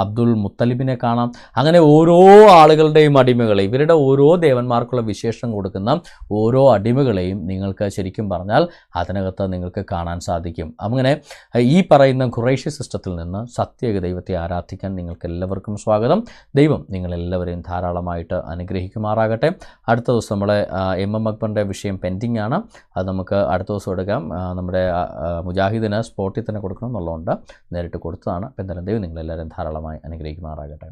അബ്ദുൽ മുത്തലിബിനെ കാണാം. അങ്ങനെ ഓരോ ആളുകളുടെയും അടിമകളെ, ഇവരുടെ ഓരോ ദേവന്മാർക്കുള്ള വിശേഷം കൊടുക്കുന്ന ഓരോ അടിമകളെയും നിങ്ങൾക്ക് ശരിക്കും പറഞ്ഞാൽ അതിനകത്ത് നിങ്ങൾക്ക് കാണാൻ സാധിക്കും. അങ്ങനെ ഈ പറയുന്ന ഖുറൈശി സിസ്റ്റത്തിൽ നിന്ന് സത്യേക ദൈവത്തെ ആരാധിക്കാൻ നിങ്ങൾക്ക് എല്ലാവർക്കും സ്വാഗതം. ദൈവം നിങ്ങളെല്ലാവരെയും ധാരാളമായിട്ട് അനുഗ്രഹിക്കുമാറാകട്ടെ. അടുത്ത ദിവസം നമ്മളെ MM അക്ബറിൻ്റെ വിഷയം പെൻഡിങ് ആണ്, അത് നമുക്ക് അടുത്ത ദിവസം എടുക്കാം. നമ്മുടെ മുജാഹിദിന് സ്പോട്ടിൽ തന്നെ കൊടുക്കണം എന്നുള്ളതുകൊണ്ട് നേരിട്ട് കൊടുത്തതാണ്. അപ്പം എന്തായാലും ദൈവം നിങ്ങളെല്ലാവരും ധാരാളമായി അനുഗ്രഹിക്കുമാറാകട്ടെ.